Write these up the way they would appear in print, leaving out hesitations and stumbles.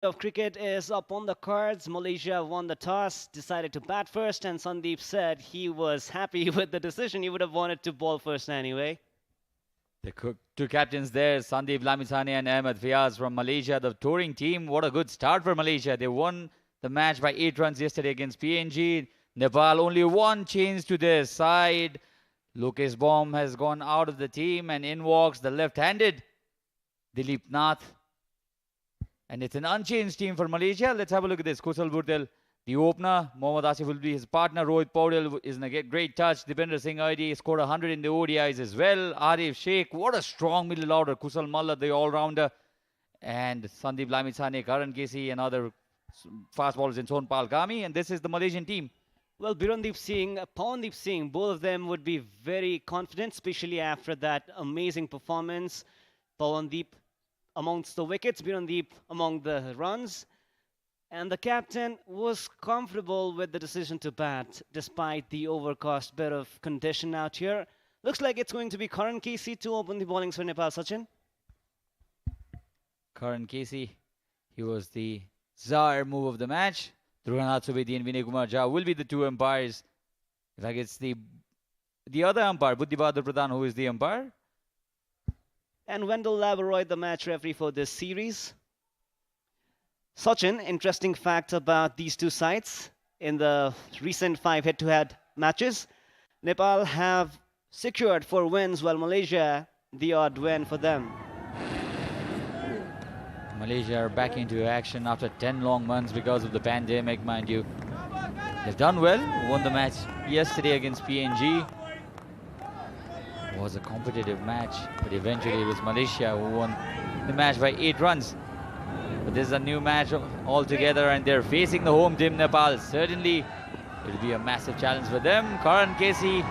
Of cricket is up on the cards. Malaysia won the toss, decided to bat first, and Sandeep said he was happy with the decision. He would have wanted to ball first anyway. The two captains there, Sandeep Lamisane and Ahmed Fiaz from Malaysia, the touring team. What a good start for Malaysia. They won the match by 8 runs yesterday against PNG. Nepal only one change to their side. Lokesh Baum has gone out of the team, and in walks the left-handed Dilip Nath. And it's an unchanged team for Malaysia. Let's have a look at this. Kusal Bhurtel, the opener. Mohammad Asif will be his partner. Rohit Paudel is in a great touch. Dipender Singh ID scored 100 in the ODIs as well. Arif Sheikh, what a strong middle order. Kusal Malla, the all-rounder. And Sandeep Lamisane, Karan Kesey, and other fast bowlers in Sonpal Kami. And this is the Malaysian team. Well, Birandeep Singh, Pawandeep Singh, both of them would be very confident, especially after that amazing performance. Pawandeep amongst the wickets, Birandeep among the runs. And the captain was comfortable with the decision to bat, despite the overcast bit of condition out here. Looks like it's going to be Karan Kesey to open the bowlings for Nepal, Sachin. Karan Kesey, he was the czar move of the match. Dhruvanat Subedi and Vinay Kumar Jha will be the two umpires. In fact, it's the other umpire, Buddhi Bahadur Pradhan, who is the umpire. And Wendell Laberoy, the match referee for this series. Sachin, interesting fact about these two sides. In the recent 5 head-to-head matches, Nepal have secured 4 wins, while Malaysia, the odd win for them. Malaysia are back into action after 10 long months because of the pandemic, mind you. They've done well, won the match yesterday against PNG. It was a competitive match, but eventually it was Malaysia who won the match by 8 runs. But this is a new match altogether, and they're facing the home team, Nepal. Certainly, it'll be a massive challenge for them. Karan Kesey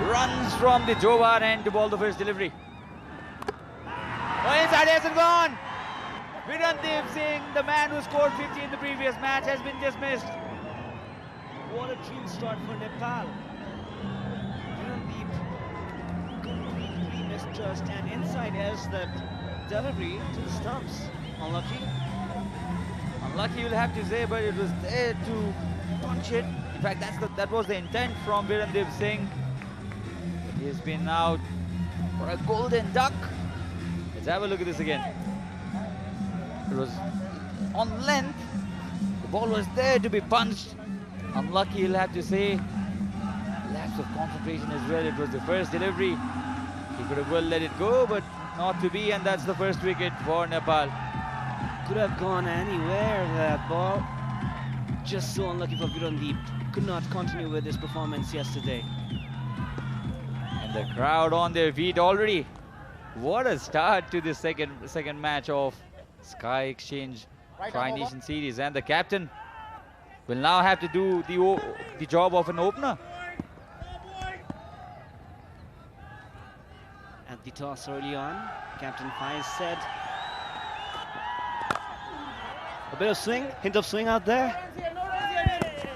runs from the Jobar end to ball the first delivery. Oh, inside hasn't gone. Birandeep Singh, the man who scored 50 in the previous match, has been dismissed. What a dream start for Nepal. Birandeep completely misjudged, and inside as that delivery to the stumps. Unlucky. Unlucky, you'll have to say, but it was there to punch it. In fact, that was the intent from Birandeep Singh. He has been out for a golden duck. Let's have a look at this again. It was on length. The ball was there to be punched. Unlucky, you'll have to say. Lapse of concentration as well. It was the first delivery. He could have well let it go, but not to be, and that's the first wicket for Nepal. Could have gone anywhere, that ball. Just so unlucky for Birandeep. Could not continue with his performance yesterday. And the crowd on their feet already. What a start to the second match of Skyexchange Tri-Nation Series. And the captain will now have to do the job of an opener. At the toss early on, Captain Faiz said, a bit of swing, hint of swing out there.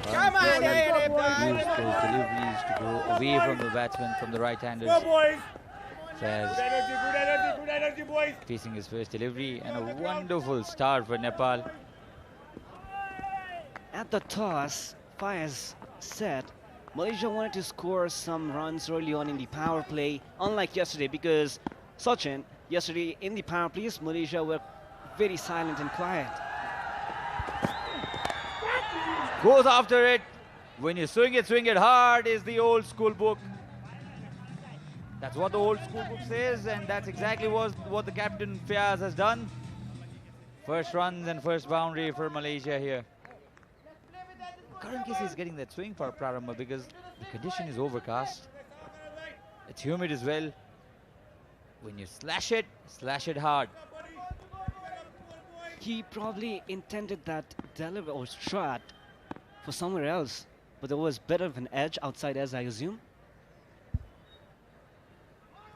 Come on, use those deliveries to go away from the batsman, from the right-handers. Faiz facing his first delivery, and a wonderful start for Nepal. At the toss, Faiz said Malaysia wanted to score some runs early on in the power play, unlike yesterday, because Sachin, yesterday in the power plays, Malaysia were very silent and quiet. Goes after it. When you swing it hard is the old school book. That's what the old school book says, and that's exactly what the captain Fiaz has done. First runs and first boundary for Malaysia here. Karan Kesey is getting that swing for Prarambha because the condition is overcast. It's humid as well. When you slash it hard. He probably intended that delivery or shot for somewhere else, but there was better of an edge outside, as I assume.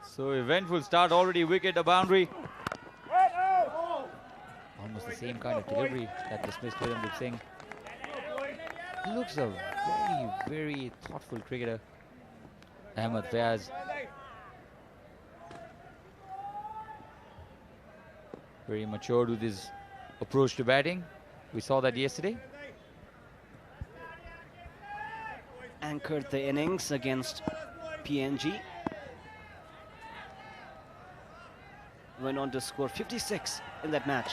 So eventful start already, wicket, a boundary. Almost the same kind of delivery that dismissed Birandeep Singh. He looks a very, very thoughtful cricketer, Ahmed Fiaz. Very matured with his approach to batting. We saw that yesterday. Anchored the innings against PNG. Went on to score 56 in that match.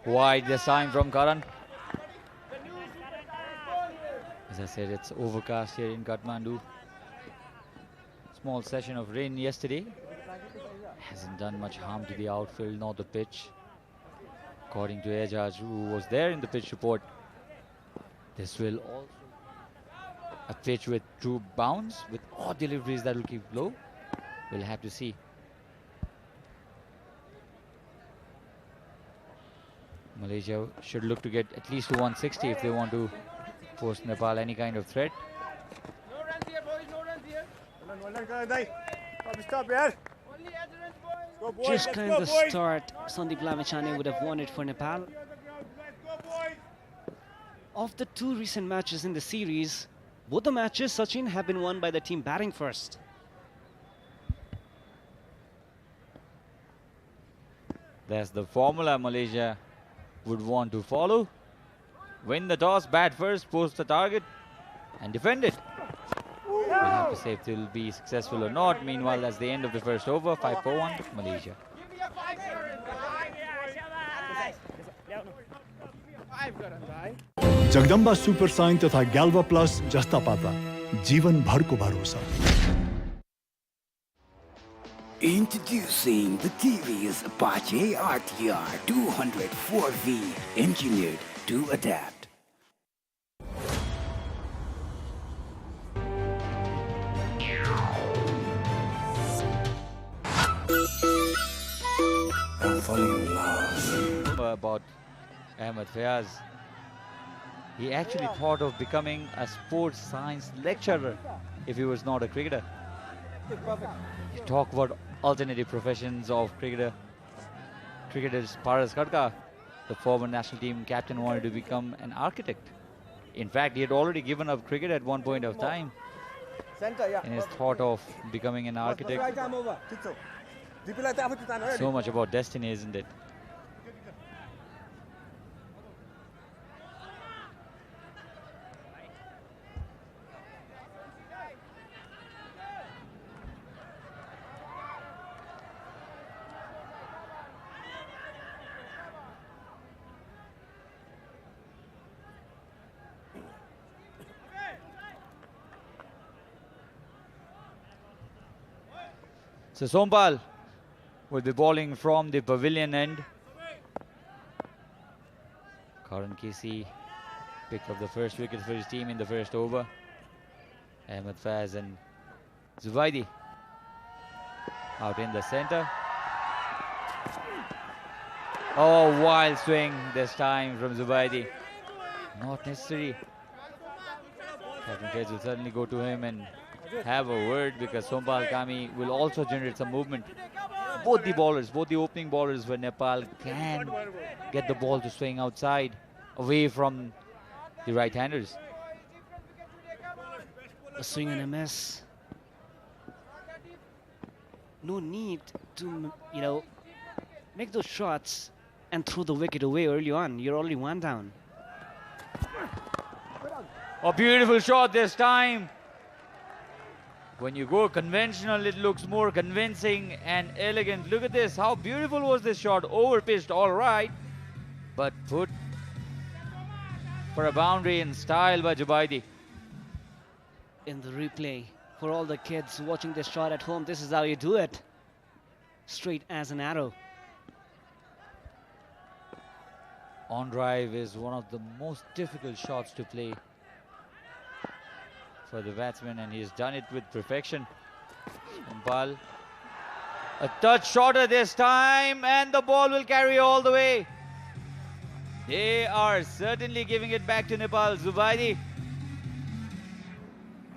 Wide this time from Karan. As I said, it's overcast here in Kathmandu. Small session of rain yesterday hasn't done much harm to the outfield nor the pitch. According to Ejaz, who was there in the pitch report, this will also a pitch with true bounce, with odd deliveries that will keep low. We'll have to see. Malaysia should look to get at least to 160 if they want to pose Nepal any kind of threat. No runs here, boys. No runs here. Stop, man. Go, boys. Just Let's kind go, of the boys. start Sandeep Lamichhane would have wanted for Nepal. Let's go, boys. Of the two recent matches in the series, both the matches, Sachin, have been won by the team batting first. That's the formula Malaysia would want to follow. Win the toss, bat first, post the target, and defend it. We'll have to say if they'll be successful or not. Meanwhile, that's the end of the first over. 5-4-1 Malaysia. Jagdamba super sign तथा ग्याल्वा plus जस्ता पाता जीवन भरको भरोसा. Introducing the TVS Apache RTR 204V, engineered to adapt. I'm falling in love. About Ahmed Fayaz. He actually thought of becoming a sports science lecturer if he was not a cricketer. You talk about alternative professions of cricketers. Paras Khadka, the former national team captain, wanted to become an architect. In fact, he had already given up cricket at one point of time in his thought of becoming an architect. So much about destiny, isn't it? So Sompal will be bowling from the pavilion end. Karan Casey picked up the first wicket for his team in the first over. Ahmed Faz and Zubaidi out in the center. Oh, wild swing this time from Zubaidi. Not necessary. Captain Fez will certainly go to him and have a word, because Sompal Kami will also generate some movement. Both the bowlers, both the opening bowlers for Nepal can get the ball to swing outside, away from the right-handers. A swing and a miss. No need to, make those shots and throw the wicket away early on. You're already one down. A beautiful shot this time. When you go conventional, it looks more convincing and elegant. Look at this. How beautiful was this shot? Over-pitched, all right, but put for a boundary in style by Zubaidi. In the replay, for all the kids watching this shot at home, this is how you do it. Straight as an arrow. On drive is one of the most difficult shots to play for the batsman, and he's done it with perfection. Sompal, a touch shorter this time, and the ball will carry all the way. They are certainly giving it back to Nepal. Zubaidi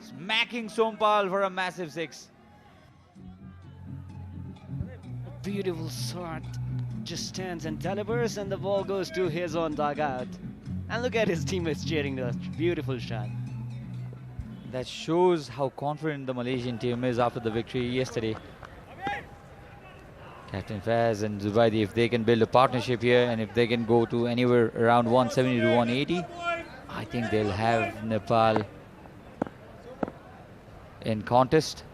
smacking Sompal for a massive six. A beautiful shot. Just stands and delivers, and the ball goes to his own dugout. And look at his teammates cheering the beautiful shot. That shows how confident the Malaysian team is after the victory yesterday. Captain Faz and Zubaidi, if they can build a partnership here and if they can go to anywhere around 170 to 180, I think they'll have Nepal in contest,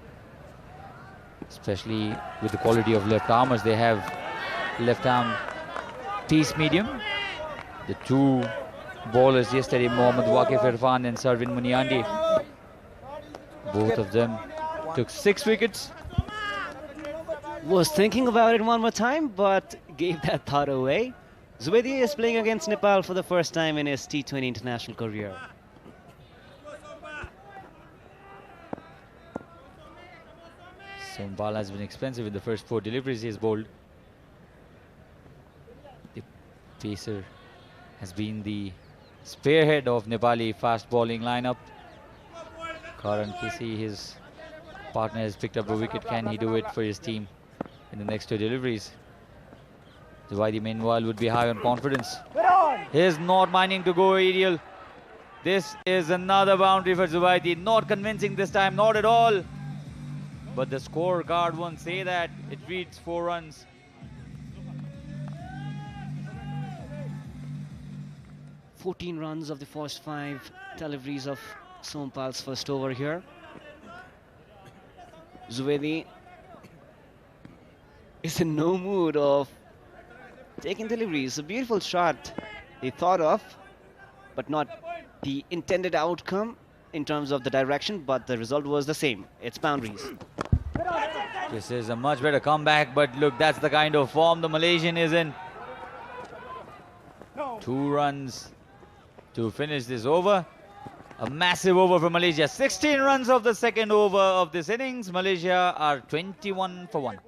especially with the quality of left armers. They have left arm piece medium. The two bowlers yesterday, Mohammad Waqif Irfan and Sarvin Muniandi, both of them took 6 wickets. Was thinking about it one more time, but gave that thought away. Zubaidi is playing against Nepal for the first time in his T20 international career. Sompal has been expensive in the first 4 deliveries he has bowled. The pacer has been the spearhead of Nepali fast bowling lineup. Karan Kisi, his partner, has picked up a wicket. Can he do it for his team in the next 2 deliveries? Zubaidi meanwhile would be high on confidence. He's not minding to go aerial. This is another boundary for Zubaidi. Not convincing this time, not at all. But the scorecard won't say that. It reads 4 runs. "14 runs of the first 5 deliveries of Sompal's first over here. Zubaidi is in no mood of taking deliveries. A beautiful shot he thought of, but not the intended outcome in terms of the direction, but the result was the same. It's boundaries. This is a much better comeback, but look, that's the kind of form the Malaysian is in. 2 runs to finish this over. A massive over for Malaysia. 16 runs of the second over of this innings. Malaysia are 21 for 1.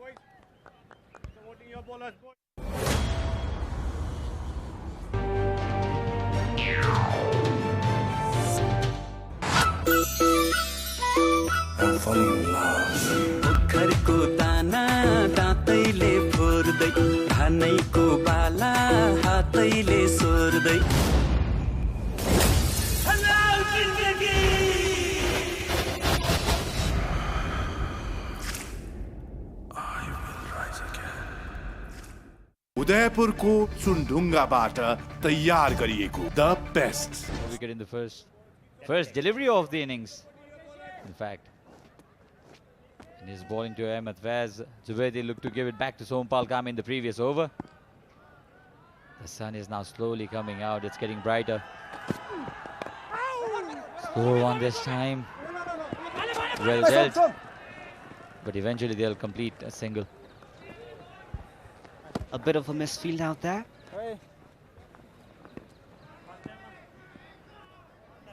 I'm falling in love. खरको दाना दाँतैले फोर्दै धानैको बाला हातैले सोर्दै उदयपुरको सुनढुङ्गाबाट तयार गरिएको the best Wicket in the first delivery of the innings, in fact. And he's bowling to Ahmed Faz. Zubaidi looked to give it back to Sompal Kame in the previous over. The sun is now slowly coming out. It's getting brighter. Slow one this time. Well dealt. But eventually they'll complete a single. A bit of a misfield out there.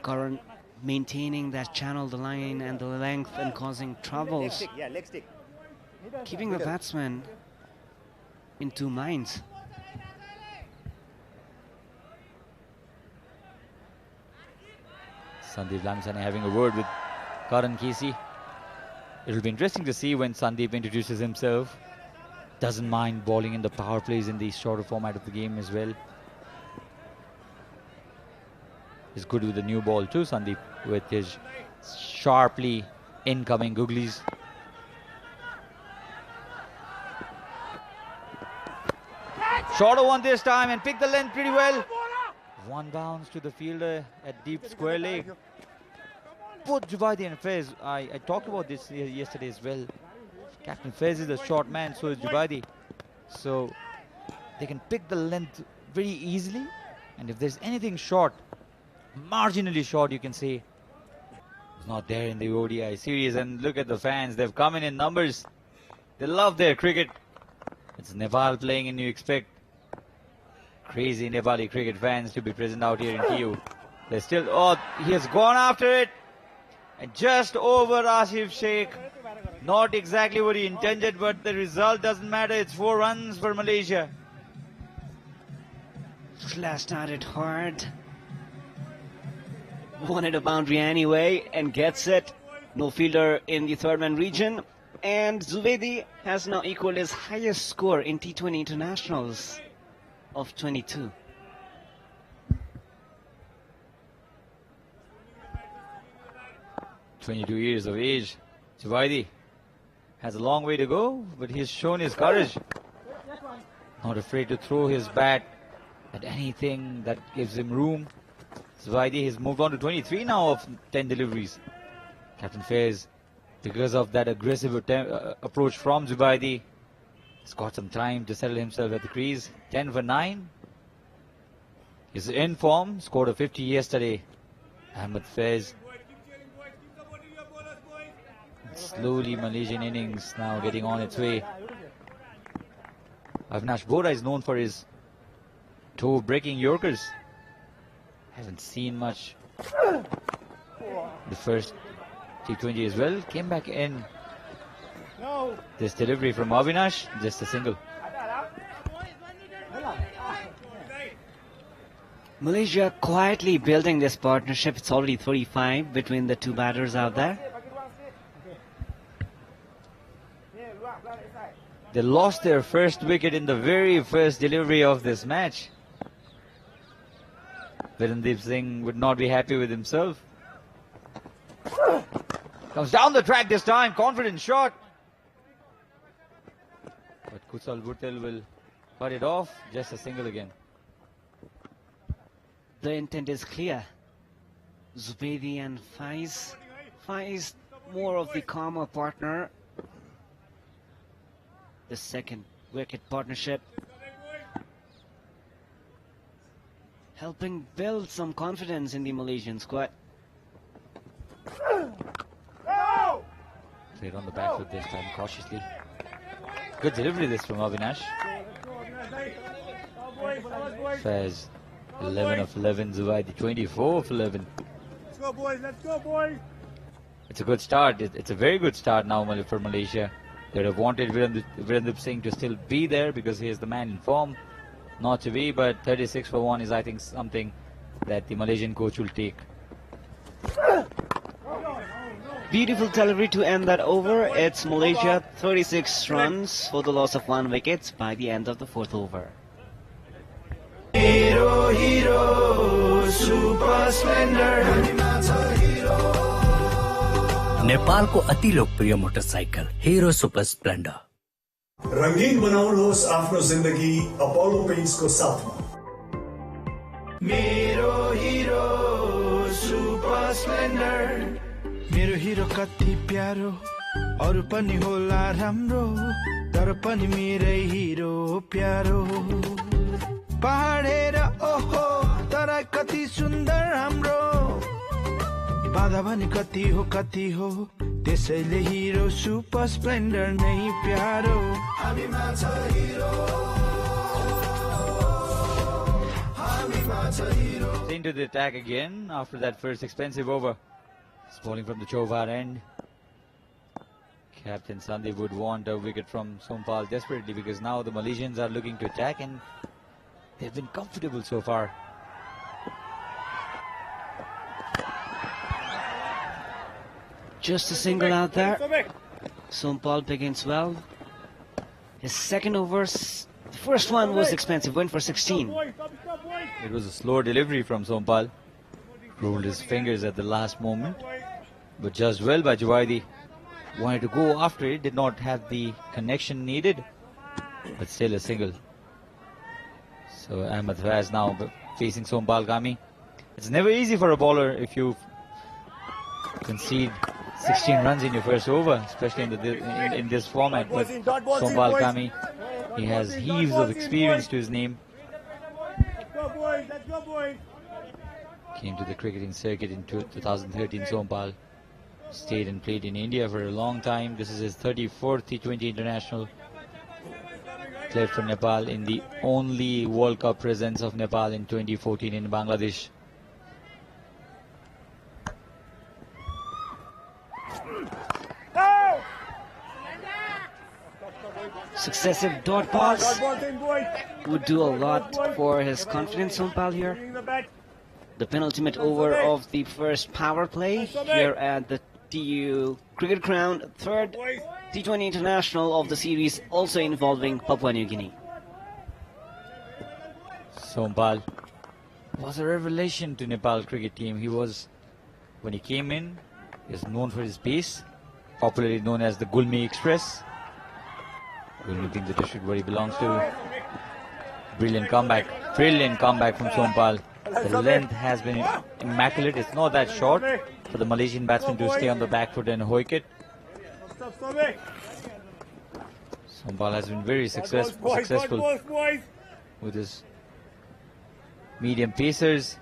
Karan maintaining that channel, the line and the length, and causing troubles. Keeping the batsman in 2 minds. Sandeep Lamsani having a word with Karan Kisi. It'll be interesting to see when Sandeep introduces himself. Doesn't mind bowling in the power plays in the shorter format of the game as well. He's good with the new ball too, Sandeep, with his sharply incoming googlies. Shorter one this time and picked the length pretty well. 1 bounce to the fielder at deep square leg. Both Zubaidi and Fez, I talked about this yesterday as well. Captain Fez is a short man, so is Zubaidi. So they can pick the length very easily. And if there's anything short, marginally short, you can say, it's not there in the ODI series. And look at the fans, they've come in numbers. They love their cricket. It's Nepal playing and you expect crazy Nepali cricket fans to be present out here in KU. They're still, oh, he has gone after it. And just over Asif Sheikh. Not exactly what he intended, but the result doesn't matter. It's 4 runs for Malaysia. Flash started hard. Wanted a boundary anyway and gets it. No fielder in the 3rd man region. And Zubaidi has now equaled his highest score in T20 internationals of 22. "22 years of age. Zubaidi has a long way to go, but he's shown his courage. Not afraid to throw his bat at anything that gives him room. Zubaidi has moved on to 23 now of 10 deliveries. Captain Faiz, because of that aggressive approach from Zubaidi, has got some time to settle himself at the crease. 10 for 9. He's in form, scored a 50 yesterday. Ahmed Faiz. Slowly Malaysian innings now getting on its way. Avinash Bora is known for his toe-breaking Yorkers. Haven't seen much. The first T20 as well. Came back in. This delivery from Avinash, just a single. Malaysia quietly building this partnership. It's already 35 between the two batters out there. They lost their first wicket in the very first delivery of this match. Virendeep Singh would not be happy with himself. Comes down the track this time, confident shot. But Kusal Bhuttel will cut it off, just a single again. The intent is clear. Zubaidi and Faiz. Faiz more of the calmer partner. The second wicket partnership. Helping build some confidence in the Malaysian squad. Played on the back foot this time, cautiously. Good delivery this from Avinash. Faiz, 11 of 11, Zubaidi 24 of 11. Let's go, boys. Let's go, boys. It's a good start. It's a very good start now for Malaysia. They would have wanted Virendeep Singh to still be there because he is the man in form. Not to be, but 36 for 1 is, I think, something that the Malaysian coach will take. Beautiful delivery to end that over. It's Malaysia 36 runs for the loss of 1 wicket by the end of the 4th over. Hero, hero, super splendor. नेपालको अति लोकप्रिय motorcycle Hero super Splendor. रंगीन बनाउनुहोस् आफ्नो जिन्दगी Apollo पेन्ट्सको साथमा। मेरो हिरो super Splendor. मेरो हिरो कति प्यारो अरु पनि होला राम्रो तर पनि मेरै हिरो प्यारो पहाडेर ओहो तर कति सुन्दर हाम्रो बाधा पनि कति हो त्यसैले हिरो सुपर स्प्लेन्डर नै प्यारो हामीमा छ हिरो हामीमा छ हिरो। Into the attack again after that first expensive over. Bowling from the Chovar end. Captain Sandeep would want a wicket from Sompal desperately because now the Malaysians are looking to attack and they've been comfortable so far. Just a single out there. Sompal begins well. His second over, the first one was expensive, went for 16. It was a slow delivery from Sompal. Rolled his fingers at the last moment. But just well by Zubaidi. Wanted to go after it, did not have the connection needed. But still a single. So Ahmed Faiz now facing Sompal Kami. It's never easy for a bowler if you concede 16 runs in your first over, especially in this format. But Sompal Kami, he has heaves of experience to his name. Let's go, boys. Let's go, boys. Came to the cricketing circuit in 2013, Sompal. Stayed and played in India for a long time. This is his 34th T20 international. Played for Nepal in the only World Cup presence of Nepal in 2014 in Bangladesh. Successive dot balls would do a lot for his confidence, Sompal here. The penultimate over of the first power play here at the TU Cricket Ground, third T20 international of the series, also involving Papua New Guinea. Sompal was a revelation to Nepal cricket team. He was, when he came in, he was known for his pace, popularly known as the Gulmi Express. Gulmi being the district where he belongs to. Brilliant comeback from Sompal. The length has been immaculate. It's not that short for the Malaysian batsman to stay on the back foot and hoik it. Sompal has been very successful with his medium pacers.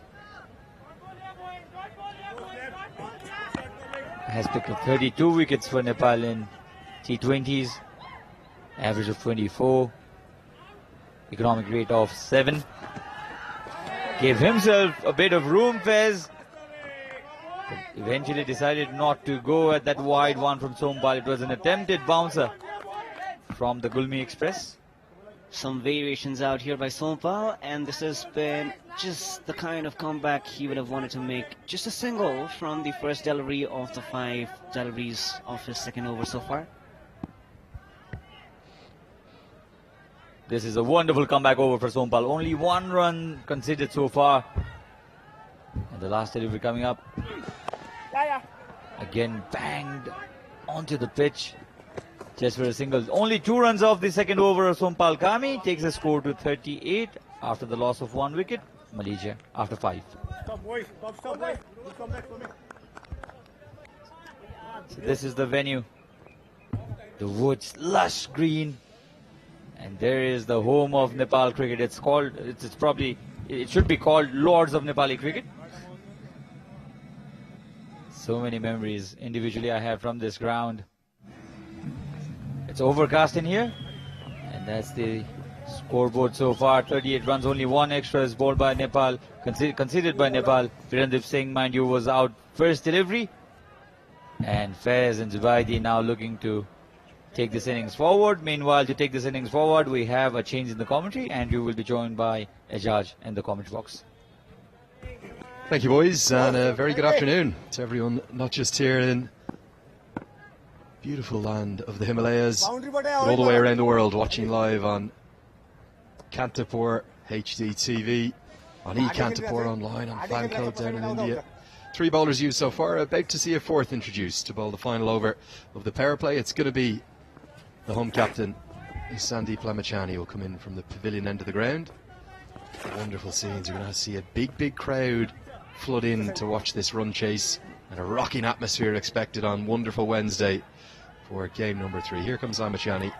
Has picked up 32 wickets for Nepal in T20s, average of 24, economic rate of 7. Gave himself a bit of room, Fez, but eventually decided not to go at that wide one from Sompal. It was an attempted bouncer from the Gulmi Express. Some variations out here by Sompal, and this has been just the kind of comeback he would have wanted to make. Just a single from the first delivery of the 5 deliveries of his second over so far. This is a wonderful comeback over for Sompal. Only 1 run conceded so far. And the last delivery coming up. Again banged onto the pitch. Just for a single. Only 2 runs off the second over of Sompal Kami. Takes the score to 38 after the loss of 1 wicket. Malaysia after 5. So this is the venue. The woods, lush green. And there is the home of Nepal cricket. It should be called Lords of Nepali cricket. So many memories individually I have from this ground. It's overcast in here, and that's the scoreboard so far. 38 runs, only 1 extra is bowled by Nepal, conceded by Nepal. Virendip Singh, mind you, was out first delivery, and Faiz and Zubaidi now looking to take this innings forward. Meanwhile, to take this innings forward, we have a change in the commentary. Andrew will be joined by Ejaj in the commentary box. Thank you, boys, and a very good afternoon to everyone, not just here in beautiful land of the Himalayas, but all the way around the world, watching live on Kantapur HD TV, on eKantapur online, on fan code down in India. 3 bowlers used so far, about to see a 4th introduced to bowl the final over of the power play. It's going to be the home captain, Sandeep Lamachani, will come in from the pavilion end of the ground. Wonderful scenes. You're going to see a big crowd flood in to watch this run chase, and a rocking atmosphere expected on wonderful Wednesday for game number 3. Here comes Lamachani.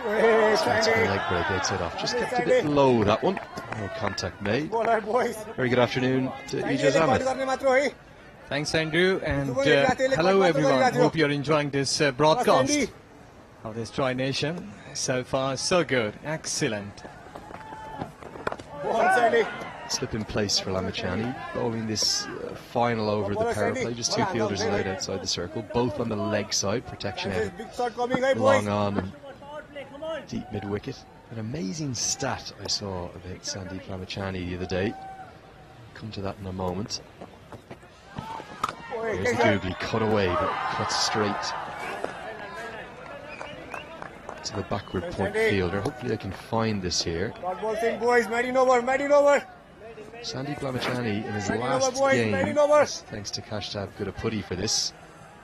That's a leg break outside off. Just kept a bit low, that one. No contact made. Very good afternoon to Ijaz Ahmed. Thanks, Andrew, and hello everyone. Hope you're enjoying this broadcast of this Tri-Nation. So far, so good. Excellent. Slip in place for Lamachani, bowling this final over the power play. Just 2 fielders laid outside the circle, both on the leg side. Protection out long on and deep mid-wicket. An amazing stat I saw about Sandeep Lamachani the other day. Come to that in a moment. There's the googly cut away, but cut straight to the backward point fielder. Hopefully I can find this here. Sandeep Lamachani in his last game, thanks to Kashtab, got a putty for this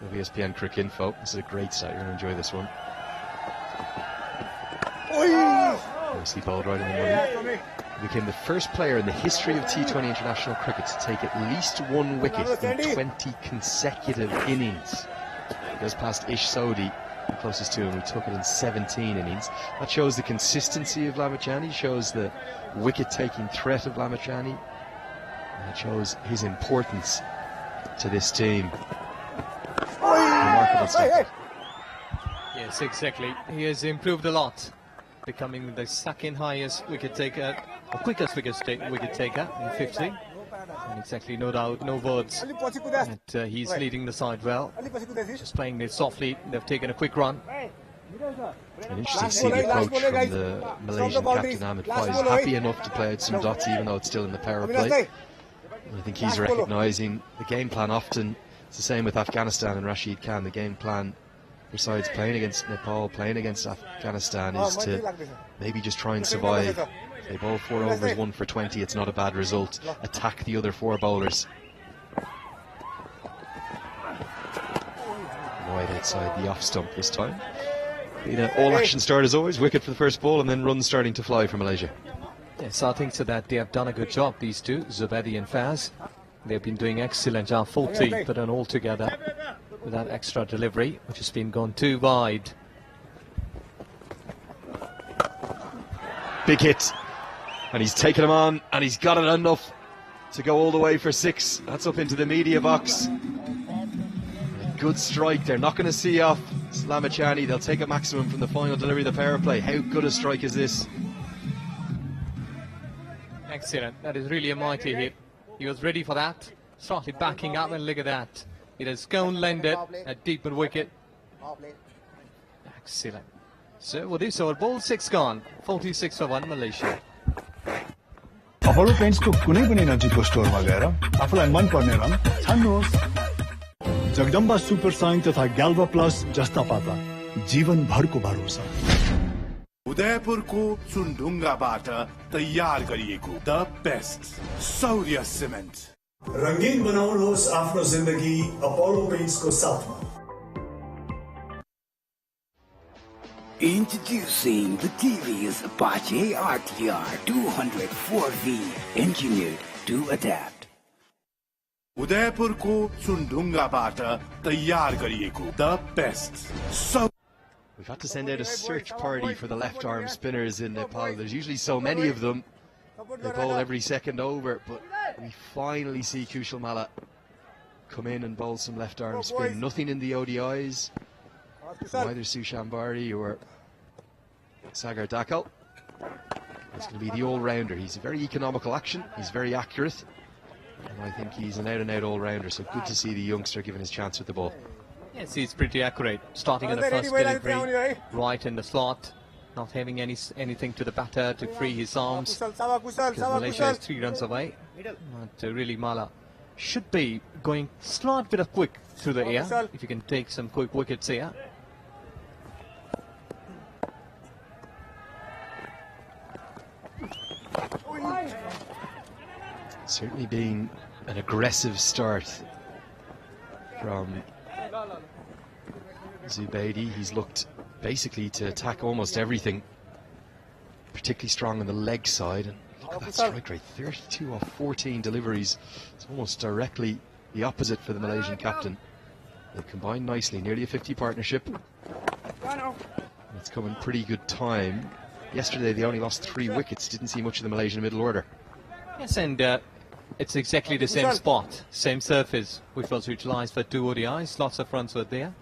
of ESPN Crick Info. This is a great site, you're going to enjoy this one. Nicely bowled right in the money. He became the first player in the history of T20 international cricket to take at least 1 wicket in 20 consecutive innings. He goes past Ish Sodhi, the closest to him, who took it in 17 innings. That shows the consistency of Lamachani, shows the wicket-taking threat of Lamachani, and it shows his importance to this team. Remarkable stuff. Yes, exactly. He has improved a lot, becoming the second highest wicket taker, or quickest wicket taker in 50. And exactly, no doubt, no words that he's leading the side well. Just playing it softly. They've taken a quick run. An interesting to see the approach from the Malaysian captain Ahmed Faiz. He's happy enough to play out some dots even though it's still in the power play. And I think he's recognising the game plan often. It's the same with Afghanistan and Rashid Khan. The game plan, besides playing against Nepal, playing against Afghanistan, is to maybe just try and survive. If they bowl 4 overs, 1 for 20, it's not a bad result. Attack the other 4 bowlers. Wide outside the off stump this time. Been an all-action start as always. Wicket for the first ball and then runs starting to fly for Malaysia. Yes, I think so that they have done a good job, these two, Zubedi and Faz. They've been doing excellent job, 40, but then all together with that extra delivery, which has been gone too wide. Big hit. And he's taken him on, and he's got it enough to go all the way for 6. That's up into the media box. A good strike. They're not going to see off Slamachani. They'll take a maximum from the final delivery of the power play. How good a strike is this? Excellent. That is really a mighty hit. He was ready for that. Started backing up, and look at that. It has gone landed at deep mid wicket. Excellent. So with this over, ball 6 gone. 46 for 1 Malaysia. Apollo पेन्ट्सको कुनै पनि नजिकको स्टोरमा गएर आफूलाई मन पर्ने रङ छान्नुहोस्। जगदम्बा सुपर साइन तथा ग्याल्भा प्लस जस्ता पाता जीवनभरको भरोसा। उदयपुरको चुनढुङ्गाबाट तयार गरिएको द बेस्ट सौर्य सिमेन्ट। रंगीन बनाउनुहोस् आफ्नो जिन्दगी अपोलो पेन्ट्सको साथमा। Introducing the TV's Apache RTR 204V, engineered to adapt. उदयपुरको चुनढुङ्गाबाट तयार गरिएको the best. We've had to send out a search party for the left arm spinners in Nepal. There's usually so many of them. They bowl every second over, but we finally see Kushal Malla come in and bowl some left arm spin. Nothing in the ODIs from either Sushambari or Sagar Dakal. It's going to be the all-rounder. He's a very economical action. He's very accurate. And I think he's an out-and-out all-rounder. So good to see the youngster given his chance with the ball. Yes, he's pretty accurate. Starting on the first delivery, right in the slot. Not having anything to the batter to free his arms. Because Malaysia is 3 runs away. But really Malla should be going slight bit of quick through the air. If you can take some quick wickets here. Certainly been an aggressive start from Zubaidi. He's looked basically to attack almost everything, particularly strong on the leg side. And look at that strike rate, 32 off 14 deliveries. It's almost directly the opposite for the Malaysian captain. They've combined nicely, nearly a 50 partnership. It's come in pretty good time. Yesterday they only lost 3 wickets, didn't see much of the Malaysian middle order. Yes, and it's exactly the same spot, same surface, which was utilised for 2 ODIs. Lots of runs were there.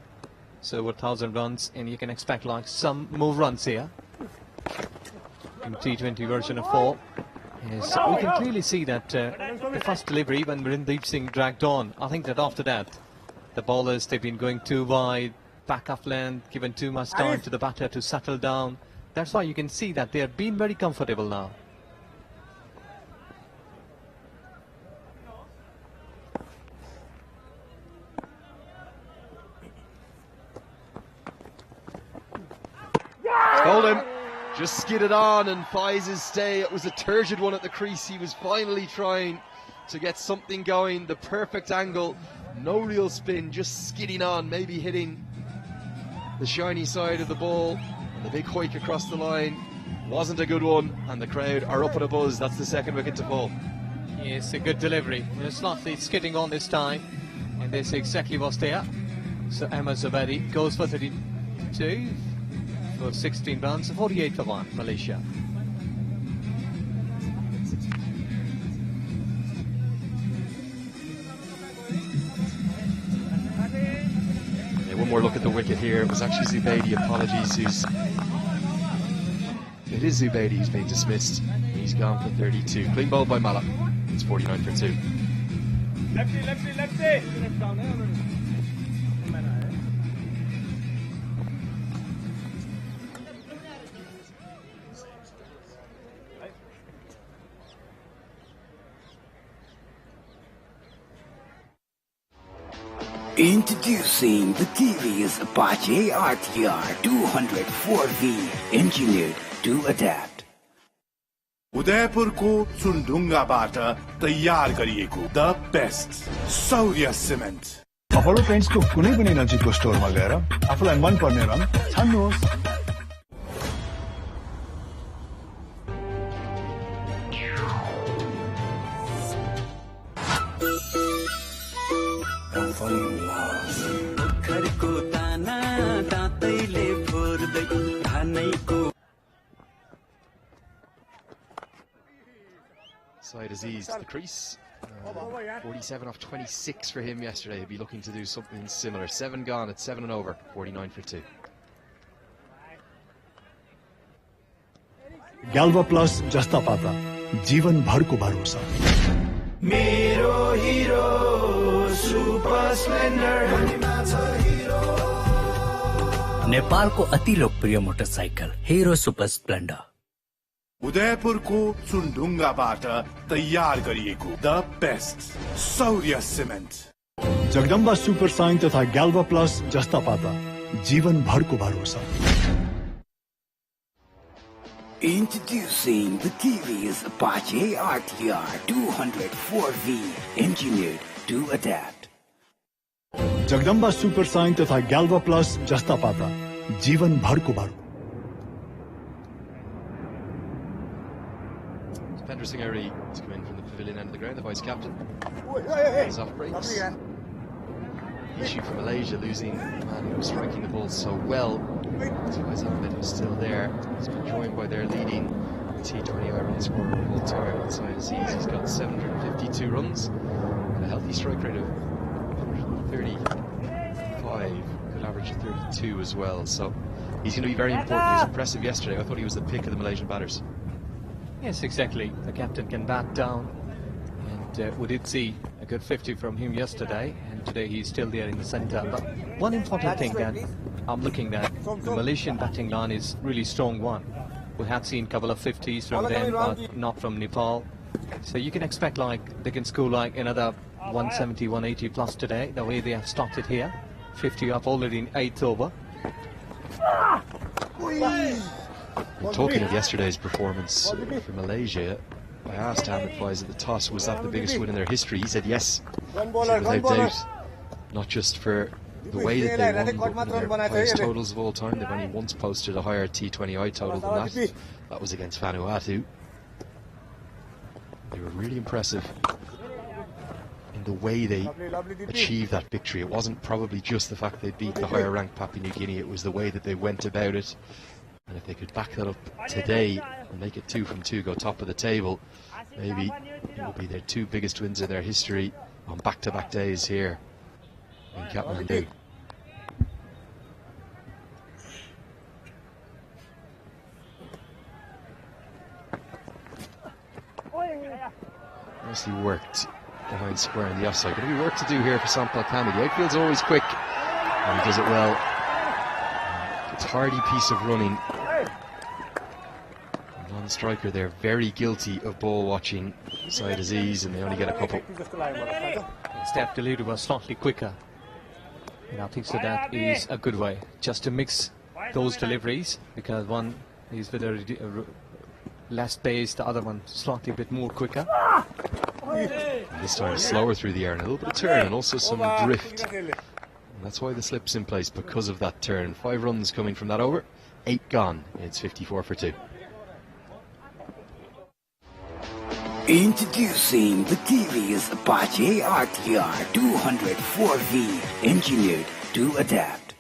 So over 1,000 runs, and you can expect like some more runs here. In T20 version of 4. Yes, we can clearly see that the first delivery when Marindeep Singh dragged on, I think that after that, the bowlers, they've been going too wide, back off length, given too much time to the batter to settle down. That's why you can see that they have been very comfortable now. Hold him. Just skidded on and Faiz's stay. It was a turgid one at the crease. He was finally trying to get something going. The perfect angle. No real spin. Just skidding on. Maybe hitting the shiny side of the ball. And the big hoik across the line. Wasn't a good one. And the crowd are up at a buzz. That's the 2nd wicket to fall. Yes, a good delivery. Slightly skidding on this time. And this exactly what's there. So Ahmed Zubedi goes for 32. For 16 runs, 48 for 1, Malaysia. Yeah, one more look at the wicket here. It was actually Zubaidi. Apologies, it is Zubaidi who's been dismissed. He's gone for 32. Clean ball by Malla. It's 49 for 2. Lefty. Introducing the TV's Apache RTR 204V, engineered to adapt. उदयपुरको चुनढुङ्गाबाट तयार गरिएको the best सौर्य cement. Apollo पेन्ट्सको कुनै पनि नजिकको स्टोरमा गएर आफूलाई मन पर्ने रङ छान्नुहोस्। Side Aziz to the crease. 47 off 26 for him yesterday. He'll be looking to do something similar. 7 gone at 7 and over. 49 for 2. Galva Plus जस्ता पाता जीवन भर को भरोसा मेरो हिरो सुपर स्प्लेन्डर नेपालको अति लोकप्रिय मोटरसाइकल हिरो सुपर स्प्लेन्डर उदयपुरको चुनढुङ्गाबाट तयार गरिएको द बेस्ट सौर्य सिमेन्ट जगदम्बा सुपर साइन तथा ग्याल्वा प्लस जस्ता पाता जीवन भर को भरोसा Introducing the TVS Apache RTR 204V, engineered to adapt. Jagdamba super sign तथा ग्याल्वा प्लस जस्ता पाता जीवन भर को भरो Pendra Singh Ari has come in from the pavilion end of the ground, the vice captain. He's off breaks. Issue for Malaysia, losing the man who was striking the ball so well. Tobias Ahmed was still there. He's been joined by their leading T20 run scorer of all time on side Aziz. He's got 752 runs and a healthy strike rate of 135. Could average 32 as well. So he's going to be very important. He was impressive yesterday. I thought he was the pick of the Malaysian batters. Yes, exactly. The captain can bat down, and we did see a good 50 from him yesterday, and today he's still there in the centre. But one important thing that I'm looking at, the Malaysian batting line is really strong one. We have seen a couple of 50s from them, but not from Nepal. So you can expect like they can score like another 170, 180 plus today, the way they have started here. 50 up already in 8th over. And talking of yesterday's performance for Malaysia, I asked Ahmed Faiz at the toss, was that the biggest win in their history? He said yes. He said without doubt. Not just for the way that they won, but one of their highest totals of all time. They've only once posted a higher T20I total than that. That was against Vanuatu. They were really impressive in the way they achieved that victory. It wasn't probably just the fact they beat the higher ranked Papua New Guinea, it was the way that they went about it. And if they could back that up today and make it 2 from 2, go top of the table, maybe it will be their 2 biggest wins in their history on back-to-back days here in Kathmandu. Nicely worked behind square in the offside. Going to be work to do here for Sampal Kami. The outfield's always quick, and he does it well. It's a hardy piece of running. Non-striker, they're very guilty of ball watching side Aziz, and they only get a couple. Step delivery was slightly quicker, and I think so that is a good way just to mix those deliveries, because one is with a less pace, the other one slightly bit more quicker. And this time slower through the air and a little bit of turn and also some drift. And that's why the slip's in place, because of that turn. 5 runs coming from that over, 8 gone. It's 54 for 2. Introducing the TVS Apache RTR 204V, engineered to adapt.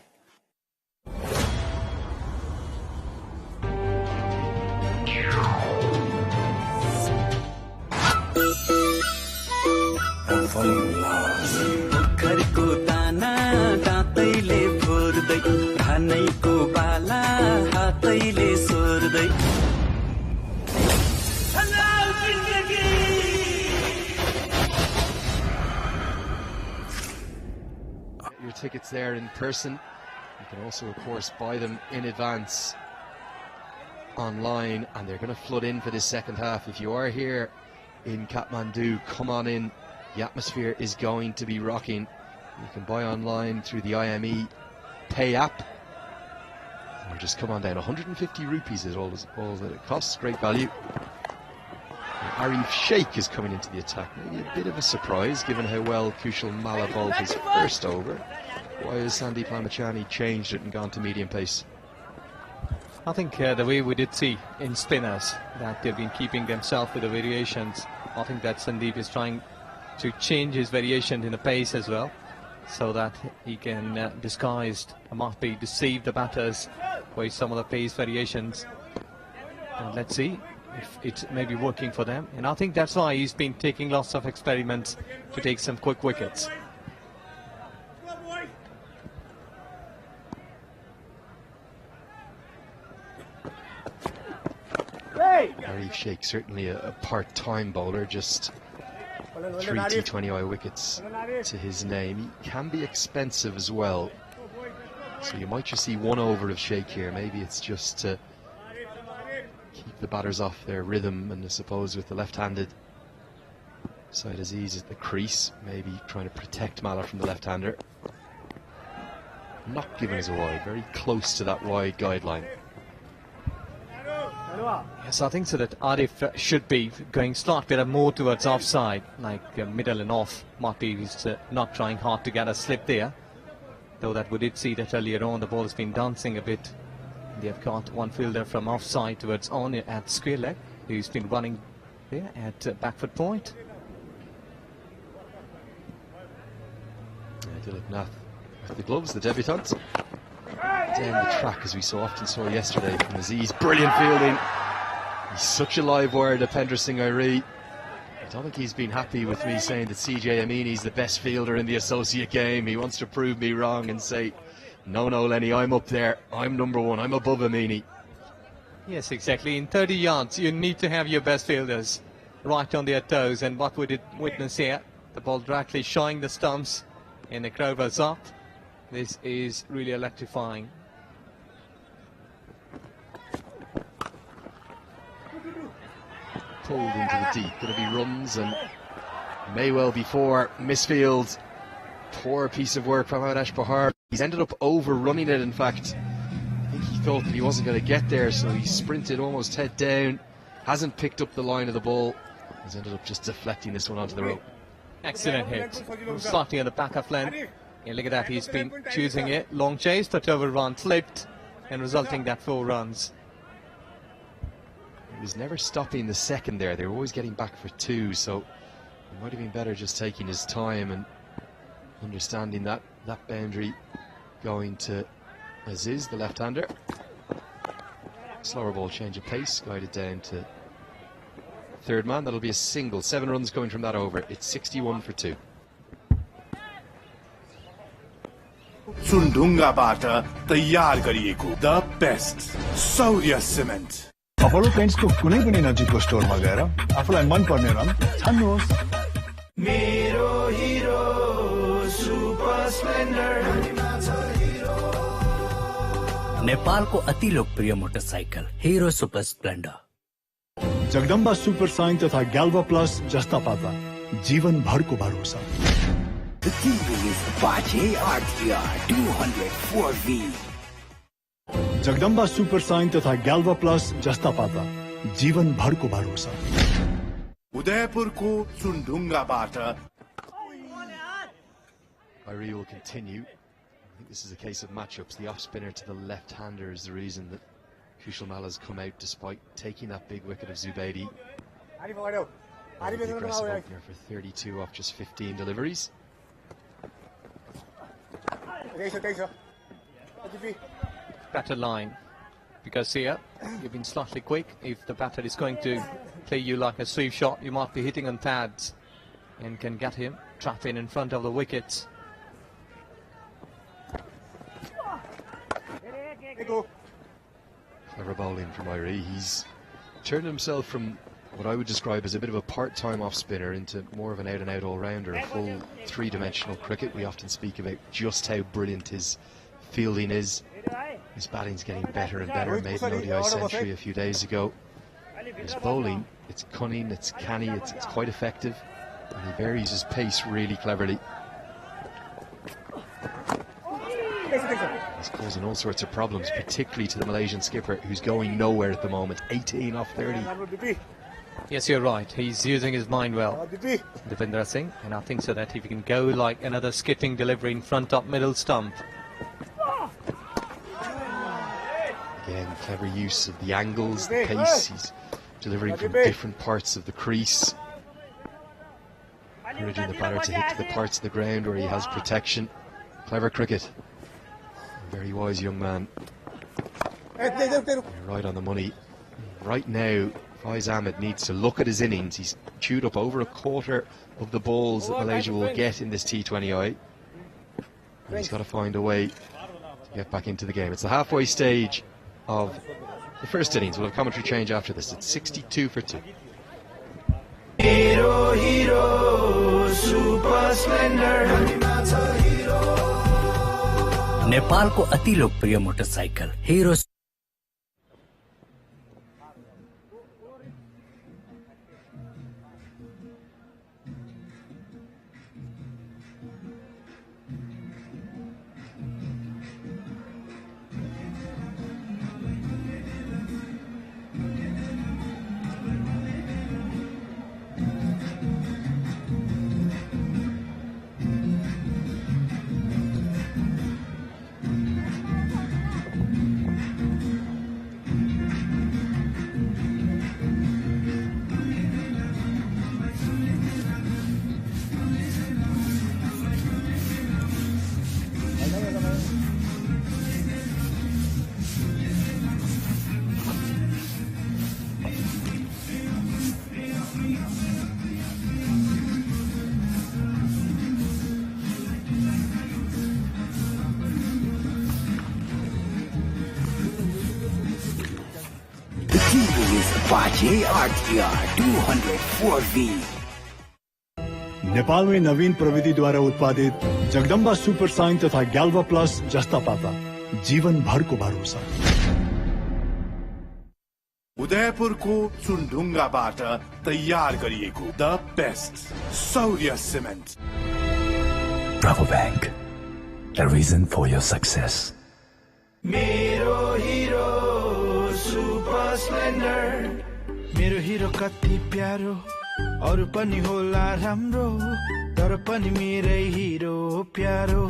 Your tickets there in person. You can also, of course, buy them in advance online, and they're going to flood in for this second half. If you are here in Kathmandu, come on in. The atmosphere is going to be rocking. You can buy online through the IME Pay app, or just come on down. 150 rupees is all that it costs. Great value. And Arif Sheikh is coming into the attack. Maybe a bit of a surprise given how well Kushal Malla bowled his first over. Why has Sandeep Lamachani changed it and gone to medium pace? I think the way we did see in spinners that they've been keeping themselves with the variations, I think that Sandeep is trying to change his variation in the pace as well, so that he can might be deceive the batters with some of the pace variations. And let's see if it's maybe working for them. And I think that's why he's been taking lots of experiments to take some quick wickets. Arif Sheikh, certainly a part-time bowler, just 3 T20I wickets to his name. He can be expensive as well, so you might just see one over of Sheikh here. Maybe it's just to keep the batters off their rhythm, and I suppose with the left-handed side Aziz at the crease, maybe trying to protect Mala from the left-hander. Not giving us a wide, very close to that wide guideline. Yes, I think so that Arif should be going slightly more towards offside, like middle and off. Might be he's not trying hard to get a slip there, though that we did see that earlier on the ball has been dancing a bit. They've got one fielder from offside towards on at square leg, who's been running there at back foot point. Dilip Nath with the gloves, the debutant. Down the track, as we so often saw yesterday from Aziz. Brilliant fielding. He's such a live wire, Dipendra Singh Airi. I don't think he's been happy with me saying that CJ Amini's the best fielder in the associate game. He wants to prove me wrong and say, no, Lenny, I'm up there. I'm number one. I'm above Amini. Yes, exactly. In 30 yards, you need to have your best fielders right on their toes. And what we did witness here, the ball directly showing the stumps, and the crowd was up. This is really electrifying. Pulled into the deep. Going to be runs, and may well be 4. Misfield. Poor piece of work from Avinash Pahar. He's ended up overrunning it, in fact. I think he thought that he wasn't going to get there, so he sprinted almost head down. Hasn't picked up the line of the ball. He's ended up just deflecting this one onto the rope. Excellent hit. Slightly on the back of length. And look at that, he's been choosing it. Long chase, but overrun, flipped, and resulting that 4 runs. He was never stopping the second there. They were always getting back for 2, so it might have been better just taking his time and understanding that boundary going to Aziz, the left-hander. Slower ball, change of pace, guided down to third man. That'll be a single. 7 runs coming from that over. It's 61 for 2. सुनढुङ्गाबाट तयार गरिएको the best सौर्य cement Apollo पेन्ट्सको कुनै पनि नजिकको स्टोरमा गएर आफूलाई मन पर्ने रङ छान्नुहोस्। मेरो हिरो सुपर स्प्लेन्डर। नेपालको अति लोकप्रिय motorcycle Hero super Splendor. Jagdamba super sign तथा ग्याल्वा प्लस जस्ता पाता जीवनभरको भरोसा। The TV is the Apache RTR 204V. Jagdamba super sign तथा ग्याल्वा प्लस जस्ता पाता जीवनभरको भरोसा। उदयपुरको सुनढुङ्गाबाट Airi will continue. I think this is a case of matchups. The off spinner to the left-hander is the reason that Kushal Mala's come out despite taking that big wicket of Zubaidi. The aggressive opener for 32 off just 15 deliveries. Batter line, because here you've been slightly quick. If the batter is going to play you like a sweep shot, you might be hitting on pads and can get him, trap in front of the wickets. Clever bowling from Airi. He's turned himself from what I would describe as a bit of a part-time off-spinner into more of an out-and-out all-rounder, a full 3-dimensional cricket. We often speak about just how brilliant his fielding is. His batting's getting better and better. Made an ODI century a few days ago. His bowling, it's cunning, it's canny, it's quite effective, and he varies his pace really cleverly. He's causing all sorts of problems, particularly to the Malaysian skipper, who's going nowhere at the moment. 18 off 30. Yes, you're right. He's using his mind well, Dipendra Singh, and I think so that if he can go like another skipping delivery in front of middle stump. Again, clever use of the angles, the pace. He's delivering from different parts of the crease, encouraging the batter to hit to the parts of the ground where he has protection. Clever cricket. A very wise young man. You're right on the money. Right now, Faiz Ahmed needs to look at his innings. He's chewed up over a quarter of the balls that Malaysia will get in this T20I. And he's got to find a way to get back into the game. It's the halfway stage of the first innings. We'll have commentary change after this. It's 62 for 2. Hero, hero, super splendor. नेपालको अति लोकप्रिय motorcycle हिरो ADR 204V. Nepal में नवीन प्रविधि द्वारा उत्पादित Jagdamba super sign तथा गैल्वा plus जस्ता पाता जीवन भर को भरोसा। उदयपुर को सुनढुङ्गाबाट तैयार गरिएको द बेस्ट सौर्य cement. Bravo Bank, a reason for your success. मेरो हिरो सुपर स्प्लेन्डर। मेरो हिरो कति प्यारो अरु पनि होला राम्रो तर पनि मेरै हिरो प्यारो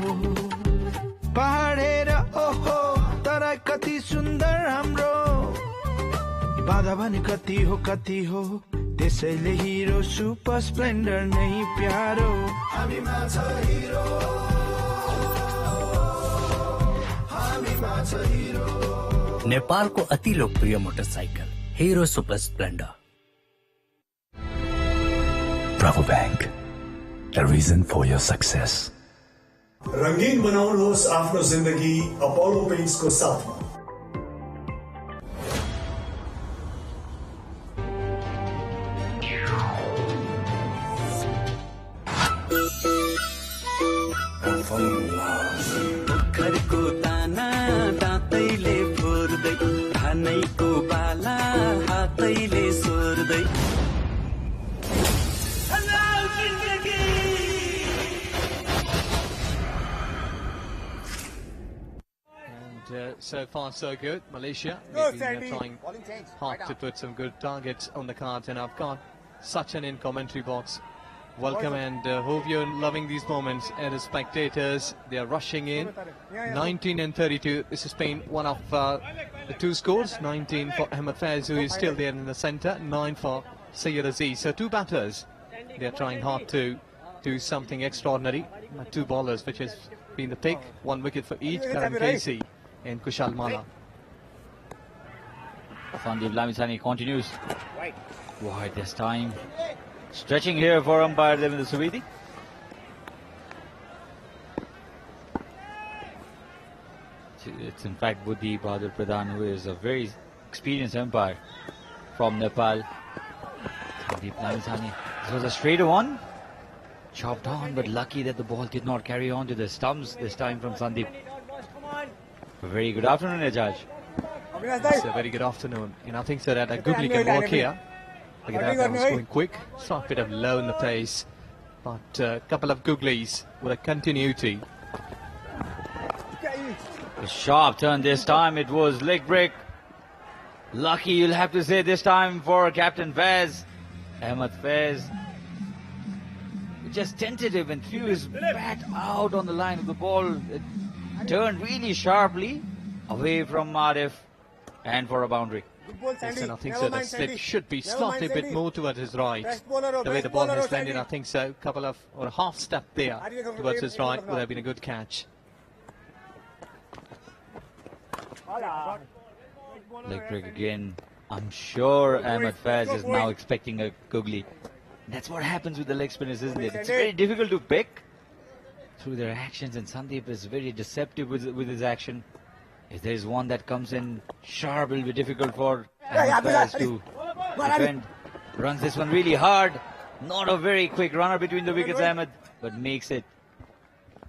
पहाडेर ओहो तर कति सुन्दर हाम्रो बाधा भने कति हो त्यसैले हिरो सुपर स्प्लेन्डर नै प्यारो हामीमा छ हिरो नेपालको अति लोकप्रिय motorcycle Hero super Splendor. Bravo Bank, a reason for your success. रंगीन बनाउनुहोस् आफ्नो जिन्दगी अपोलो पेन्ट्स को साथमा। पोखरको दाना दाँतैले फोर्दै धानैको बाला हातैले सोर्दै So far so good. Malaysia they've been trying hard to put some good targets on the cards, and I've got such an in commentary box. Welcome and hope you're loving these moments. And the spectators, they are rushing in. 19 and 32. This has been one of the two scores. 19 for Ahmed Faiz, who is still there in the centre. 9 for Syed Aziz. So two batters. They are trying hard to do something extraordinary. Two bowlers, which has been the pick. 1 wicket for each. Karan Casey and Kushal Mala. Sandeep Lamisani continues. Wide this time. Stretching here for umpire Devendra Subedi. It's in fact Buddhi Bahadur Pradhan, who is a very experienced umpire from Nepal. Sandeep Lamisani. This was a straight one. Chopped on, but lucky that the ball did not carry on to the stumps this time from Sandeep. A very good afternoon, Ejaj. It's a very good afternoon. And I think so that a googly can work here. Look at that was going quick. Slight bit of low in the pace, but a couple of googlies with a continuity. A sharp turn this time. It was leg break. Lucky, you'll have to say this time for Captain Faiz. Ahmed Faiz. Just tentative and threw his bat out on the line of the ball. It turned really sharply away from Marif. and for a boundary. Yes, and I think so. The slip should be slightly a bit more towards his right. The way the ball has landed, I think so. Couple of, or a half step there towards his right would have been a good catch. Leg break again. I'm sure Ahmed Faiz is now expecting a googly. That's what happens with the leg spinners, isn't it? It's very difficult to pick through their actions, and Sandeep is very deceptive with his action. If there is one that comes in sharp, it will be difficult for Ahmed Faiz to defend. Runs this one really hard. Not a very quick runner between the wickets, Ahmed, but makes it.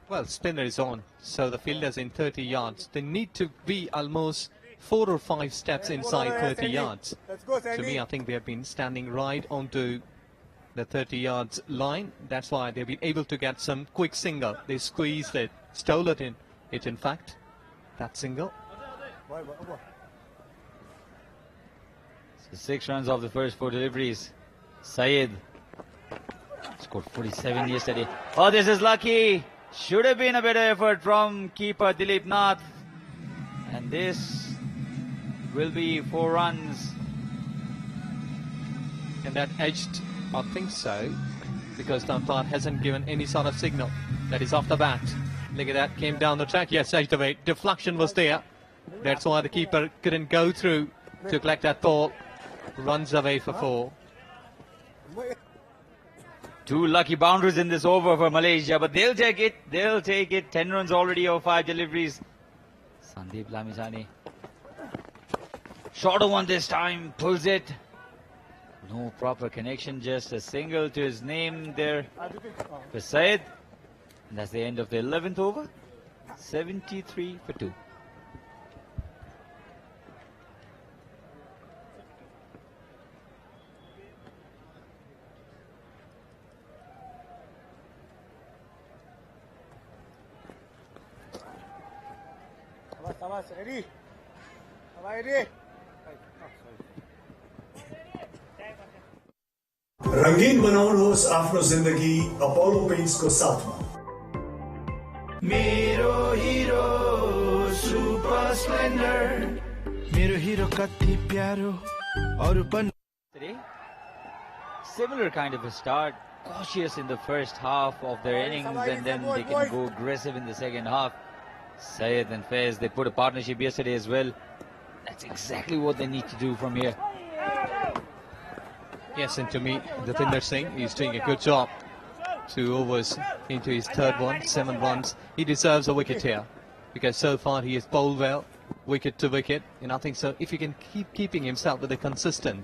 Well, spinner is on, so the fielder's in 30 yards. They need to be almost 4 or 5 steps inside 30 yards. To me, I think they have been standing right onto the 30 yards line. That's why they've been able to get some quick single. They squeezed it, stole it in fact, that single. So 6 runs off the first 4 deliveries. Syed scored 47 yesterday. Oh, this is lucky. Should have been a better effort from keeper Dilip Nath. And this will be 4 runs. And that edged, I think so, because the umpire hasn't given any sort of signal that is off the bat. Look at that, came down the track. Yes, edged away. Deflection was there. That's why the keeper couldn't go through to collect that ball. Runs away for 4. 2 lucky boundaries in this over for Malaysia, but they'll take it. They'll take it. 10 runs already over 5 deliveries. Sandeep Lamisani. Shorter one this time. Pulls it. No proper connection. Just a single to his name there for Syed. And that's the end of the 11th over. 73 for 2. Ready? Ready? रंगीन बनाउनुहोस् आफ्नो जिन्दगी Apollo पेन्ट्सको साथमा। मेरो हिरो super Splendor, मेरो हिरो कति प्यारो अरु पनि। Similar kind of a start. Cautious in the first half of their innings, and then they can go aggressive in the second half. Syed and Faiz, they put a partnership yesterday as well. That's exactly what they need to do from here. Yes, and to me, Deepinder Singh is doing a good job. 2 overs into his 3rd one, 7 runs. He deserves a wicket here, because so far he has bowled well, wicket to wicket. And I think so, if he can keep keeping himself with a consistent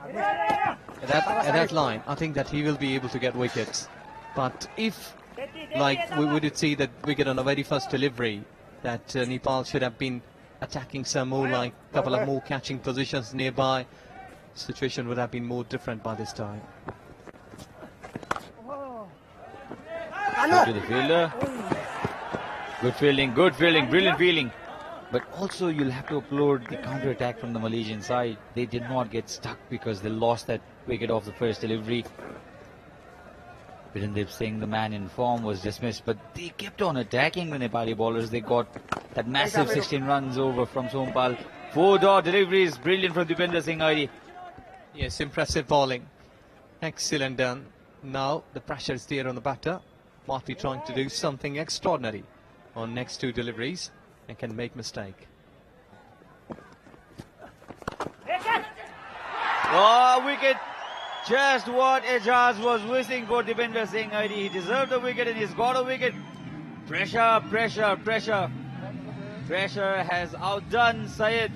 at that line, I think that he will be able to get wickets. But if, like we would see that wicket on the very first delivery, that Nepal should have been attacking some more, like a couple of more catching positions nearby, situation would have been more different by this time. To the fielder. Good fielding, brilliant fielding. But also you'll have to applaud the counter-attack from the Malaysian side. They did not get stuck because they lost that wicket off the first delivery. Virendip Singh, the man in form, was dismissed, but they kept on attacking the Nepali bowlers. They got that massive 16 runs over from Sompal. 4 dot deliveries, brilliant from Deepinder Singh Aidi. Yes, impressive bowling. Excellent done. Now the pressure is there on the batter. Might be trying to do something extraordinary on next 2 deliveries and can make mistake. Oh, wicket. Just what Ejaz was wishing for Deepinder Singh Aidi. He deserved a wicket and he's got a wicket. Pressure. Pressure has outdone Syed.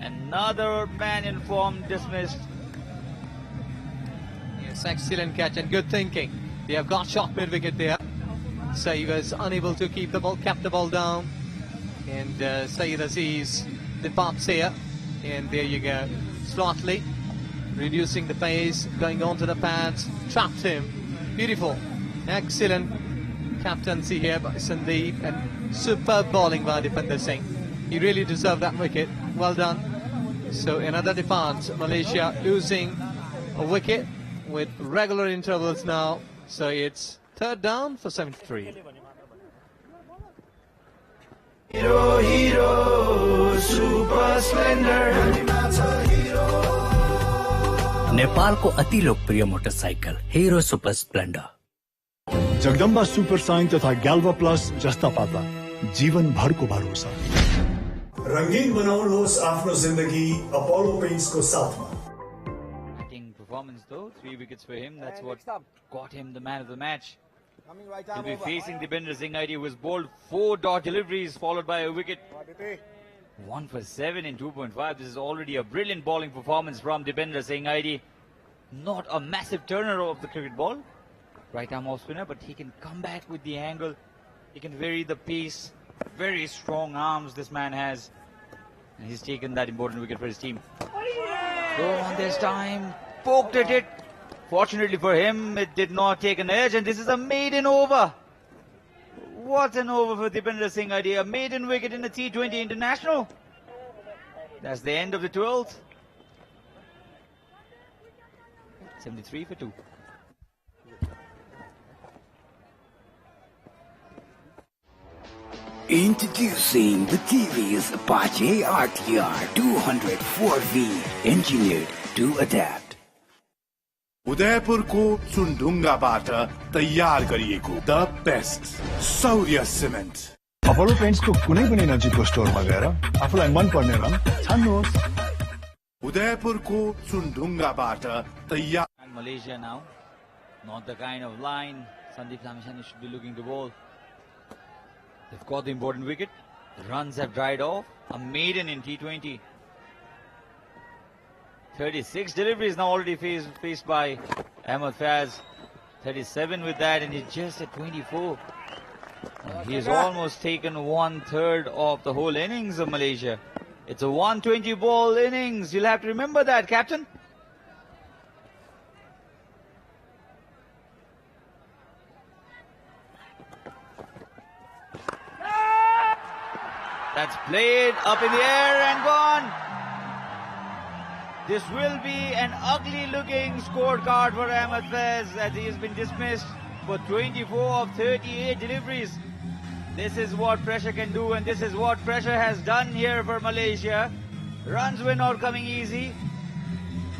Another man in form dismissed. Yes, excellent catch and good thinking. They have got shot mid-wicket there. So he was unable to keep the ball, kept the ball down. And Syed Aziz departs here. And there you go. Slightly reducing the pace, going on to the pads, trapped him. Beautiful. Excellent captaincy here by Sandeep, and superb bowling by Deepinder Singh. He really deserved that wicket. Well done. So another departs. Malaysia losing a wicket with regular intervals now. So it's 3rd down for 73. Hero, hero, super splendor. नेपालको अति लोकप्रिय motorcycle Hero super Splendor. Jagdamba super sign तथा ग्याल्वा plus जस्ता पाता जीवन भरको भरोसा। रंगीन बनाउनुहोस् आफ्नो जिन्दगी अपोलो पेन्ट्सको साथमा। Batting performance though, 3 wickets for him. That's what got him the man of the match. He'll be facing Dipender Singh ID, who was bowled 4 dot deliveries followed by a wicket. 1 for 7 in 2.5. This is already a brilliant bowling performance from Dipender Singh ID. Not a massive turner of the cricket ball. Right arm off spinner, but he can come back with the angle. He can vary the pace. Very strong arms this man has. And he's taken that important wicket for his team. Go on this time. Poked at it. Fortunately for him, it did not take an edge, and this is a maiden over. What an over for Dipender Singh ID. A maiden wicket in the T20 International. That's the end of the 12th. 73 for 2. Introducing the TVS Apache RTR 204V, engineered to adapt. उदयपुरको चुनढुङ्गाबाट तयार गरिएको the best सौर्य cement. Apollo पेन्ट्सको कुनै पनि नजिकको स्टोरमा गएर आफूलाई मन पर्ने रङ छान्नुहोस्। उदयपुरको चुनढुङ्गाबाट तयार। And Malaysia now, not the kind of line Sandeep Lamisani should be looking to bowl. They've got the important wicket. The runs have dried off. A maiden in T20. 36 deliveries now already faced by Ahmed Faz. 37 with that, and he's just at 24. He has almost taken 1/3 of the whole innings of Malaysia. It's a 120 ball innings. You'll have to remember that, Captain. That's played up in the air and gone. This will be an ugly looking scorecard for Ahmed Faz, as he has been dismissed for 24 of 38 deliveries. This is what pressure can do, and this is what pressure has done here for Malaysia. Runs were not coming easy.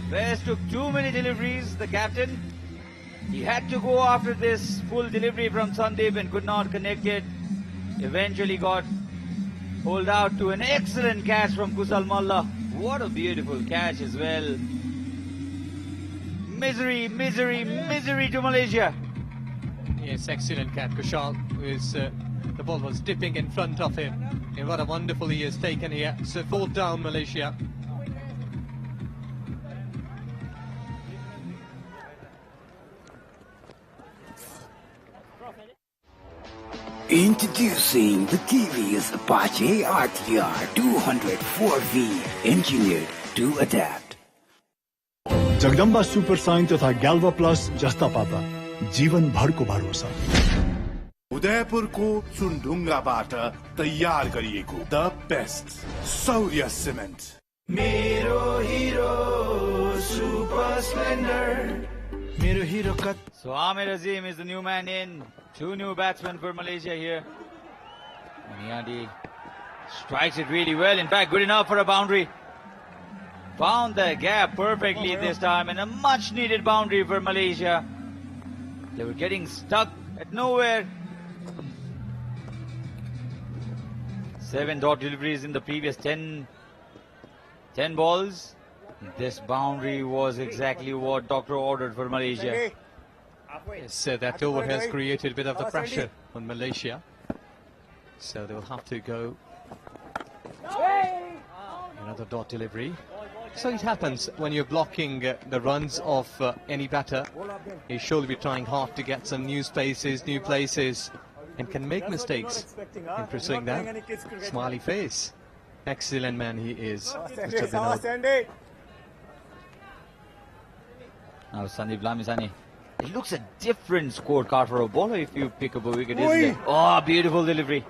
Faz took too many deliveries, the captain. He had to go after this full delivery from Sandeep and could not connect it. Eventually got pulled out to an excellent catch from Kusal Malla. What a beautiful catch as well. Misery, misery, misery to Malaysia. Yes, excellent catch. Kushal, the ball was dipping in front of him. And what a wonderful he has taken here. So 4 down Malaysia. Introducing the TVS Apache RTR 204V, engineered to adapt. Jagdamba super sign तथा ग्याल्वा plus जस्ता पाता जीवन भरको भरोसा। उदयपुरको चुनढुङ्गाबाट तयार गरिएको the best सौर्य cement. मेरो हिरो super Splendor. मेरो हिरो कत। So Amir Azim is the new man in. 2 new batsmen for Malaysia here. Niadi strikes it really well. In fact, good enough for a boundary. Found the gap perfectly this time, and a much needed boundary for Malaysia. They were getting stuck at nowhere. 7 dot deliveries in the previous 10 balls. This boundary was exactly what Doctor ordered for Malaysia. Yes, that over has created a bit of the pressure on Malaysia. So they will have to go another dot delivery. So it happens when you're blocking the runs of any batter. He should be trying hard to get some new spaces, new places, and can make mistakes in pursuing that. Smiley face. Excellent man he is, Mr. Binod. Now Sandeep Lamisani. It looks a different scorecard for a bowler if you pick up a wicket, isn't it? Oh, beautiful delivery.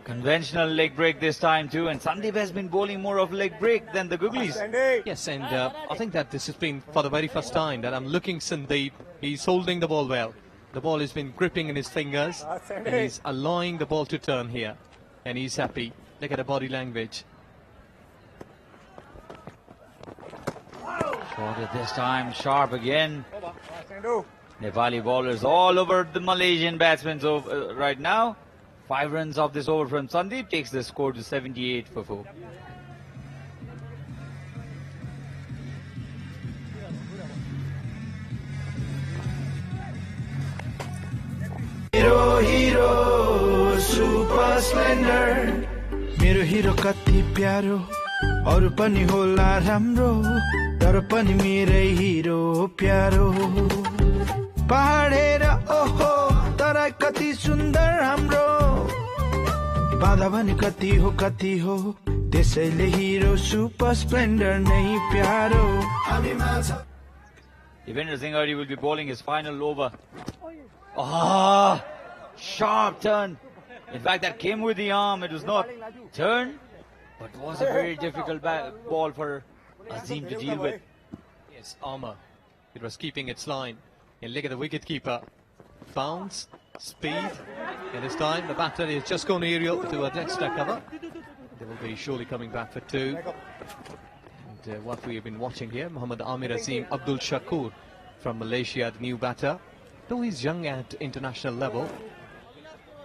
Conventional leg break this time too, and Sandeep has been bowling more of leg break than the Googlies. Yes, and I think that this has been for the very first time that I'm looking Sandeep. He's holding the ball well. The ball has been gripping in his fingers, and he's allowing the ball to turn here. and he's happy. Look at the body language. Shot it this time, sharp again. Nepali bowlers all over the Malaysian batsmen right now. 5 runs off this over from Sandeep takes the score to 78 for 4. Hero, super splendor. मेरो हिरो कति प्यारो अरु पनि होला राम्रो तर पनि मेरै हिरो प्यारो पहाडेर ओहो तर कति सुन्दर हाम्रो बाधा पनि कति हो त्यसैले हिरो सुपर स्प्लेन्डर नै प्यारो हामी माझ Devendra Singh Hardy will be bowling his final over. Ah, sharp turn. In fact, that came with the arm. It was not turn, but was a very difficult ball for Azim to deal with. Yes, armour. It was keeping its line. And look at the wicketkeeper. Bounce, speed. And this time, the batter is just gone aerial to an extra cover. They will be surely coming back for 2. And what we have been watching here, Muhammad Amir Azim Abdul Shakur from Malaysia, the new batter. Though he's young at international level,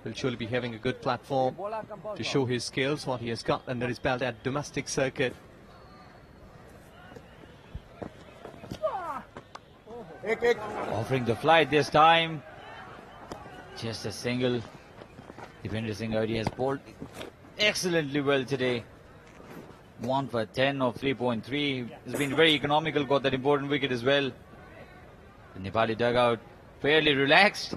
will surely be having a good platform to show his skills, what he has got under his belt at domestic circuit. Offering the flight this time. Just a single. Devendra Singh Hardy has bowled excellently well today. 1 for 10 of 3.3. He's been very economical, got that important wicket as well. The Nepali dugout fairly relaxed.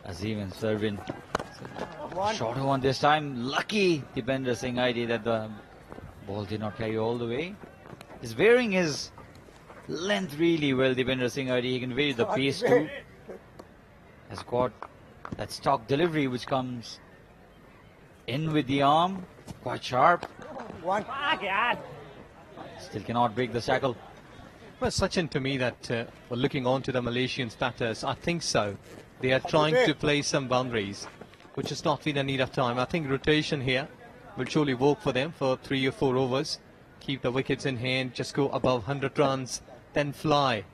Azim and Servin. Shorter one this time. Lucky Devendra Singh Hardy that the ball did not carry all the way. He's varying his length really well, Devendra Singh Hardy. He can vary the pace too. Has got that stock delivery which comes in with the arm. Quite sharp. Still cannot break the shackle. Well, Sachin, to me, that looking on to the Malaysian batters, I think so. They are trying to play some boundaries, which has not been a need of time. I think rotation here will surely work for them for 3 or 4 overs. Keep the wickets in hand, just go above 100 runs, then fly.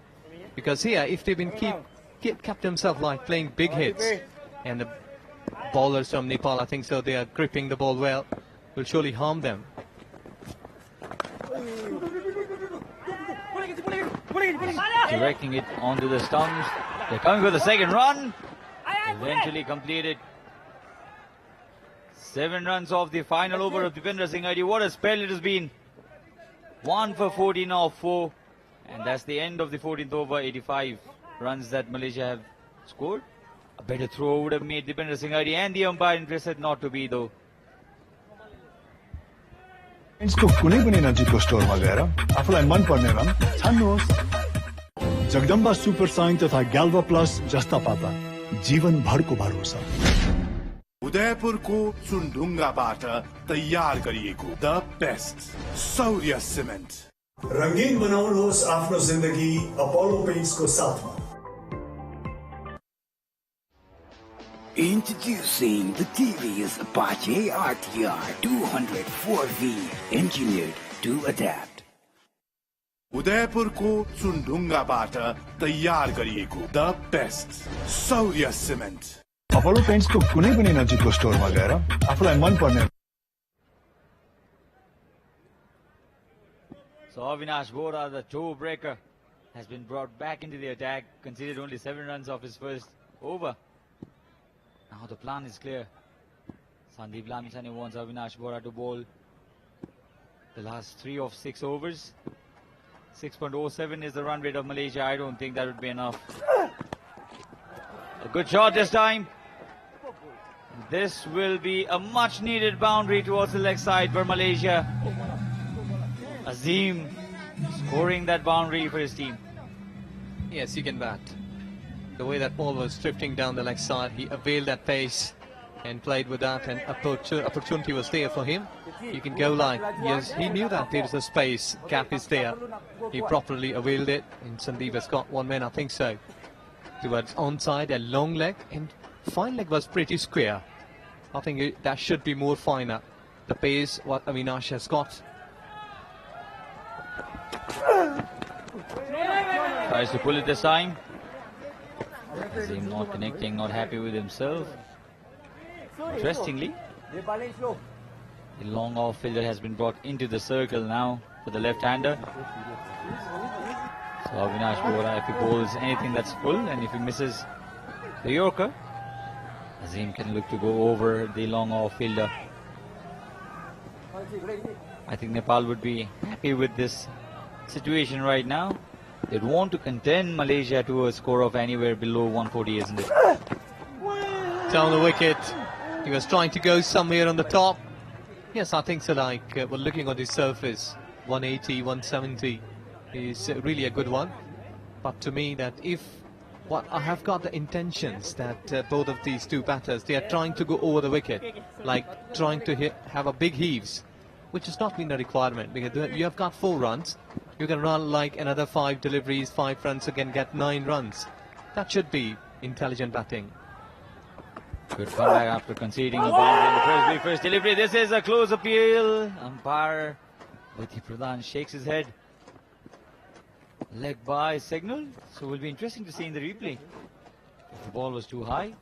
Because here, if they've been kept themselves like playing big hits, and the bowlers from Nepal, I think so, they are gripping the ball well, will surely harm them. Directing it onto the stumps. They're coming for the second run. Eventually completed. 7 runs off the final over of Devendra Singh Hardy. What a spell it has been. 1 for 14 off 4. And that's the end of the 14th over. 85 runs that Malaysia have scored. A better throw would have made Devendra Singh Hardy and the umpire interested not to be though. को कुनै पनि नजिकको स्टोरमा गएर आफूलाई मन पर्ने रङ छान्नुहोस् जगदम्बा सुपर साइन तथा ग्याल्भा प्लस जस्ता पाता जीवन भरको भरोसा उदयपुरको चुनढुङ्गाबाट तयार गरिएको द बेस्ट सौर्य सिमेन्ट रंगीन बनाउनुहोस् आफ्नो जिन्दगी अपोलो पेन्ट्सको साथमा Introducing the TVS Apache RTR 204V, engineered to adapt. उदयपुरको चुनढुङ्गाबाट तयार गरिएको द बेस्ट सौर्य सिमेन्ट अपोलो पेन्ट्सको कुनै पनि नजिकको स्टोरमा गएर आफूलाई मन पर्ने So Avinash Bora, the toe breaker, has been brought back into the attack, conceded only 7 runs off his first over. Now the plan is clear. Sandeep Lamisani wants Avinash Bora to bowl the last 3 of 6 overs. 6.07 is the run rate of Malaysia. I don't think that would be enough. A good shot this time. This will be a much needed boundary towards the leg side for Malaysia. Azim scoring that boundary for his team. Yes, he can bat. The way that ball was drifting down the leg side, he availed that pace and played with that, and opportunity was there for him. You can go like, yes, he knew that there is a space, gap is there. He properly availed it, and Sandeep has got one man, I think so, towards onside, a long leg, and fine leg was pretty square. I think that should be more finer. The pace what Avinash has got. Tries to pull it this time. Azim not connecting, not happy with himself. Interestingly, the long off fielder has been brought into the circle now for the left-hander. So Avinash Bora, if he bowls anything that's full and if he misses the Yorker, Azim can look to go over the long off fielder. I think Nepal would be happy with this situation right now. They'd want to contend Malaysia to a score of anywhere below 140, isn't it? Down the wicket. He was trying to go somewhere on the top. Yes, I think so. Like, we're looking on the surface, 180, 170 is really a good one. But to me, that if what I have got the intentions that both of these two batters, they are trying to go over the wicket, like trying to have a big heaves, which has not been a requirement because you have got 4 runs. You can run like another 5 deliveries, 5 runs again, get 9 runs. That should be intelligent batting. Good comeback after conceding a boundary in the first delivery. This is a close appeal. Umpire Viti Pradhan shakes his head. Leg by signal. So it will be interesting to see in the replay if the ball was too high.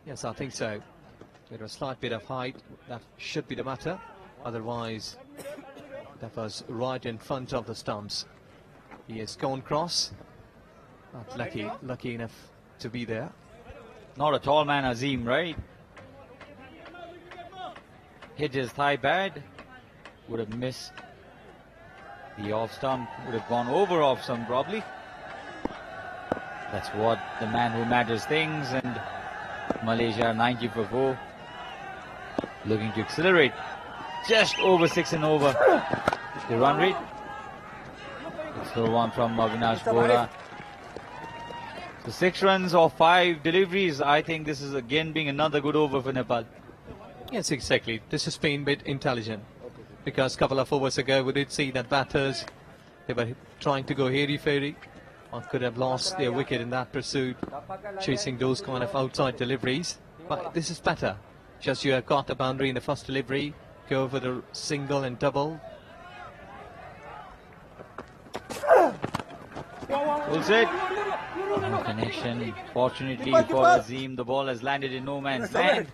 Yes, I think so. There was a slight bit of height. That should be the matter. Otherwise, that was right in front of the stumps. He has gone cross. Not lucky enough to be there. Not a tall man, Azim, right? Hit his thigh bad. Would have missed the off stump. Would have gone over off stump probably. That's what the man who matters thinks. And Malaysia 90 for 4. Looking to accelerate. Just over 6 and over. The run rate. Slow one from Avinash Bora. So 6 runs or 5 deliveries. I think this is again being another good over for Nepal. Yes, exactly. This has been a bit intelligent. Because a couple of overs ago we did see that batters, they were trying to go hairy-fairy or could have lost their wicket in that pursuit, chasing those kind of outside deliveries. But this is better. Just you have got a boundary in the first delivery, go for the single and double. Full set. No connection. Fortunately for Azim, the ball has landed in no man's land.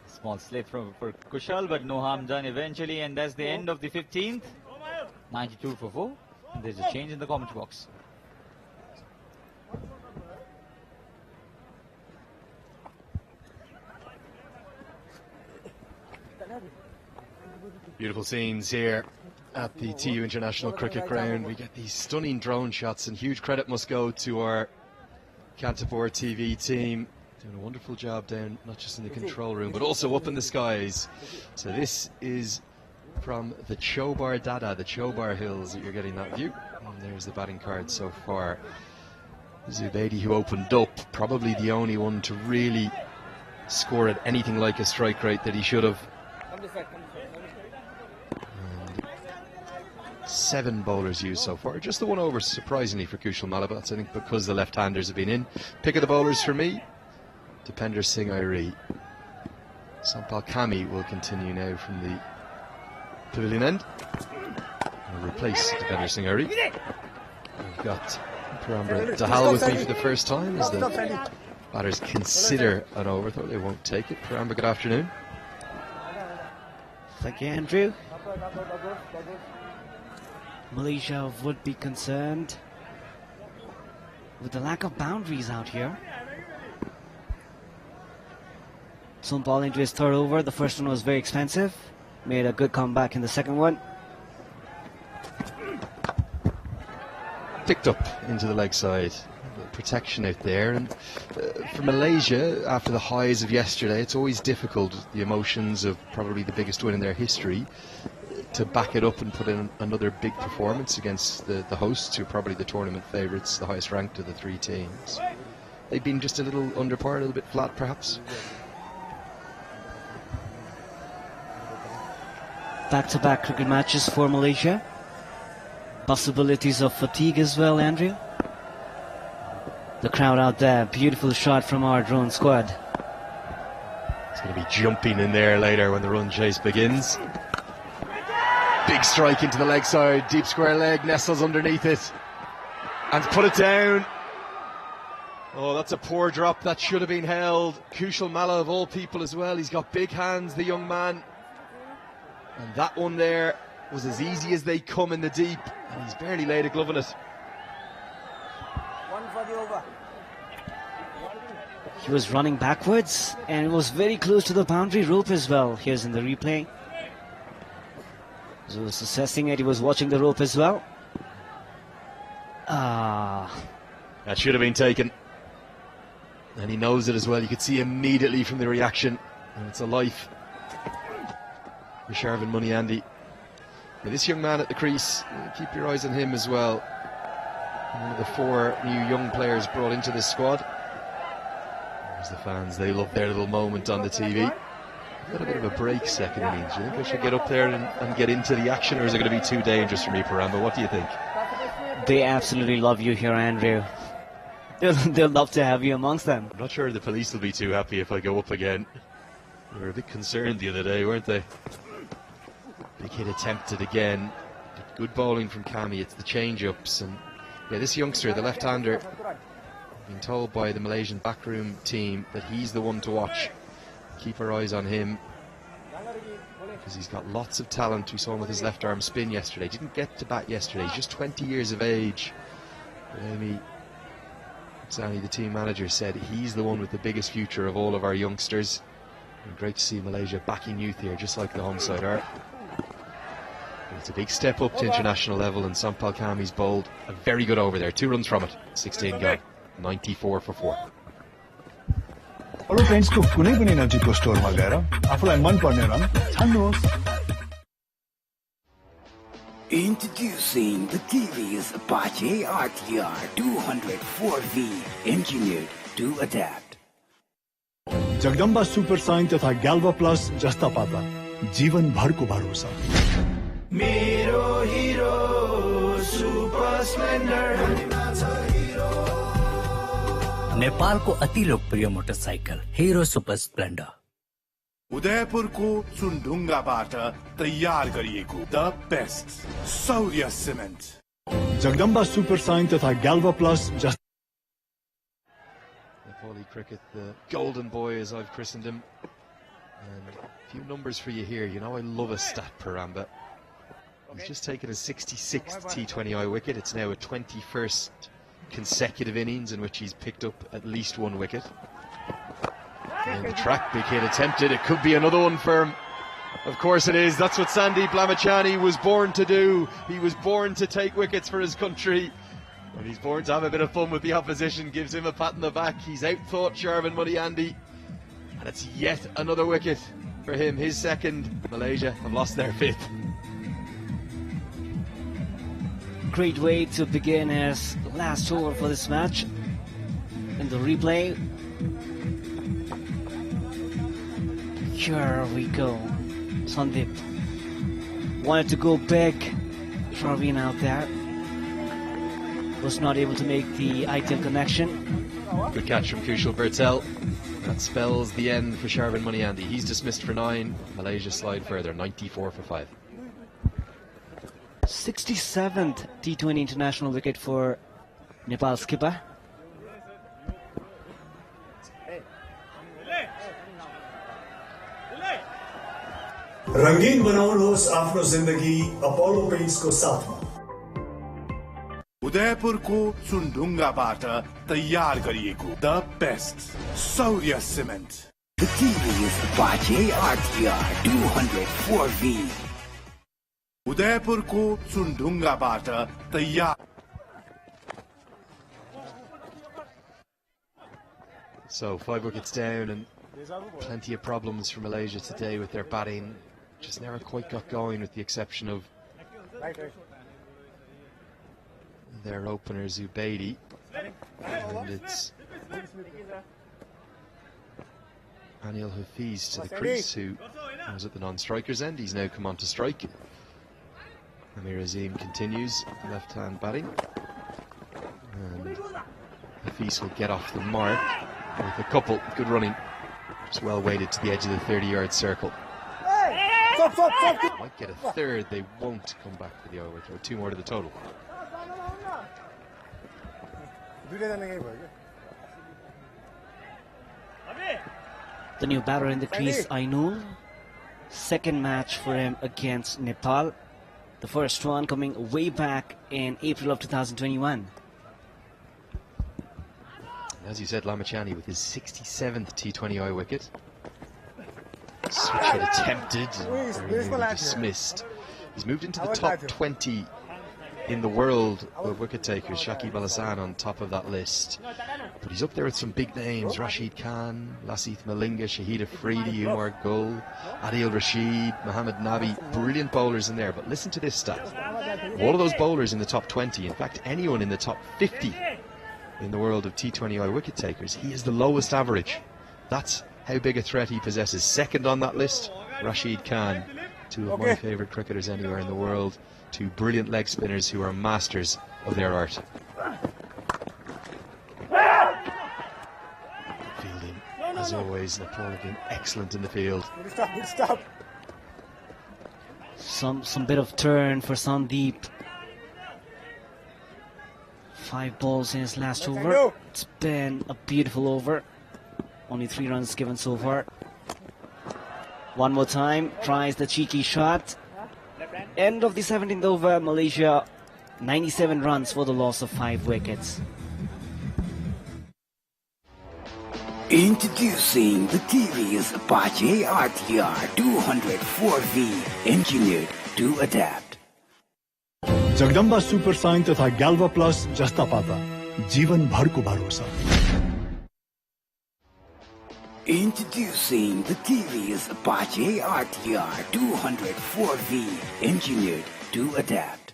Small slip for Kushal, but no harm done eventually, and that's the end of the 15th. 92 for 4. And there's a change in the comment box. Beautiful scenes here at the TU International Cricket Ground. We get these stunning drone shots, and huge credit must go to our Kantapur TV team. Doing a wonderful job down, not just in the control room, but also up in the skies. So this is from the Chobar Dada, the Chobar Hills, that you're getting that view. And there's the batting card so far. Zubaydi, who opened up, probably the only one to really score at anything like a strike rate that he should have. And 7 bowlers used so far. Just the one over, surprisingly, for Kushal Malabat. I think because the left-handers have been in. Pick of the bowlers for me, Dipender Singh Airi. Sampal Kami will continue now from the pavilion end. Will replace Dipender Singh Airi. We've got Parambra Dahal with me for the first time as the batters consider an over, though they won't take it. Parambra, good afternoon. Thank you, Andrew. Malaysia would be concerned with the lack of boundaries out here. Sompal into his 3rd over. The first one was very expensive. Made a good comeback in the second one. Picked up into the leg side. Protection out there, and for Malaysia, after the highs of yesterday, it's always difficult, the emotions of probably the biggest win in their history, to back it up and put in another big performance against the hosts, who are probably the tournament favourites, the highest ranked of the 3 teams. they've been just a little under par, a little bit flat perhaps. Back-to-back cricket matches for Malaysia. Possibilities of fatigue as well, Andrew. The crowd out there, beautiful shot from our drone squad. It's going to be jumping in there later when the run chase begins. Big strike into the leg side, deep square leg, nestles underneath it. And put it down. Oh, that's a poor drop, that should have been held. Kushal Malla of all people as well, he's got big hands, the young man. And that one there was as easy as they come in the deep, and he's barely laid a glove on it. He was running backwards and it was very close to the boundary rope as well. Here's in the replay. He was assessing it, he was watching the rope as well. That should have been taken. And he knows it as well. You could see immediately from the reaction. And it's a life for Sharvin Muniandi. Now this young man at the crease, keep your eyes on him as well. One of the 4 new young players brought into this squad. There's the fans, they love their little moment on the TV. Got a bit of a break second innings. Do you think I should get up there and get into the action, or is it going to be too dangerous for me, Paramba? What do you think? They absolutely love you here, Andrew. They'll love to have you amongst them. I'm not sure the police will be too happy if I go up again. They were a bit concerned the other day, weren't they? Big hit attempted again. Good bowling from Kami. It's the change-ups. And yeah, this youngster, the left-hander, been told by the Malaysian backroom team that he's the one to watch. Keep our eyes on him, because he's got lots of talent. We saw him with his left arm spin yesterday. Didn't get to bat yesterday. He's just 20 years of age. But Amy Sani, the team manager, said he's the one with the biggest future of all of our youngsters. And great to see Malaysia backing youth here, just like the home side are. But it's a big step up to international level, and Sampal Kami's bowled a very good over there. 2 runs from it, 16 gone, 94 for 4. Apollo पेन्ट्सको कुनै पनि नजिकको स्टोरमा गएर आफूलाई मन पर्ने रङ छान्नुहोस्. Introducing the TVS Apache RTR 204V, engineered to adapt. Jagdamba super sign तथा ग्याल्वा प्लस जस्ता पाता जीवन भरको भरोसा. मेरो हिरो सुपर स्प्लेन्डर. नेपालको अति लोकप्रिय मोटरसाइकल हिरो सुपर स्प्लेन्डर. उदयपुरको चुनढुङ्गाबाट तयार गरिएको द बेस्ट सौर्य सिमेन्ट. जगदम्बा सुपर साइन तथा ग्याल्वा प्लस जस्ता. Nepali cricket, the golden boy as I've christened him. And a few numbers for you here. You know I love a stat, Paramba. He's just taken his 66th T20I wicket. It's now a 21st consecutive innings in which he's picked up at least 1 wicket. And the track, big hit attempted. It could be another one for him. Of course it is. That's what Sandeep Lamachani was born to do. He was born to take wickets for his country. And he's born to have a bit of fun with the opposition. Gives him a pat on the back. He's outthought Sharvin Muniandi. And it's yet another wicket for him. His second. Malaysia have lost their 5th. Great way to begin his last over for this match. In the replay. Here we go. Sandeep wanted to go big. Sharvin out there was not able to make the ideal connection. Good catch from Kushal Bertel. That spells the end for Sharvin Muniandi. He's dismissed for 9. Malaysia slide further, 94 for 5. 67th T20 international wicket for Nepal skipper. रंगीन बनाउनुहोस् आफ्नो जिन्दगी Apollo पेन्ट्सको साथमा. उदयपुरको चुनढुङ्गाबाट तयार गरिएको the best सौर्य cement. The TVS Apache RTR 204V. उदयपुरको चुनढुङ्गाबाट तयार. So 5 wickets down, and plenty of problems for Malaysia today with their batting. Just never quite got going, with the exception of their opener Zubaidi. And it's Anil Hafiz to the crease, who was at the non-striker's end. He's now come on to strike. Amir Azim continues left-hand batting. And Hafiz will get off the mark with a couple. Good running. It's well weighted to the edge of the 30-yard circle. Might get a third. They won't come back for the overthrow. 2 more to the total. The new batter in the crease, Ainul. Second match for him against Nepal. The first one coming way back in April of 2021. As you said, Lamachani with his 67th T20I wicket. Switch hit attempted, very nearly dismissed. He's moved into the top 20 in the world of wicket takers. Shakib Al Hasan on top of that list. But he's up there with some big names: Rashid Khan, Lasith Malinga, Shahid Afridi, Umar Gul, Adil Rashid, Mohammad Nabi. Brilliant bowlers in there. But listen to this stat. All of those bowlers in the top 20, in fact anyone in the top 50 in the world of T20I wicket takers, he is the lowest average. That's how big a threat he possesses. Second on that list, Rashid Khan. 2 of my favourite cricketers anywhere in the world. 2 brilliant leg spinners who are masters of their art. Fielding, as always, Nepal have been excellent in the field. Stop. Some bit of turn for Sandeep. 5 balls in his last over. It's been a beautiful over. Only 3 runs given so far. One more time, tries the cheeky shot. End of the 17th over, Malaysia 97 runs for the loss of 5 wickets. Introducing the TV's Apache RTR 204V, engineered to adapt. Jagdamba super sign तथा ग्याल्वा plus जस्ता पाता जीवन भरको भरोसा. Introducing the TV's Apache RTR 204V, engineered to adapt.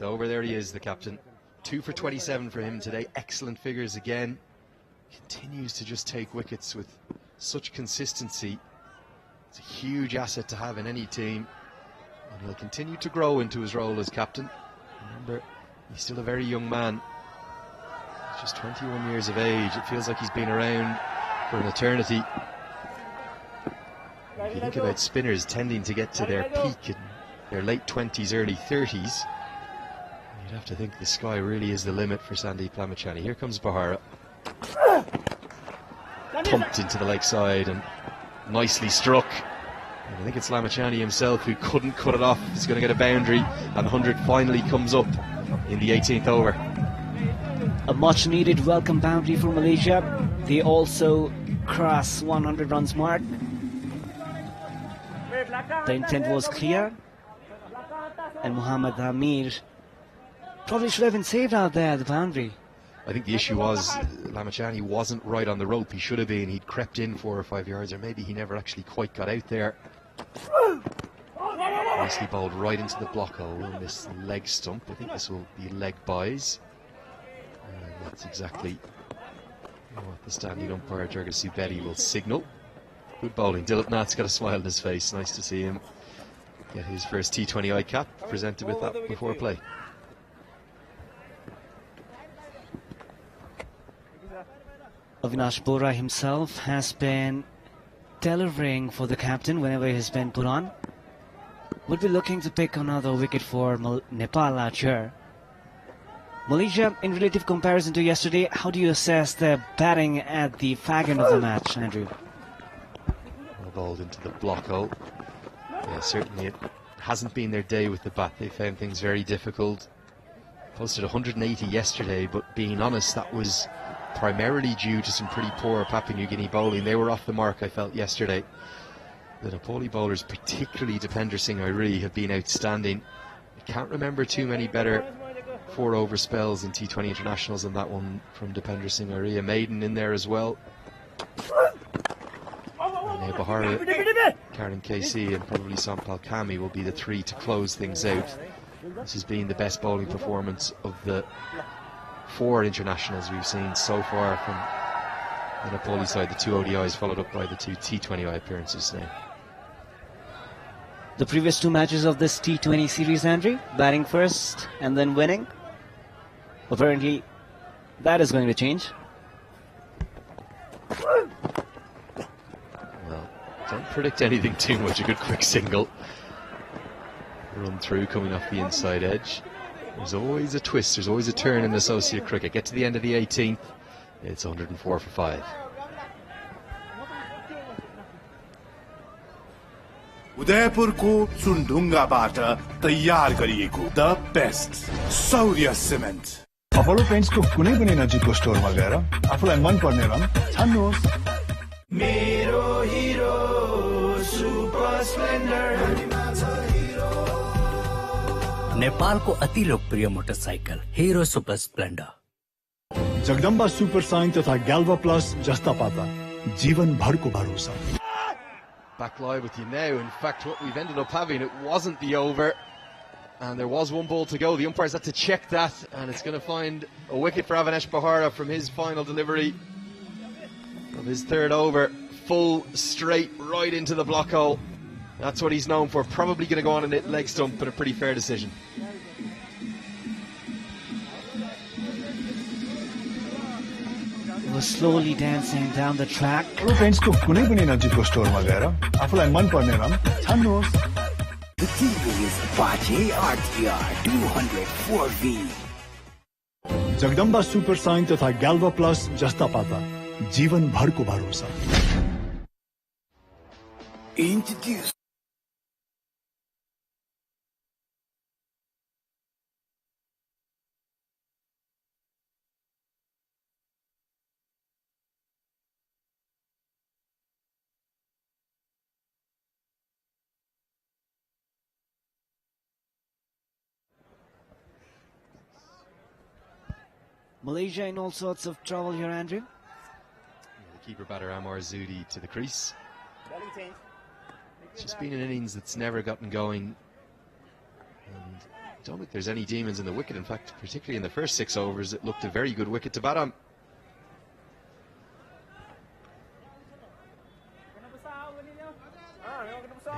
Over, there he is, the captain. 2 for 27 for him today. Excellent figures again. Continues to just take wickets with such consistency. It's a huge asset to have in any team, and he'll continue to grow into his role as captain. Remember, he's still a very young man. He's just 21 years of age. It feels like he's been around for an eternity. If you think about spinners tending to get to their peak in their late 20s, early 30s, you'd have to think the sky really is the limit for Sandeep Lamachani. Here comes Bahara. Pumped into the leg side and nicely struck. And I think it's Lamachani himself who couldn't cut it off. He's going to get a boundary, and the 100 finally comes up in the 18th over. A much needed welcome boundary for Malaysia. They also cross 100 runs mark. The intent was clear, and Muhammad Amir probably should have been saved out there, the boundary. I think the issue was Lamachani wasn't right on the rope. He should have been. He'd crept in 4 or 5 yards, or maybe he never actually quite got out there. Nicely bowled right into the block hole in this leg stump. I think this will be leg byes. That's exactly what the standing umpire, Jurgen Subedi, will signal. Good bowling. Dilip Nath's got a smile on his face. Nice to see him get his first T20I cap, presented with that before play. Avinash Bora himself has been delivering for the captain whenever he's been put on. Would be looking to pick another wicket for Nepal out here. Malaysia, in relative comparison to yesterday, how do you assess their batting at the fag end of the match, Andrew? Well bowled into the block hole. Yeah, certainly it hasn't been their day with the bat. They found things very difficult. Posted 180 yesterday, but being honest, that was primarily due to some pretty poor Papua New Guinea bowling. They were off the mark, I felt, yesterday. The Nepali bowlers, particularly Dipender Singh Airi, have been outstanding. I can't remember too many better 4-over spells in T20 internationals than that one from Dipender Singh Airi. A maiden in there as well. And Now Bahara, Karen KC and probably Sampal Kami will be the three to close things out. This has been the best bowling performance of the 4 internationals we've seen so far from the Nepali side, the 2 ODIs followed up by the 2 T20I appearances now. The previous 2 matches of this T20 series, Andrew, batting first and then winning. Apparently, that is going to change. Well, don't predict anything too much. A good quick single. Run through coming off the inside edge. There's always a twist, there's always a turn in associate cricket. Get to the end of the 18th, it's 104 for 5. Udaipur को चुनढुङ्गाबाट तयार गरिएको the best सौर्य cement Apollo पेन्ट्सको कुनै पनि नजिकको स्टोरमा गएर आफूलाई मन पर्ने रङ छान्नुहोस्। मेरो हिरो सुपर स्प्लेन्डर नेपालको अति लोकप्रिय motorcycle Hero super Splendor. Jagdamba super sign तथा ग्याल्वा प्लस जस्ता पाता जीवनभरको भरोसा। Back live with you now. In fact, what we've ended up having, it wasn't the over, and there was 1 ball to go. The umpires had to check that, and it's going to find a wicket for Avanesh Bahara from his final delivery of his 3rd over. Full straight right into the block hole. That's what he's known for. Probably going to go on a leg stump, but a pretty fair decision. Was slowly dancing down the track. Apollo पेन्ट्सको कुनै पनि नजिकको स्टोरमा गएर आफूलाई मन पर्ने रङ छान्नुहोस्। The TV is Apache RTR 204V. Jagdamba super sign तथा ग्याल्वा प्लस जस्ता पाता जीवनभरको भरोसा। Introduce Malaysia in all sorts of trouble here, Andrew. The keeper batter Amar Zudi to the crease. It's just been an innings that's never gotten going, and I don't think there's any demons in the wicket. In fact, particularly in the first 6 overs, it looked a very good wicket to bat on.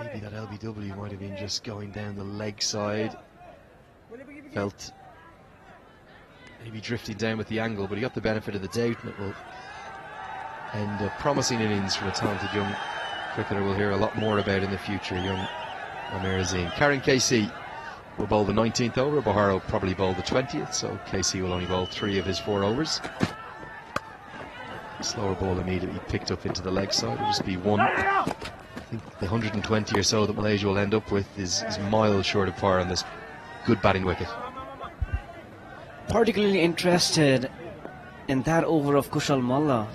Maybe that LBW might have been just going down the leg side. Felt maybe drifting down with the angle, but he got the benefit of the doubt, and it will end a promising innings from a talented young cricketer we'll hear a lot more about in the future, young Amir Azim. Karen KC will bowl the 19th over. Bahara will probably bowl the 20th, so KC will only bowl 3 of his 4 overs. Slower ball immediately picked up into the leg side. It'll just be 1. I think the 120 or so that Malaysia will end up with is miles short of par on this good batting wicket. Particularly interested in that over of Kushal Malla.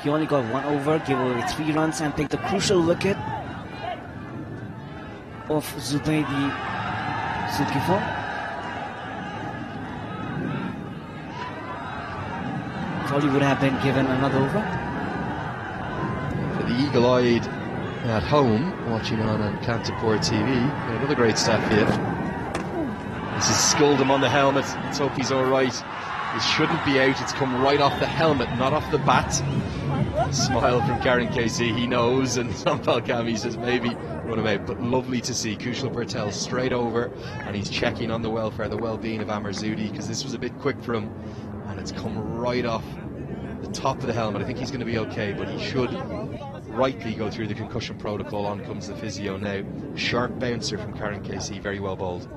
He only got 1 over, gave away 3 runs and picked the crucial wicket of Zubaydi Zulkifli. Probably would have been given another over. For the eagle-eyed at home, watching on Kantapur TV, another great stat here. This has skulled him on the helmet. Let's hope he's alright. This shouldn't be out. It's come right off the helmet, not off the bat. Smile from Karen KC, he knows, and Sampal Kami says maybe run him out. But lovely to see Kushal Patel straight over, and he's checking on the welfare, the well-being of Amar Zudi, because this was a bit quick for him, and it's come right off the top of the helmet. I think he's going to be okay, but he should rightly go through the concussion protocol. On comes the physio now. Sharp bouncer from Karen KC, very well bowled.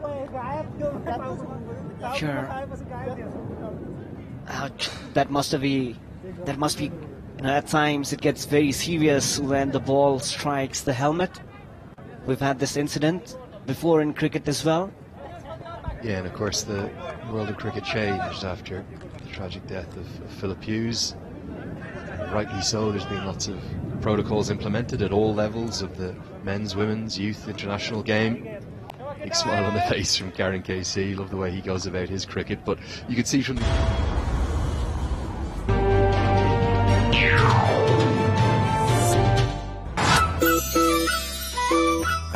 Sure. Ouch. That must be, at times it gets very serious when the ball strikes the helmet. We've had this incident before in cricket as well. Yeah, and of course the world of cricket changed after the tragic death of Philip Hughes. And rightly so, there's been lots of protocols implemented at all levels of the men's, women's, youth, international game. Big smile on the face from Karen KC. Love the way he goes about his cricket, but you can see from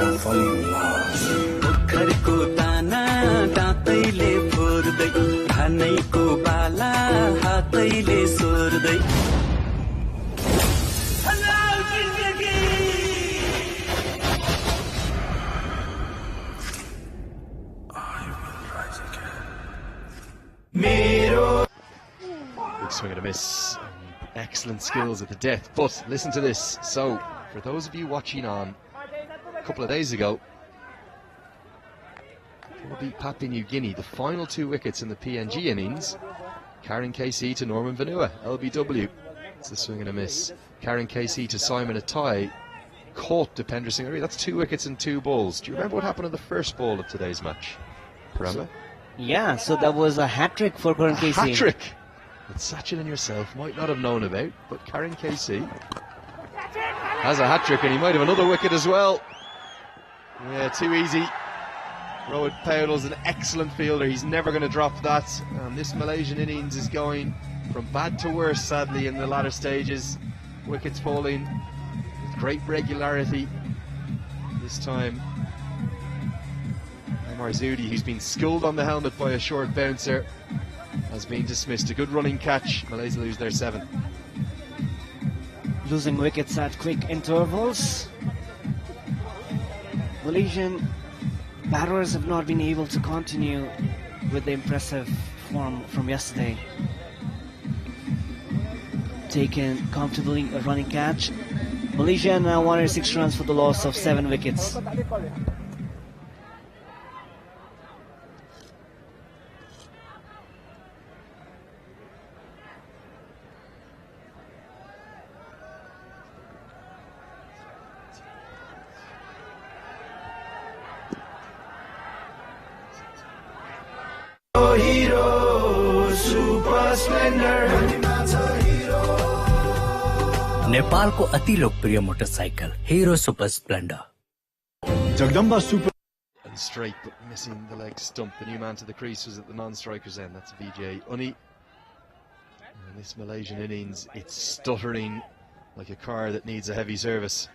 and fall in love. पोखरको दाना दाँतैले फोर्दै धानैको बाला हातैले सोर्दै Big swing and a miss. Excellent skills at the death. But listen to this. So, for those of you watching on a couple of days ago, beat Papua New Guinea, the final 2 wickets in the PNG innings. Karen KC to Norman Vanua, LBW. It's a swing and a miss. Karen KC to Simon Atai, caught Dipendra Singh. That's 2 wickets and 2 balls. Do you remember what happened on the first ball of today's match? Paramba? Yeah, so that was a hat-trick for Karen KC. Hat-trick! That Sachin and yourself might not have known about, but Karen KC has a hat-trick, and he might have another wicket as well. Yeah, too easy. Rohit Paudal's an excellent fielder. He's never going to drop that. And this Malaysian innings is going from bad to worse, sadly, in the latter stages. Wickets falling with great regularity. This time, Marzudi, who's been schooled on the helmet by a short bouncer, has been dismissed. A good running catch. Malaysia lose their 7. Losing wickets at quick intervals. Malaysian batters have not been able to continue with the impressive form from yesterday. Taken comfortably a running catch. Malaysia now 106 runs for the loss of 7 wickets. नेपालको अति लोकप्रिय motorcycle Hero super Splendor. Jagdamba super and straight, but missing the leg stump. The new man to the crease was at the non-striker's end. That's Vijay Uni. And this Malaysian innings, it's stuttering like a car that needs a heavy service.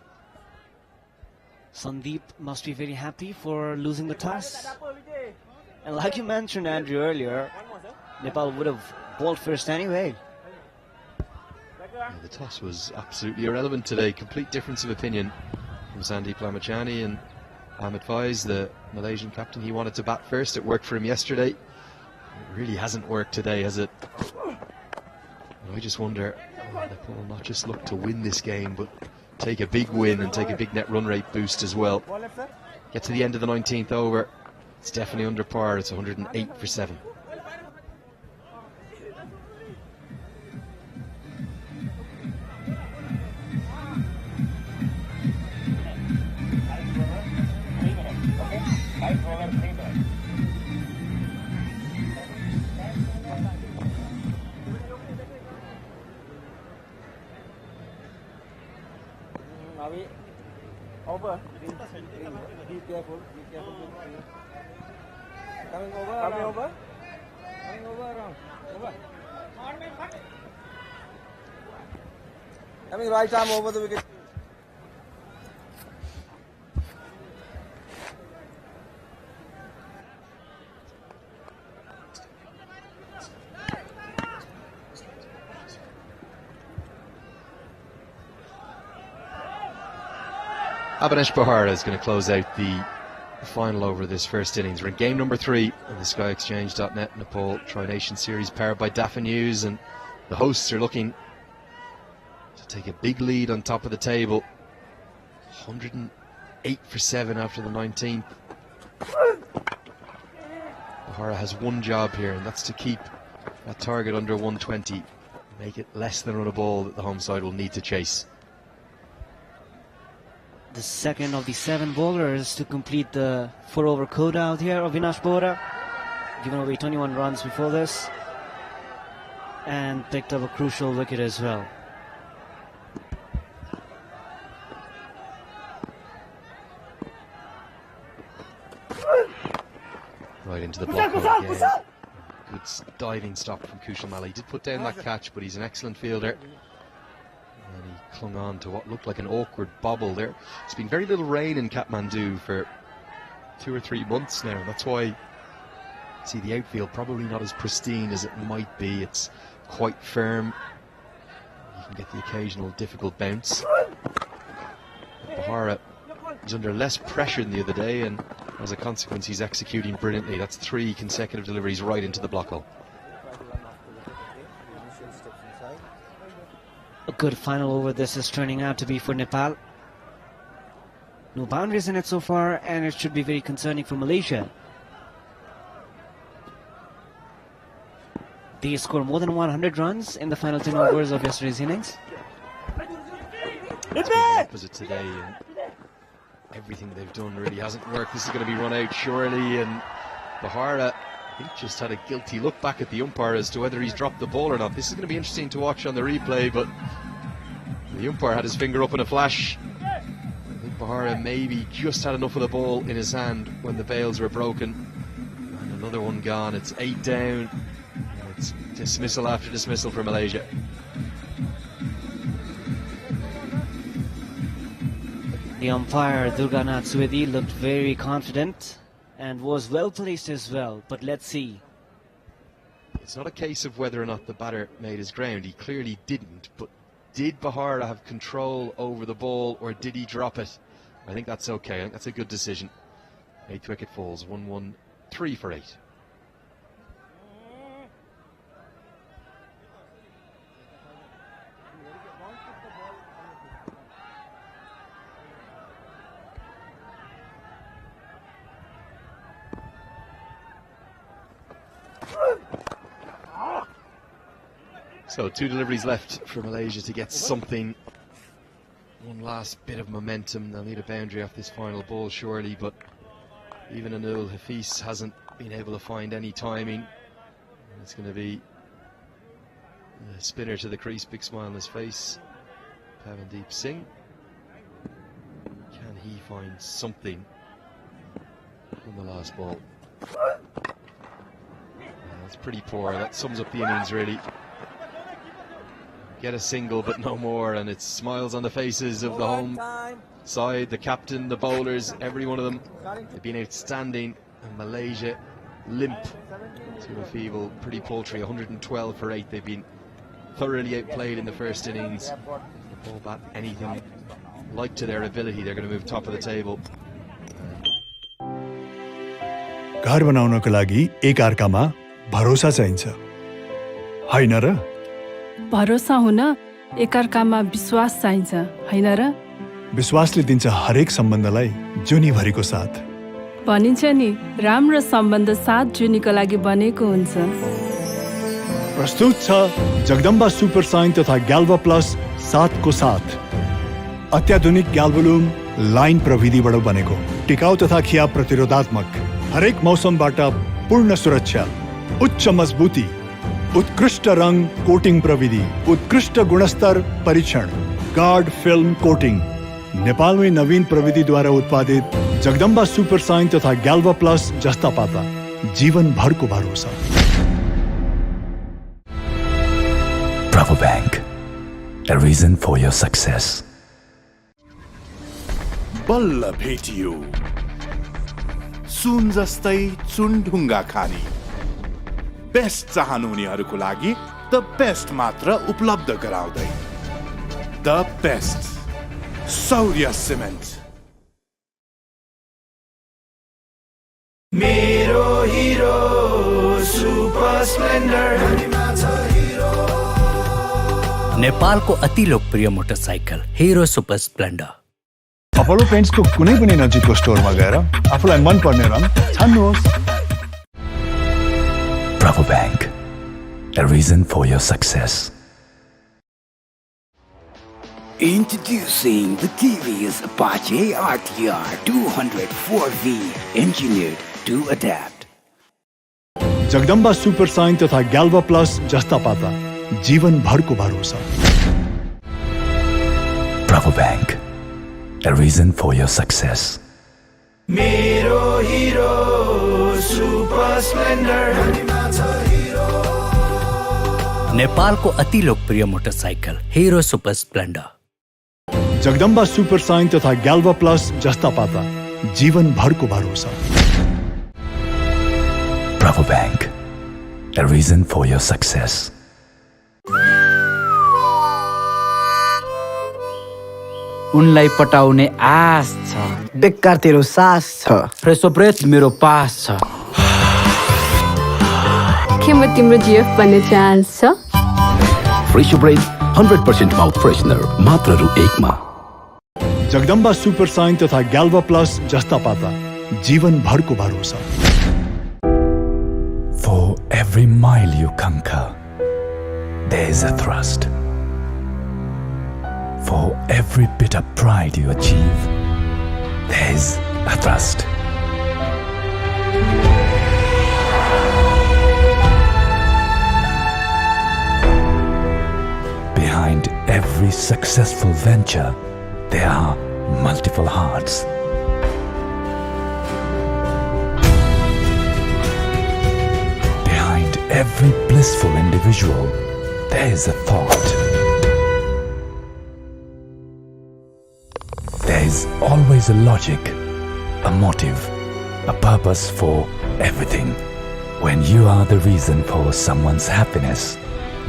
Sandeep must be very happy for losing the toss. And like you mentioned, Andrew, earlier, Nepal would have bowled first anyway. Yeah, the toss was absolutely irrelevant today. Complete difference of opinion from Sandeep Lamachani and Ahmed Faiz, the Malaysian captain. He wanted to bat first. It worked for him yesterday. It really hasn't worked today, has it? And I just wonder, Nepal will not just look to win this game, but take a big win and take a big net run rate boost as well. Get to the end of the 19th over. It's definitely under par. It's 108 for 7. Over. Be careful. Be careful. Coming over. Coming over. Coming over around. Over. Coming right arm over the wicket. Abhinesh Bahara is going to close out the final over of this first innings. We're in game number 3 of the Skyexchange.net Nepal Tri-Nation Series, powered by Dafa News, and the hosts are looking to take a big lead on top of the table. 108 for 7 after the 19th. Bahara has one job here, and that's to keep that target under 120, make it less than run a ball that the home side will need to chase. The second of the 7 bowlers to complete the 4-over quota out here of Avinash Bohra, given away 21 runs before this, and picked up a crucial wicket as well. Right into the block again. Good diving stop from Kushal Malley. He did put down that catch, but he's an excellent fielder. And he clung on to what looked like an awkward bobble there. It's been very little rain in Kathmandu for 2 or 3 months now. That's why, see, the outfield probably not as pristine as it might be. It's quite firm. You can get the occasional difficult bounce. Bahara is under less pressure than the other day, and as a consequence he's executing brilliantly. That's 3 consecutive deliveries right into the block hole. A good final over this is turning out to be for Nepal. No boundaries in it so far, and it should be very concerning for Malaysia. They score more than 100 runs in the final 10 overs of yesterday's innings. It's been the opposite today, and everything they've done really hasn't worked. This is going to be run out surely, and Bahara, he just had a guilty look back at the umpire as to whether he's dropped the ball or not. This is going to be interesting to watch on the replay, but the umpire had his finger up in a flash. I think Bahara maybe just had enough of the ball in his hand when the bails were broken. And another one gone. It's 8 down. And it's dismissal after dismissal for Malaysia. The umpire, Durganath Swedi, looked very confident and was well placed as well, but let's see. It's not a case of whether or not the batter made his ground. He clearly didn't, but did Bahara have control over the ball, or did he drop it? I think that's okay. I think that's a good decision. 8th wicket falls, 1-1, 3 for 8. So 2 deliveries left for Malaysia to get something. One last bit of momentum. They'll need a boundary off this final ball surely, but even Anul Hafiz hasn't been able to find any timing. It's going to be a spinner to the crease, big smile on his face. Pavandeep Singh. Can he find something on the last ball? That's pretty poor. That sums up the innings really. Get a single but no more, and it's smiles on the faces of the home side, the captain, the bowlers, every one of them. They've been outstanding, and Malaysia limp to a feeble, pretty paltry 112 for 8. They've been thoroughly outplayed in the first innings. The ball bat anything like to their ability, they're going to move top of the table. घर बनाउनको लागि एक अर्कामा भरोसा चाहिन्छ, हैन र? भरोसा हुन एकअर्कामा विश्वास चाहिन्छ, हैन र? विश्वासले दिन्छ हरेक सम्बन्धलाई जुनीभरिको साथ। भनिन्छ नि, राम्रो सम्बन्ध 7 जुनीको लागि बनेको हुन्छ। प्रस्तुत छ जगदम्बा सुपर साइन तथा ग्याल्भा प्लस 7 को साथ। अत्याधुनिक ग्याल्भोलुम लाइन प्रविधिबाट बनेको, टिकाउ तथा खिया प्रतिरोधात्मक, हरेक मौसमबाट पूर्ण सुरक्षा, उच्च मजबुती, उत्कृष्ट रंग कोटिंग प्रविधि, उत्कृष्ट गुणस्तर परीक्षण, गार्ड फिल्म कोटिंग। नेपाल में नवीन प्रविधि द्वारा उत्पादित जगदम्बा सुपर साइन तथा ग्याल्भा प्लस जस्ता पाता जीवन भर को भरोसा। Bravo Bank, a reason for your success. बल्ल भेटियो सुन जस्तै चुनढुङ्गा खानी। बेस्ट चाहनुहुनेहरूको लागि द बेस्ट मात्र उपलब्ध गराउँदै द बेस्ट सौर्य सिमेन्ट। मेरो हिरो सुपर स्प्लेन्डर। नेपालको अति लोकप्रिय motorcycle Hero super Splendor. Apollo पेन्ट्सको कुनै पनि नजिकको स्टोरमा गएर आफूलाई मन पर्ने रङ छान्नुहोस्। Bravo Bank, a reason for your success. Introducing the TVS Apache RTR 204V, engineered to adapt. Jagdamba super sign तथा ग्याल्भा प्लस जस्ता पाता जीवन भर को भरोसा। Bravo Bank, a reason for your success. मेरो हिरो सुपर स्प्लेन्डर। नेपालको अति लोकप्रिय motorcycle Hero super Splendor. Jagdamba super sign तथा ग्याल्वा प्लस जस्ता पाता जीवन भरको भरोसा। Bravo Bank, a reason for your success. उनलाई पटाउने आश छ, बेकार तेरो सास छ, फ्रेसो ब्रेथ मेरो पास छ। के म तिम्रो जिएफ बन्ने चान्स छ? फ्रेसो ब्रेथ 100% माउथ फ्रेशनर मात्र रु 1 मा। जगदम्बा सुपर साइन तथा ग्याल्वा प्लस जस्ता पाता जीवन भरको भरोसा। For every mile you conquer, there is a thrust. For every bit of pride you achieve, there is a thrust. Behind every successful venture, there are multiple hearts. Behind every blissful individual, there is a thought. There is always a logic, a motive, a purpose for everything. When you are the reason for someone's happiness,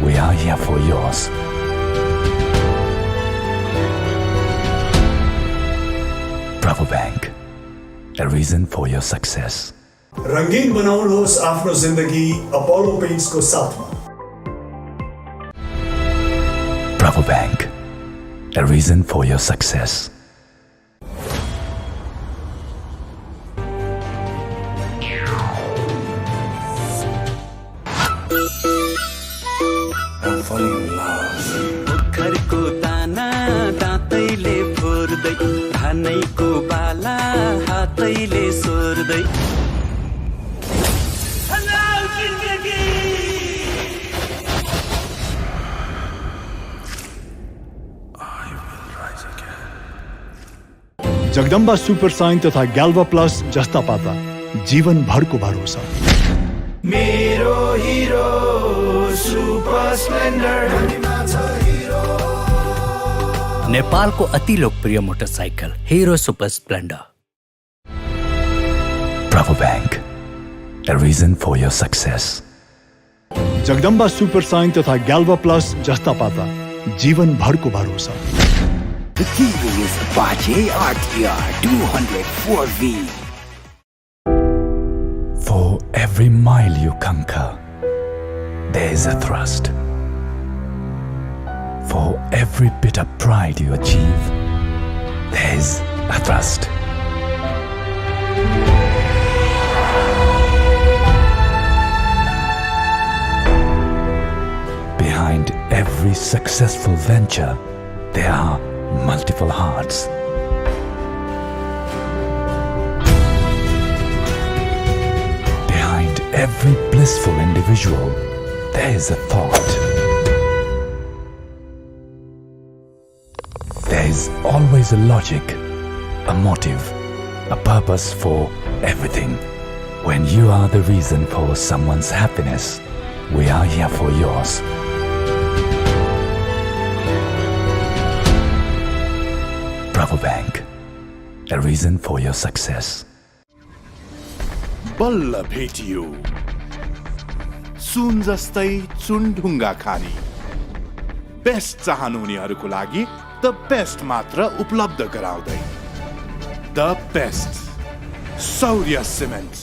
we are here for yours. Bravo Bank, a reason for your success. रंगीन बनाउनुहोस् आफ्नो जिन्दगी Apollo पेन्ट्सको साथमा। Bravo Bank, a reason for your success. I'm falling in love. पोखरको दाना दाँतैले फोर्दै, धानैको बाला हातैले सोर्दै। Jagdamba super sign तथा ग्याल्वा plus जस्ता पाता जीवन भरको भरोसा। मेरो हिरो सुपर स्प्लेन्डर नेपालको अति लोकप्रिय motorcycle Hero super Splendor. Bravo Bank, a reason for your success. Jagdamba super sign तथा ग्याल्वा प्लस जस्ता पाता जीवन भरको भरोसा। The TV is Apache RTR 204V. For every mile you conquer, there is a thrust. For every bit of pride you achieve, there is a thrust. Behind every successful venture, there are multiple hearts. Behind every blissful individual, there is a thought. There is always a logic, a motive, a purpose for everything. When you are the reason for someone's happiness, we are here for yours. Bravo Bank, a reason for your success. बल्ल भेटियो सुन जस्तै चुनढुङ्गा खानी। Best चाहनुहुनेहरूको लागि the best मात्र उपलब्ध गराउँदै the best सौर्य cement.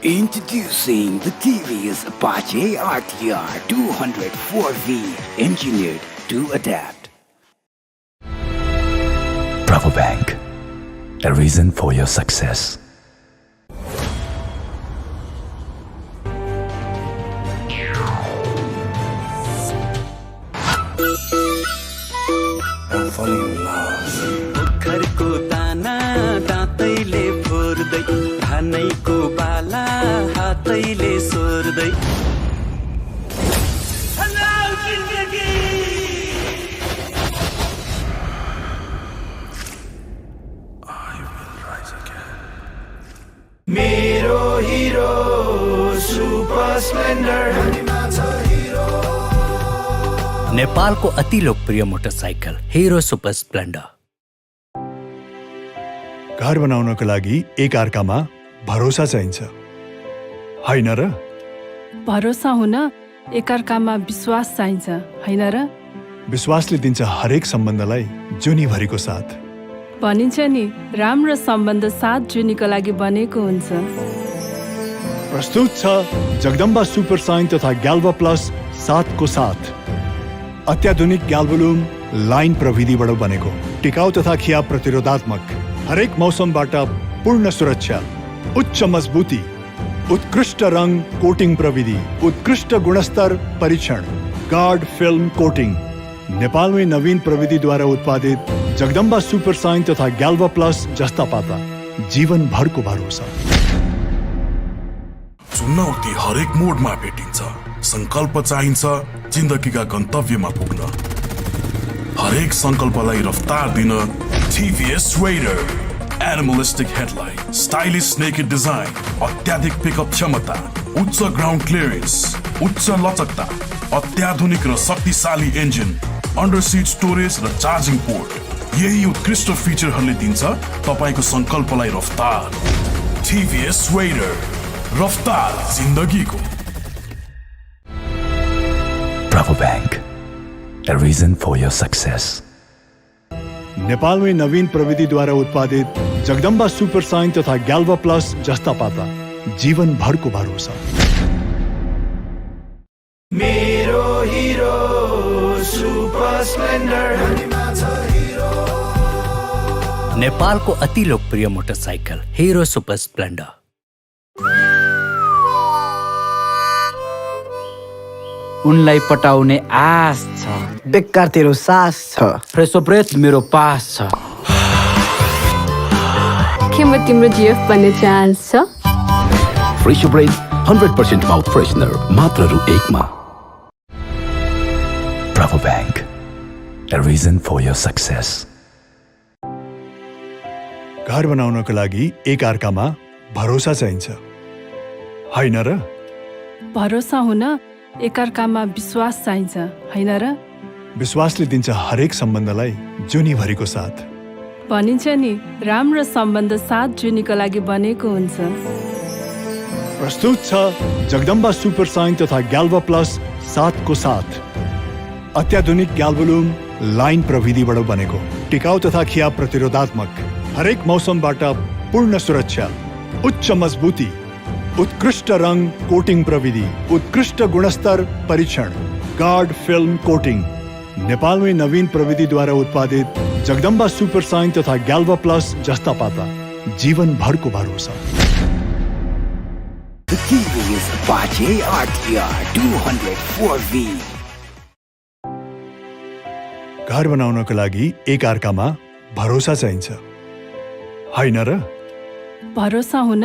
Introducing the TV's Apache RTR 204V, engineered to adapt. Bravo Bank, a reason for your success. I'm falling in love. पोखरको दाना दाँतैले फोर्दै, धानैको बाला हातैले सोर्दै। मेरो हिरो सुपर स्प्लेन्डर नेपालको अति लोकप्रिय मोटरसाइकल हिरो सुपर स्प्लेन्डर। घर बनाउनको लागि एक अर्कामा भरोसा चाहिन्छ, होइन र? भरोसा हुन एकअर्कामा विश्वास चाहिन्छ, होइन र? विश्वासले दिन्छ हरेक सम्बन्धलाई जुनीभरिको साथ। भनिन्छ नि, राम्रो सम्बन्ध 7 जुनीको लागि बनेको हुन्छ। प्रस्तुत छ जगदम्बा सुपर साइन तथा ग्याल्भा प्लस 7 को साथ। अत्याधुनिक ग्याल्भोलुम लाइन प्रविधिबाट बनेको, टिकाउ तथा खिया प्रतिरोधात्मक, हरेक मौसमबाट पूर्ण सुरक्षा, उच्च मजबुती, उत्कृष्ट रङ कोटिङ प्रविधि, उत्कृष्ट गुणस्तर परीक्षण, गार्ड फिल्म कोटिङ। नेपालमै नवीन प्रविधिद्वारा उत्पादित जगदम्बा सुपर साइन तथा ग्याल्भा प्लस जस्ता पाता जीवनभरको भरोसा। चुनौती हरेक मोडमा भेटिन्छ, संकल्प चाहिन्छ जिन्दगीका गन्तव्यमा पुग्न। हरेक संकल्पलाई रफ्तार दिन TVS Raider, animalistic headlight, stylish naked design, अत्याधिक पिकअप क्षमता, उच्च ग्राउन्ड क्लियरेन्स, उच्च लचकता, अत्याधुनिक र शक्तिशाली इन्जिन, अन्डर सीट स्टोरेज र चार्जिङ पोर्ट, यही उत्कृष्ट फिचरहरूले दिन्छ तपाईको संकल्पलाई रफ्तार। TVS Raider, रफ्तार जिन्दगीको। Bravo Bank, a reason for your success. नेपालमै नवीन प्रविधिद्वारा उत्पादित जगदम्बा सुपर साइन तथा ग्याल्भा प्लस जस्ता पाता जीवनभरको भरोसा। मेरो हिरो सुपर स्प्लेन्डर। नेपालको अति लोकप्रिय मोटरसाइकल हिरो सुपर स्प्लेन्डर। उनलाई पटाउने आश छ, बेकार तेरो सास छ, फ्रेसो ब्रेथ मेरो पास छ। के म तिम्रो जिएफ बन्ने चान्स छ? फ्रेसो ब्रेथ 100% माउथ फ्रेशनर मात्र रु 1 मा। Bravo Bank, a reason for your success. घर बनाउनको लागि एक अर्कामा भरोसा चाहिन्छ, होइन र? भरोसा हुन एकअर्कामा विश्वास चाहिन्छ, होइन र? विश्वासले दिन्छ हरेक सम्बन्धलाई जुनीभरिको साथ। भनिन्छ नि, राम्रो सम्बन्ध 7 जुनीको लागि बनेको हुन्छ। प्रस्तुत छ जगदम्बा सुपर साइन तथा ग्याल्भा प्लस 7 को साथ। अत्याधुनिक ग्याल्भोलुम लाइन प्रविधिबाट बनेको, टिकाउ तथा खिया प्रतिरोधात्मक, हरेक मौसमबाट पूर्ण सुरक्षा, उच्च मजबुती, उत्कृष्ट रङ कोटिङ प्रविधि, उत्कृष्ट गुणस्तर परीक्षण, गार्ड फिल्म कोटिङ। नेपालमै नवीन प्रविधिद्वारा उत्पादित जगदम्बा सुपर साइन तथा ग्याल्भा प्लस जस्ता पाता जीवनभरको भरोसा। The TV is Apache RTR 204V. घर बनाउनको लागि एक अर्कामा भरोसा चाहिन्छ, होइन र? भरोसा हुन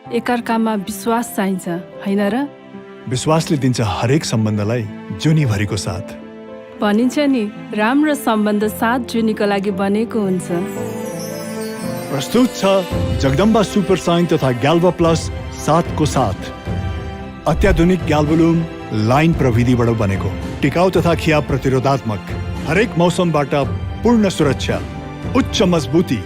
एकअर्कामा विश्वास चाहिन्छ, होइन र? विश्वासले दिन्छ हरेक सम्बन्धलाई जुनीभरिको साथ। भनिन्छ नि, राम्रो सम्बन्ध 7 जुनीको लागि बनेको हुन्छ। प्रस्तुत छ जगदम्बा सुपर साइन तथा ग्याल्भा प्लस 7 को साथ। अत्याधुनिक ग्याल्भोलुम लाइन प्रविधिबाट बनेको, टिकाउ तथा खिया प्रतिरोधात्मक, हरेक मौसमबाट पूर्ण सुरक्षा, उच्च मजबुती,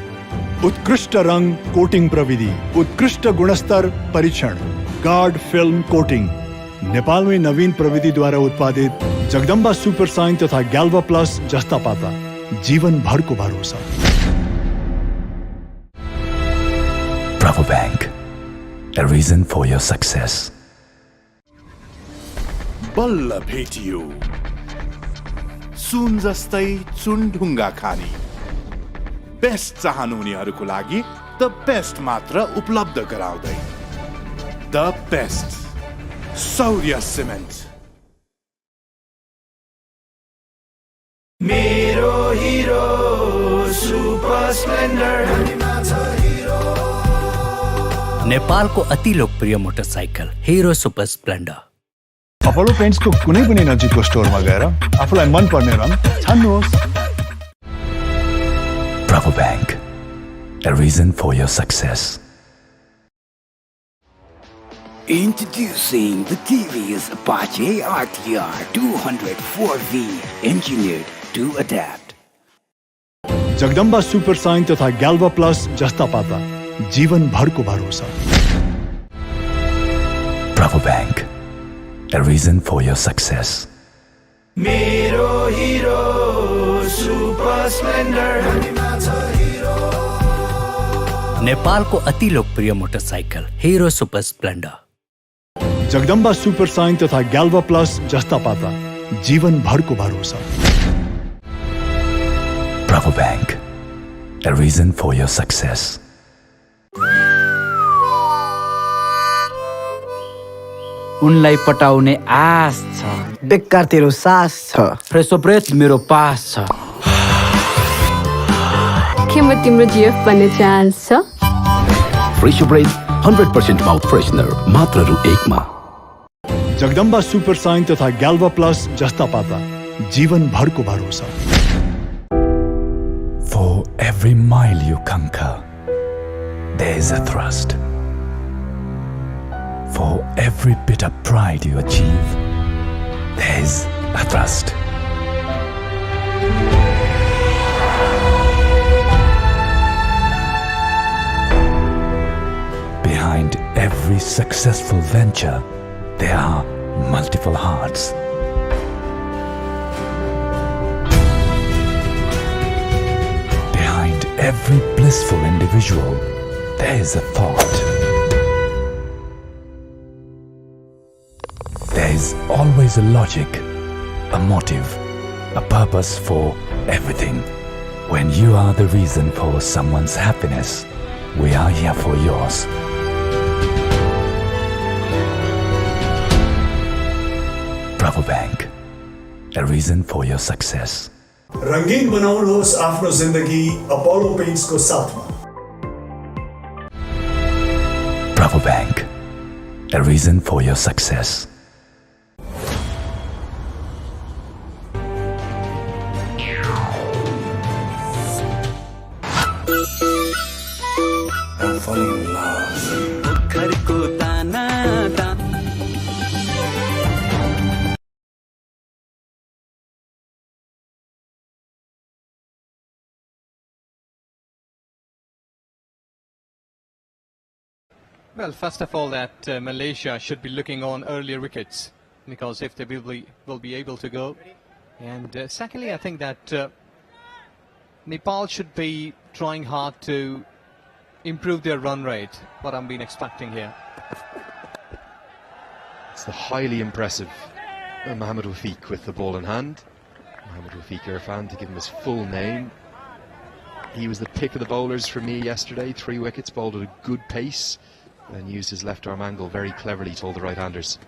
उत्कृष्ट रङ कोटिङ प्रविधि, उत्कृष्ट गुणस्तर परीक्षण, गार्ड फिल्म कोटिङ। नेपालमै नवीन प्रविधिद्वारा उत्पादित जगदम्बा सुपर साइन तथा ग्याल्भा प्लस जस्ता पाता जीवनभरको भरोसा। Bravo Bank, a reason for your success. बल्ल भेटियो सुन जस्तै चुनढुङ्गा खानी। बेस्ट चाहनुहुनेहरूको लागि द बेस्ट मात्र उपलब्ध गराउँदै द बेस्ट सौर्य सिमेन्ट। मेरो हिरो सुपर स्प्लेन्डर। नेपालको अति लोकप्रिय motorcycle Hero super Splendor. Apollo पेन्ट्सको कुनै पनि नजिकको स्टोरमा गएर आफूलाई मन पर्ने रङ छान्नुहोस्। Bravo Bank, a reason for your success. Introducing the TVS Apache RTR 204V, engineered to adapt. Jagdamba super sign तथा ग्याल्वा प्लस जस्ता पाता जीवन भर को भरोसा. Bravo Bank, a reason for your success. मेरो हिरो सुपर स्प्लेन्डर. नेपालको अति लोकप्रिय motorcycle Hero super Splendor. Jagdamba super sign तथा ग्याल्वा प्लस जस्ता पाता जीवन भर को भरोसा. Bravo Bank, a reason for your success. उनलाई पटाउने आश छ, बेकार तेरो सास छ, फ्रेसो ब्रेथ मेरो पास छ. के म तिम्रो जिएफ बन्ने चान्स छ? फ्रेसो ब्रेथ 100% माउथ फ्रेशनर मात्र रु 1 मा. जगदम्बा सुपर साइन तथा ग्याल्वा प्लस जस्ता पाता जीवन भर को भरोसा. For every mile you conquer, there is a thrust. For every bit of pride you achieve, there is a thrust. Behind every successful venture, there are multiple hearts. Behind every blissful individual, there is a thought. There is always a logic, a motive, a purpose for everything. When you are the reason for someone's happiness, we are here for yours. Bravo Bank, a reason for your success. रंगीन बनाउनुहोस् आफ्नो जिन्दगी Apollo पेन्ट्सको साथमा. Bravo Bank, a reason for your success. I'm falling in love. Well, first of all, that Malaysia should be looking on earlier wickets, because if they will be able to go. And secondly, I think that Nepal should be trying hard to improve their run rate, what I'm been expecting here. It's the highly impressive Mohamed Wafiq with the ball in hand. Mohamed Wafiq Irfan, to give him his full name. He was the pick of the bowlers for me yesterday. 3 wickets, bowled at a good pace, and used his left arm angle very cleverly to all the right-handers.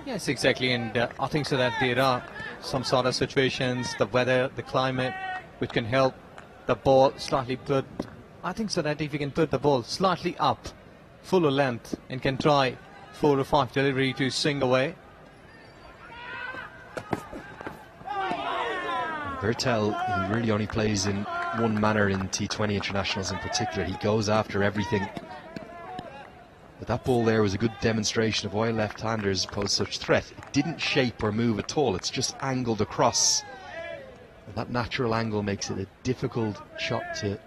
Yes, exactly, and I think so that there are some sort of situations, the weather, the climate, which can help the ball slightly put. I think so that if you can put the ball slightly up, fuller length, and can try 4 or 5 delivery to swing away. Bertel, he really only plays in one manner in T20 internationals in particular. He goes after everything. But that ball there was a good demonstration of why left-handers pose such threat. It didn't shape or move at all, it's just angled across. And that natural angle makes it a difficult shot to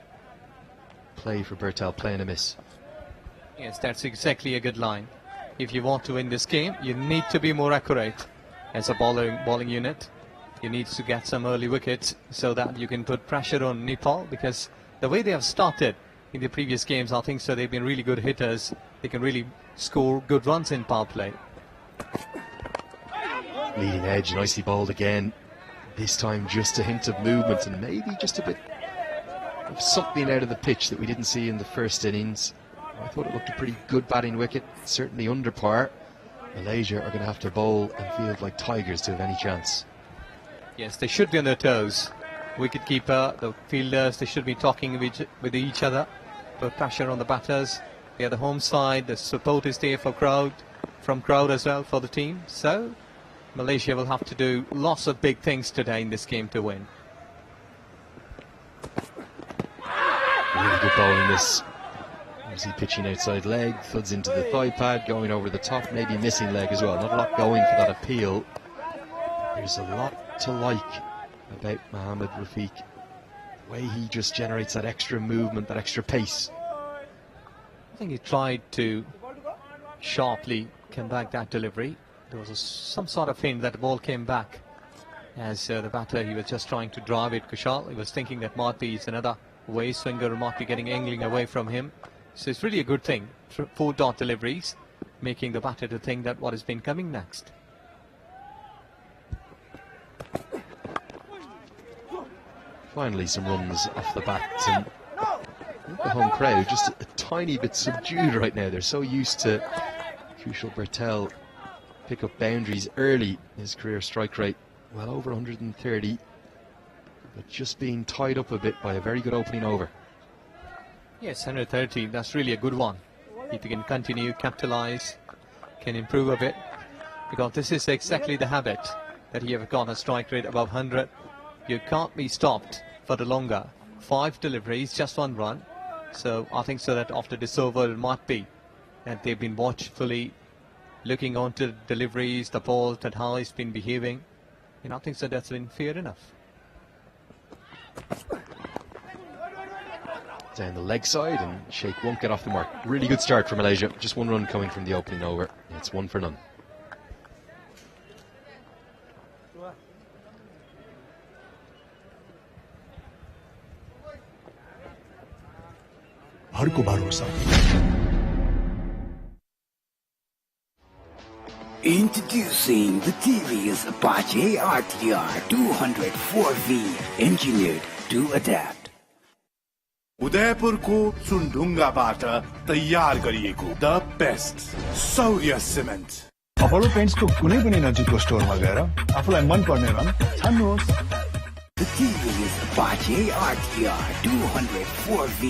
play for Bertel, play and a miss. Yes, that's exactly a good line. If you want to win this game, you need to be more accurate as a bowling unit. You need to get some early wickets so that you can put pressure on Nepal, because the way they have started in the previous games, I think so they've been really good hitters. They can really score good runs in power play. Leading edge, nicely bowled again. This time just a hint of movement and maybe just a bit of something out of the pitch that we didn't see in the first innings. I thought it looked a pretty good batting wicket, certainly under par. Malaysia are going to have to bowl and field like tigers to have any chance. Yes, they should be on their toes. Wicketkeeper, the fielders, they should be talking with each other. Put pressure on the batters. They are the home side. The support is there for crowd as well for the team. So Malaysia will have to do lots of big things today in this game to win. Really good bowling this. Obviously pitching outside leg, thuds into the thigh pad, going over the top, maybe missing leg as well. Not a lot going for that appeal. There's a lot to like about Mohamed Rafiq. The way he just generates that extra movement, that extra pace. I think he tried to sharply come back that delivery. There was some sort of hint that the ball came back as the batter, he was just trying to drive it. Kushal, he was thinking that might be another way swinger, might be getting angling away from him. So it's really a good thing. 4 dot deliveries, making the batter to think that what has been coming next. Finally some runs off the bat, and the home crowd just a tiny bit subdued right now. They're so used to Kushal Bertel pick up boundaries early. His career strike rate well over 130, but just being tied up a bit by a very good opening over. Yes, 130, that's really a good one. If he can continue, capitalize, can improve a bit, because this is exactly the habit that he have got, a strike rate above 100. You can't be stopped for the longer. 5 deliveries, just 1 run. So I think so that after this over, it might be that they've been watchfully looking onto the deliveries, the balls, and how he's been behaving. And I think so that's been fair enough. Down the leg side, and Sheikh won't get off the mark. Really good start for Malaysia. Just 1 run coming from the opening over. It's 1 for none. हरको भरोसा. Introducing the TVS Apache RTR 204V, engineered to adapt. उदयपुरको चुनढुङ्गाबाट तयार गरिएको the best सौर्य cement. Apollo पेन्ट्सको कुनै पनि नजिकको स्टोरमा गएर आफूलाई मन पर्ने रङ छान्नुहोस्. The TVS Apache RTR 204V.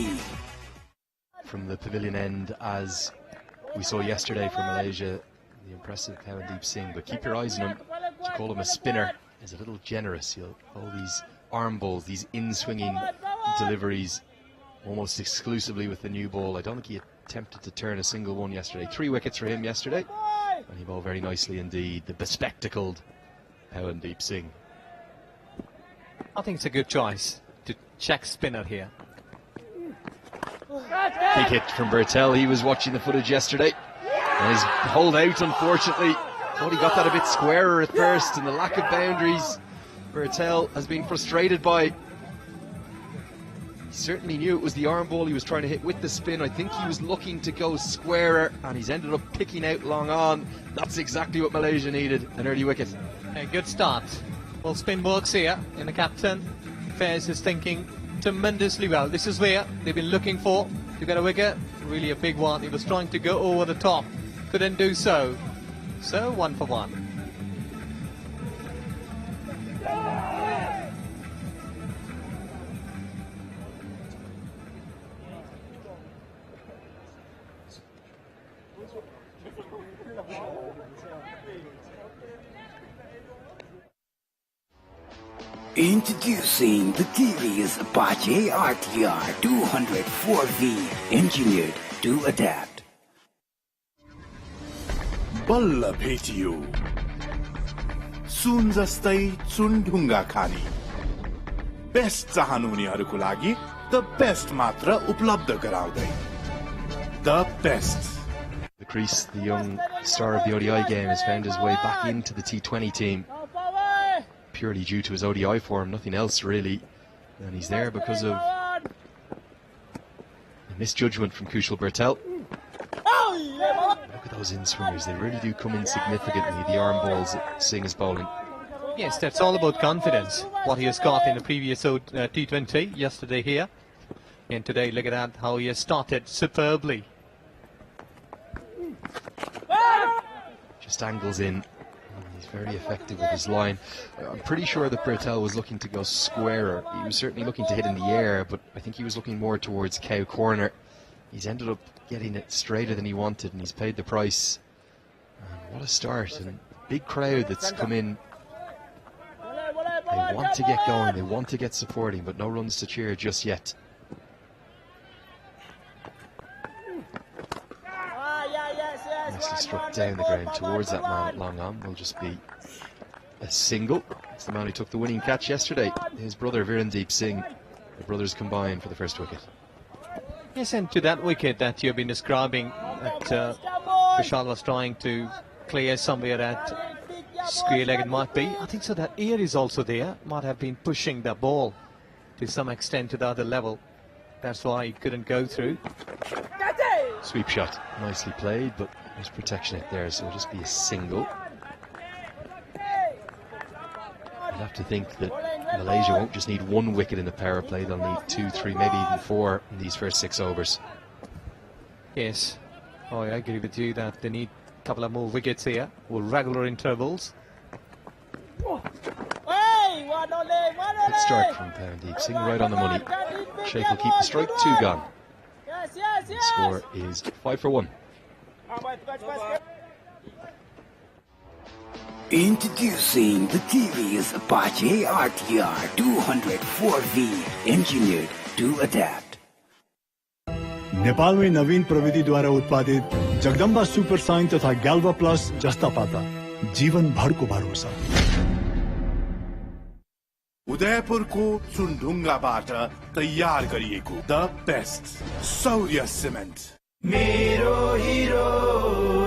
From the pavilion end, as we saw yesterday from Malaysia, the impressive Pawandeep Singh, but keep your eyes on him. To call him a spinner is a little generous. He'll hold these arm balls, these in-swinging deliveries almost exclusively with the new ball. I don't think he attempted to turn a single one yesterday. 3 wickets for him yesterday, and he bowled very nicely indeed. The bespectacled Pawandeep Singh. I think it's a good choice to check spinner here. Big hit from Bertel. He was watching the footage yesterday. And his hold out, unfortunately, thought he got that a bit squarer at first, and the lack of boundaries Bertel has been frustrated by. He certainly knew it was the arm ball he was trying to hit with the spin. I think he was looking to go squarer, and he's ended up picking out long on. That's exactly what Malaysia needed, an early wicket. A good start. Well, spin works here, and the captain, Fairs, is thinking tremendously well. This is where they've been looking for to get a wicket. Really a big one. He was trying to go over the top, couldn't do so. So 1 for 1. Introducing the TVS Apache RTR 204V, engineered to adapt. बल्ल भेटियो सुन जस्तै चुनढुङ्गा खानी. Best चाहनुहुनेहरूको लागि the best मात्र उपलब्ध गराउँदै. The best. The crease, the young star of the ODI game, has found his way back into the T20 team. Purely due to his ODI form, nothing else really. And he's there because of a misjudgment from Kushal Bertel. Look at those in-swingers, they really do come in significantly, the arm balls that Singh is bowling. Yes, that's all about confidence, what he has got in the previous T20 yesterday here. And today, look at that, how he has started superbly. Just angles in. He's very effective with his line. I'm pretty sure that Bertel was looking to go squarer. He was certainly looking to hit in the air, but I think he was looking more towards cow corner. He's ended up getting it straighter than he wanted, and he's paid the price. And what a start, and big crowd that's come in. They want to get going, they want to get supporting, but no runs to cheer just yet. Nicely struck down the ground towards that man at long on. Will just be a single. It's the man who took the winning catch yesterday. His brother Virendeep Singh. The brothers combined for the first wicket. Yes, and to that wicket that you've been describing, that Vishal was trying to clear somewhere at square leg, it might be. I think so that ear is also there. Might have been pushing the ball to some extent to the other level. That's why he couldn't go through. Sweep shot. Nicely played, but there's protection out there, so it'll just be a single. I'd have to think that Malaysia won't just need one wicket in the power play. They'll need 2, 3, maybe even 4 in these first 6 overs. Yes, I agree with you that they need a couple of more wickets here with regular intervals. Good start from Pawandeep Singh, right on the money. Sheikh will keep the strike, 2 gone. The score is 5 for 1. Introducing the TV's Apache RTR 204V, engineered to adapt. Nepal में नवीन प्रविधि द्वारा उत्पादित Jagdamba super sign तथा गैल्वा plus जस्ता पाता जीवन भर को भरोसा। उदयपुरको चुनढुङ्गाबाट तयार गरिएको द बेस्ट सौर्य सिमेन्ट। मेरो हिरो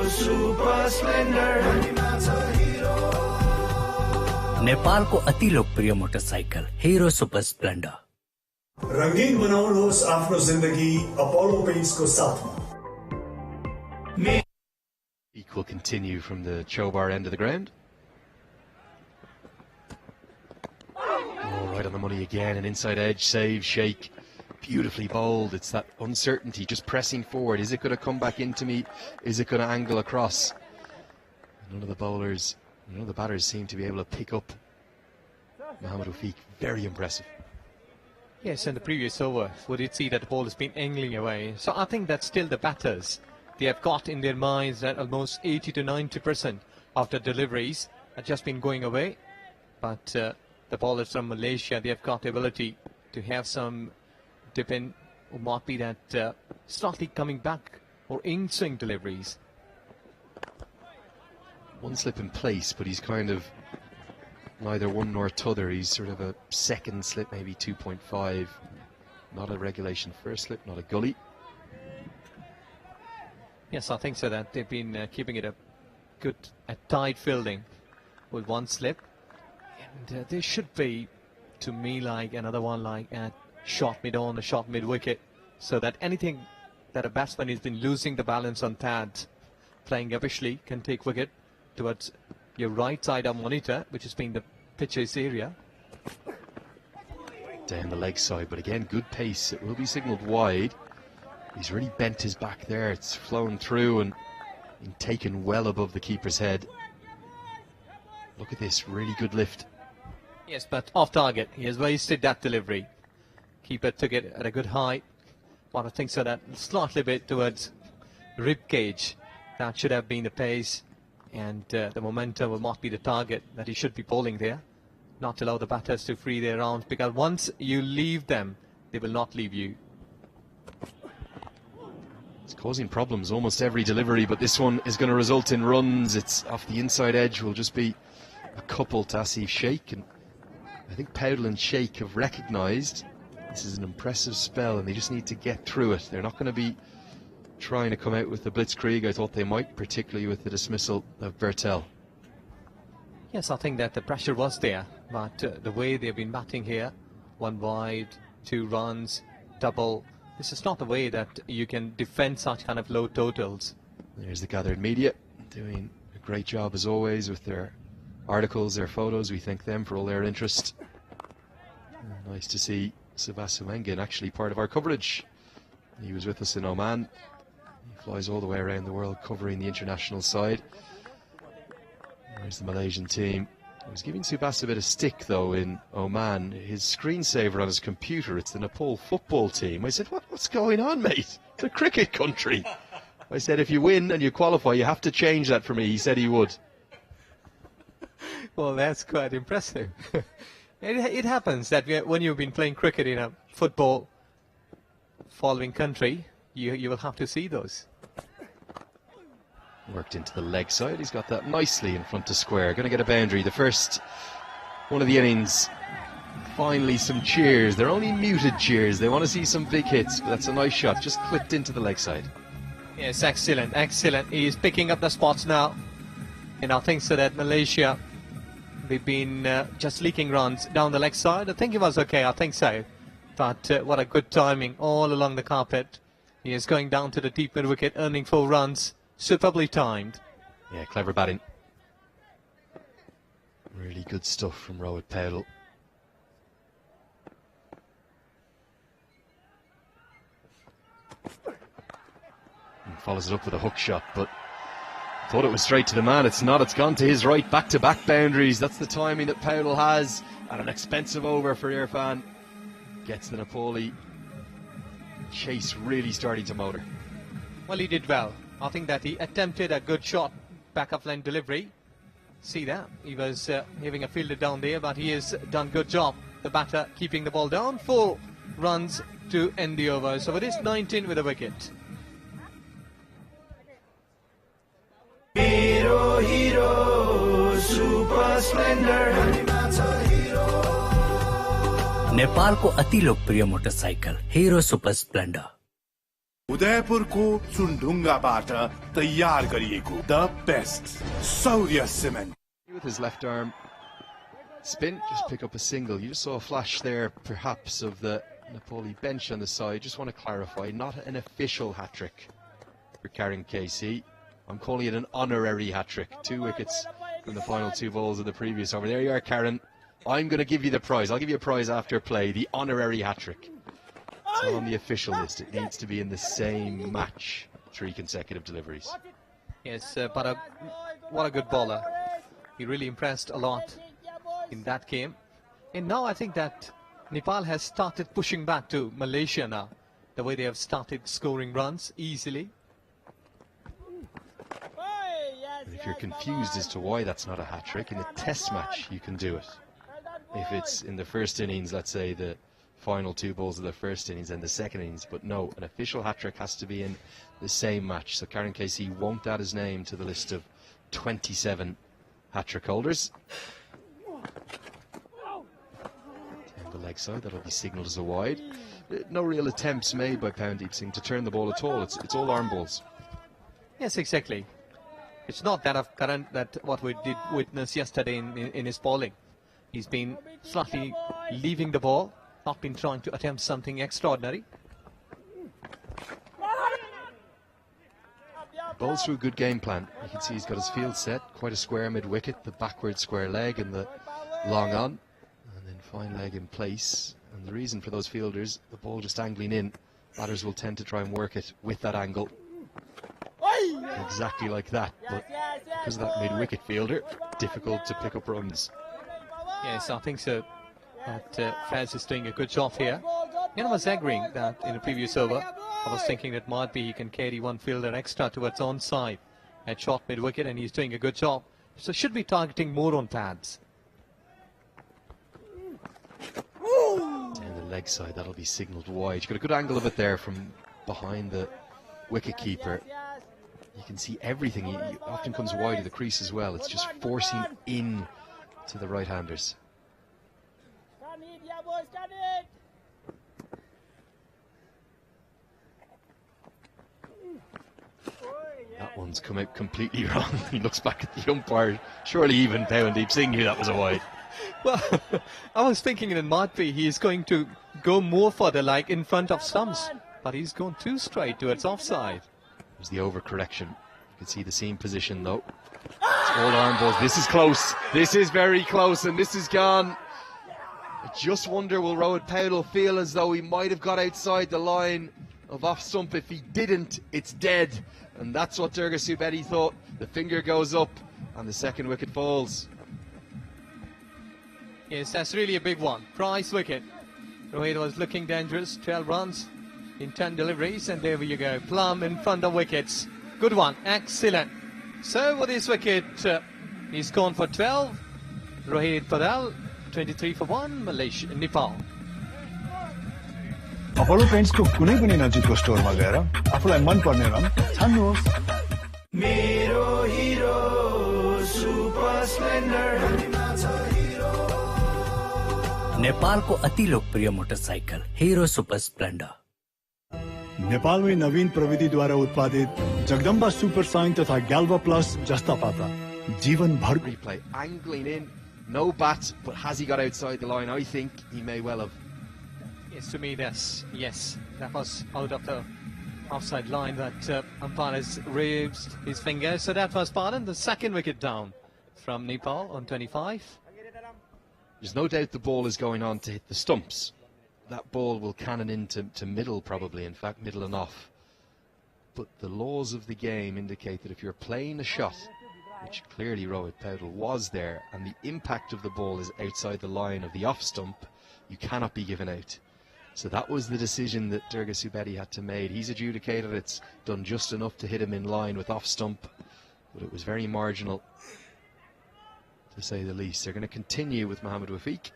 सुपर स्प्लेन्डर। नेपालको अति लोकप्रिय मोटरसाइकल हिरो सुपर स्प्लेन्डर। रंगीन बनाउनुहोस् आफ्नो जिन्दगी अपोलो पेन्ट्सको साथमा। Equal continue from the Chobar end of the ground. Oh, right on the money again, an inside edge save. Sheikh beautifully bowled. It's that uncertainty, just pressing forward. Is it going to come back into me? Is it going to angle across? None of the bowlers, none of the batters seem to be able to pick up Mohammad Rafiq. Very impressive. Yes, in the previous over, we did see that the ball has been angling away. So I think that still the batters, they have got in their minds that almost 80 to 90% of the deliveries have just been going away. But the bowlers from Malaysia, they have got the ability to have some dip in, or might be that slightly coming back or in-swing deliveries. One slip in place, but he's kind of neither one nor t'other. He's sort of a second slip, maybe 2.5. Not a regulation first slip, not a gully. Yes, I think so that they've been keeping it a good, tight fielding with one slip. And there should be, to me, like another one like at short mid-on, a short mid-wicket, so that anything that a batsman has been losing the balance on pad, playing officially, can take wicket towards your right side of monitor, which has been the pitcher's area. Down the leg side, but again, good pace. It will be signalled wide. He's really bent his back there. It's flown through and been taken well above the keeper's head. Look at this, really good lift. Yes, but off target. He has wasted that delivery. Keeper took it at a good height. But I think so that slightly bit towards rib cage. That should have been the pace, and the momentum will not be the target that he should be bowling there. Not allow the batters to free their rounds, because once you leave them, they will not leave you. It's causing problems almost every delivery, but this one is going to result in runs. It's off the inside edge, will just be a couple to Asif Sheikh, and I think Powdell and Sheikh have recognised this is an impressive spell and they just need to get through it. They're not going to be trying to come out with the blitzkrieg. I thought they might, particularly with the dismissal of Bertel. Yes, I think that the pressure was there, but the way they've been batting here, 1 wide, 2 runs, double, this is not the way that you can defend such kind of low totals. There's the gathered media doing a great job as always with their articles, their photos. We thank them for all their interest. Nice to see Subhash Sumangan actually part of our coverage. He was with us in Oman. He flies all the way around the world covering the international side. There's the Malaysian team. I was giving Subhash a bit of stick though in Oman. His screensaver on his computer, it's the Nepal football team. I said, what's going on, mate? It's a cricket country. I said, if you win and you qualify, you have to change that for me. He said he would. Well, that's quite impressive. It happens that when you've been playing cricket in a football following country, you will have to see those. Worked into the leg side. He's got that nicely in front of square. Going to get a boundary. The first one of the innings. Finally some cheers. They're only muted cheers. They want to see some big hits, but that's a nice shot. Just clipped into the leg side. Yes, excellent, excellent. He's picking up the spots now. And I think so that Malaysia, they've been just leaking runs down the leg side. I think he was okay, I think so. But what a good timing all along the carpet. He is going down to the deep mid wicket, earning 4 runs. Superbly timed. Yeah, clever batting. Really good stuff from Rohit Paudel. And follows it up with a hook shot, but thought it was straight to the man. It's not. It's gone to his right. Back-to-back boundaries. That's the timing that Paudel has. And an expensive over for Irfan. Gets the Nepali. Chase really starting to motor. Well, he did well. I think that he attempted a good shot, back of line delivery. See that? He was having a fielder down there, but he has done good job. The batter keeping the ball down. 4 runs to end the over. So it is 19 with a wicket. Hero, hero, super splendor. नेपालको अति लोकप्रिय motorcycle Hero super Splendor उदयपुरको चुनढुङ्गाबाट तयार गरिएको the best सौर्य cement. With his left arm spin, just pick up a single. You just saw a flash there perhaps of the Nepali bench on the side. Just want to clarify, not an official hat-trick for Karen KC. I'm calling it an honorary hat-trick. 2 wickets from the final 2 balls of the previous over. There you are, Karen. I'm going to give you the prize. I'll give you a prize after play, the honorary hat-trick. It's not on the official list. It needs to be in the same match. 3 consecutive deliveries. Yes, but what a good bowler. He really impressed a lot in that game. And now I think that Nepal has started pushing back to Malaysia now. The way they have started scoring runs easily. And if you're confused as to why that's not a hat-trick, in a test match you can do it. If it's in the first innings, let's say the final 2 balls of the first innings and the second innings, but no, an official hat-trick has to be in the same match. So Karen Casey won't add his name to the list of 27 hat-trick holders. And the leg side, that'll be signalled as a wide. No real attempts made by Powndeep Singh to turn the ball at all. It's all arm balls. Yes, exactly. It's not that of Karan that what we did witness yesterday in his bowling. He's been slightly leaving the ball, not been trying to attempt something extraordinary. Bowls through a good game plan. You can see he's got his field set, quite a square mid-wicket, the backward square leg and the long on, and then fine leg in place. And the reason for those fielders, the ball just angling in, batters will tend to try and work it with that angle. Exactly like that, but because of that mid-wicket fielder, difficult to pick up runs. Yes, I think so. That Faz is doing a good job here. And I was agreeing that in the previous over, I was thinking that might be he can carry 1 fielder extra towards onside at short mid-wicket, and he's doing a good job. So should be targeting more on pads. And the leg side, that'll be signalled wide. You got a good angle of it there from behind the wicket keeper. You can see everything. He often comes wide of the crease as well. It's just forcing in to the right-handers. That one's come out completely wrong. He looks back at the umpire. Surely even Powndeep Singh knew that was a wide. Well, I was thinking it might be he is going to go more further, like in front of stumps, but he's gone too straight towards offside. It was the overcorrection. You can see the seam position though. It's all arm balls. This is close. This is very close, and this is gone. I just wonder, will Rohit Paudel feel as though he might have got outside the line of off stump? If he didn't, it's dead. And that's what Durga Subedi thought. The finger goes up and the second wicket falls. Yes, that's really a big one. Prize wicket. Rohit was looking dangerous. 12 runs in 10 deliveries, and there you go. Plum in front of wickets. Good one. Excellent. So with this wicket, he's gone for 12. Rohit Paudel, 23 for 1. Malaysia, Nepal. Apollo पेन्ट्सको कुनै पनि नजिकको स्टोरमा गएर आफूलाई मन पर्ने रङ छान्नुहोस्. मेरो splendor. नेपालको अति लोकप्रिय मोटरसाइकल हिरो सुपर स्प्लेन्डर नेपालमै नवीन प्रविधिद्वारा उत्पादित जगदम्बा सुपर साइन तथा ग्याल्वा प्लस जस्ता पाता जीवनभर Replay angling in, no bat, but has he got outside the line? I think he may well have. Yes, to me, yes, that was out of the offside line that umpire has raised his finger. So that was pardon, the second wicket down from Nepal on 25. There's no doubt the ball is going on to hit the stumps. That ball will cannon into middle probably, in fact middle and off. But the laws of the game indicate that if you're playing a shot, which clearly Rohit Paudel was there, and the impact of the ball is outside the line of the off stump, you cannot be given out. So that was the decision that Durga Subedi had to make. He's adjudicated it's done just enough to hit him in line with off stump, but it was very marginal, to say the least. They're going to continue with Mohamed Wafiq.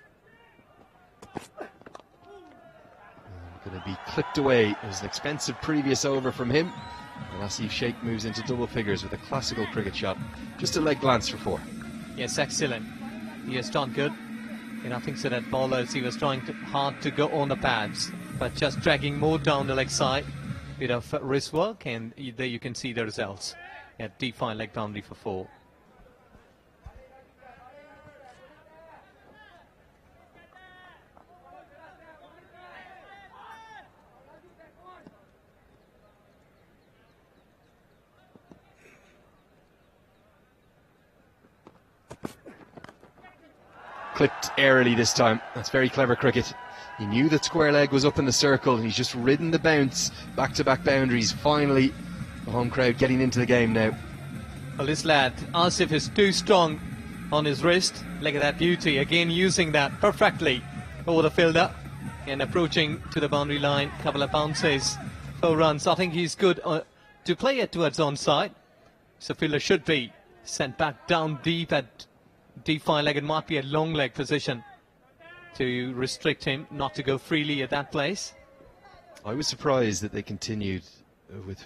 Going to be clipped away. It was an expensive previous over from him. And Asif Sheikh moves into double figures with a classical cricket shot. Just a leg glance for 4. Yes, excellent. He has done good. And I think so that bowlers, he was trying hard to go on the pads, but just dragging more down the leg side. Bit of wrist work, and there you can see the results. Yeah, deep fine leg boundary for 4. Clipped airily this time. That's very clever cricket. He knew that square leg was up in the circle, and he's just ridden the bounce. Back-to-back boundaries. Finally, the home crowd getting into the game now. Well, this lad, Asif, is too strong on his wrist. Look at that beauty. Again, using that perfectly over the fielder and approaching to the boundary line. Couple of bounces, 4 runs. I think he's good to play it towards onside. So fielder should be sent back down deep at deep fine leg. It might be a long leg position to restrict him not to go freely at that place. I was surprised that they continued with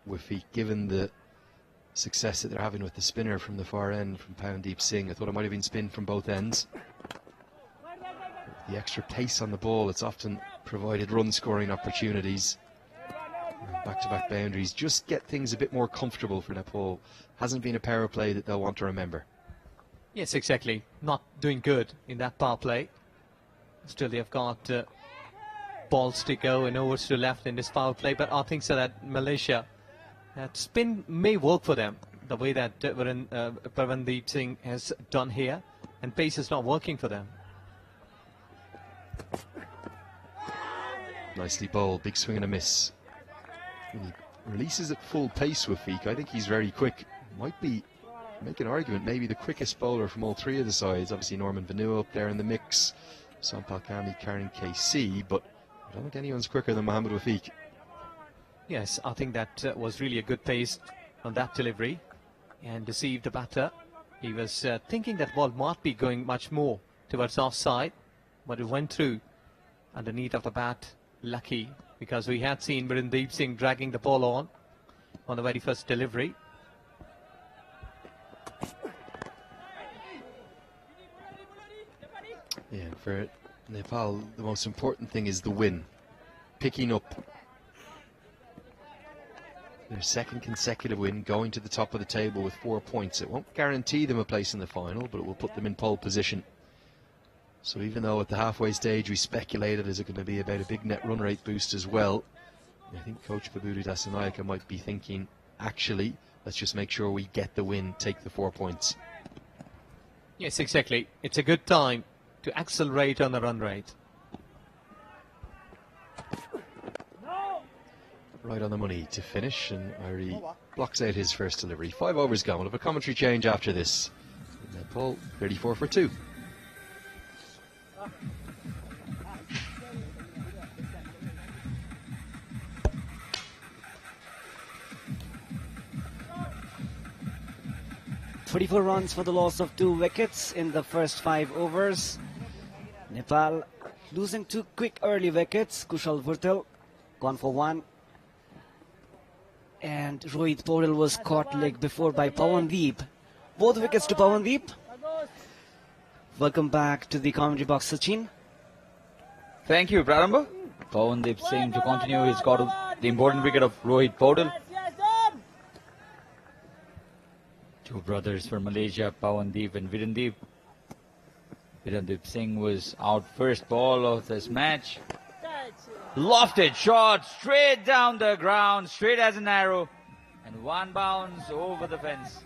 Wafiq, given the success that they're having with the spinner from the far end from Pawandeep Singh. I thought it might have been spin from both ends. The extra pace on the ball, it's often provided run scoring opportunities. Back-to-back boundaries just get things a bit more comfortable for Nepal. Hasn't been a power play that they'll want to remember. Yes, exactly. Not doing good in that power play. Still, they've got balls to go and overs to left in this power play. But I think so that Malaysia, that spin may work for them, the way that Pawandeep Singh has done here. And pace is not working for them. Nicely bowled, big swing and a miss. When he releases at full pace with Wafiq, I think he's very quick. Might be, make an argument, maybe the quickest bowler from all 3 of the sides. Obviously Norman Vanua up there in the mix, Sampal Kami, Karen KC, but I don't think anyone's quicker than Mohamed Wafiq. Yes, I think that was really a good pace on that delivery and deceived the batter. He was thinking that ball might be going much more towards offside, but it went through underneath of the bat. Lucky, because we had seen Pawandeep Singh dragging the ball on the very first delivery. Yeah, for Nepal, the most important thing is the win. Picking up their second consecutive win, going to the top of the table with 4 points. It won't guarantee them a place in the final, but it will put them in pole position. So even though at the halfway stage we speculated is it going to be about a big net run rate boost as well, I think Coach Babudi Dasanayaka might be thinking, actually, let's just make sure we get the win, take the 4 points. Yes, exactly. It's a good time to accelerate on the run rate. Right on the money to finish, and Irie blocks out his first delivery. 5 overs gone. We'll have a commentary change after this. Nepal 34 for 2. "24 runs for the loss of 2 wickets in the first 5 overs. Nepal losing 2 quick early wickets. Kushal Vurtel gone for 1. And Rohit Paudel was caught leg before by Pawandeep. Both wickets to Pawandeep. Welcome back to the commentary box, Sachin. Thank you, Prarambha. Pawandeep Singh to continue his call to the important wicket of Rohit Paudel. Two brothers from Malaysia, Pawandeep and Virendeep. Virendeep Singh was out first ball of this match. Lofted shot straight down the ground, straight as an arrow, and one bounce over the fence.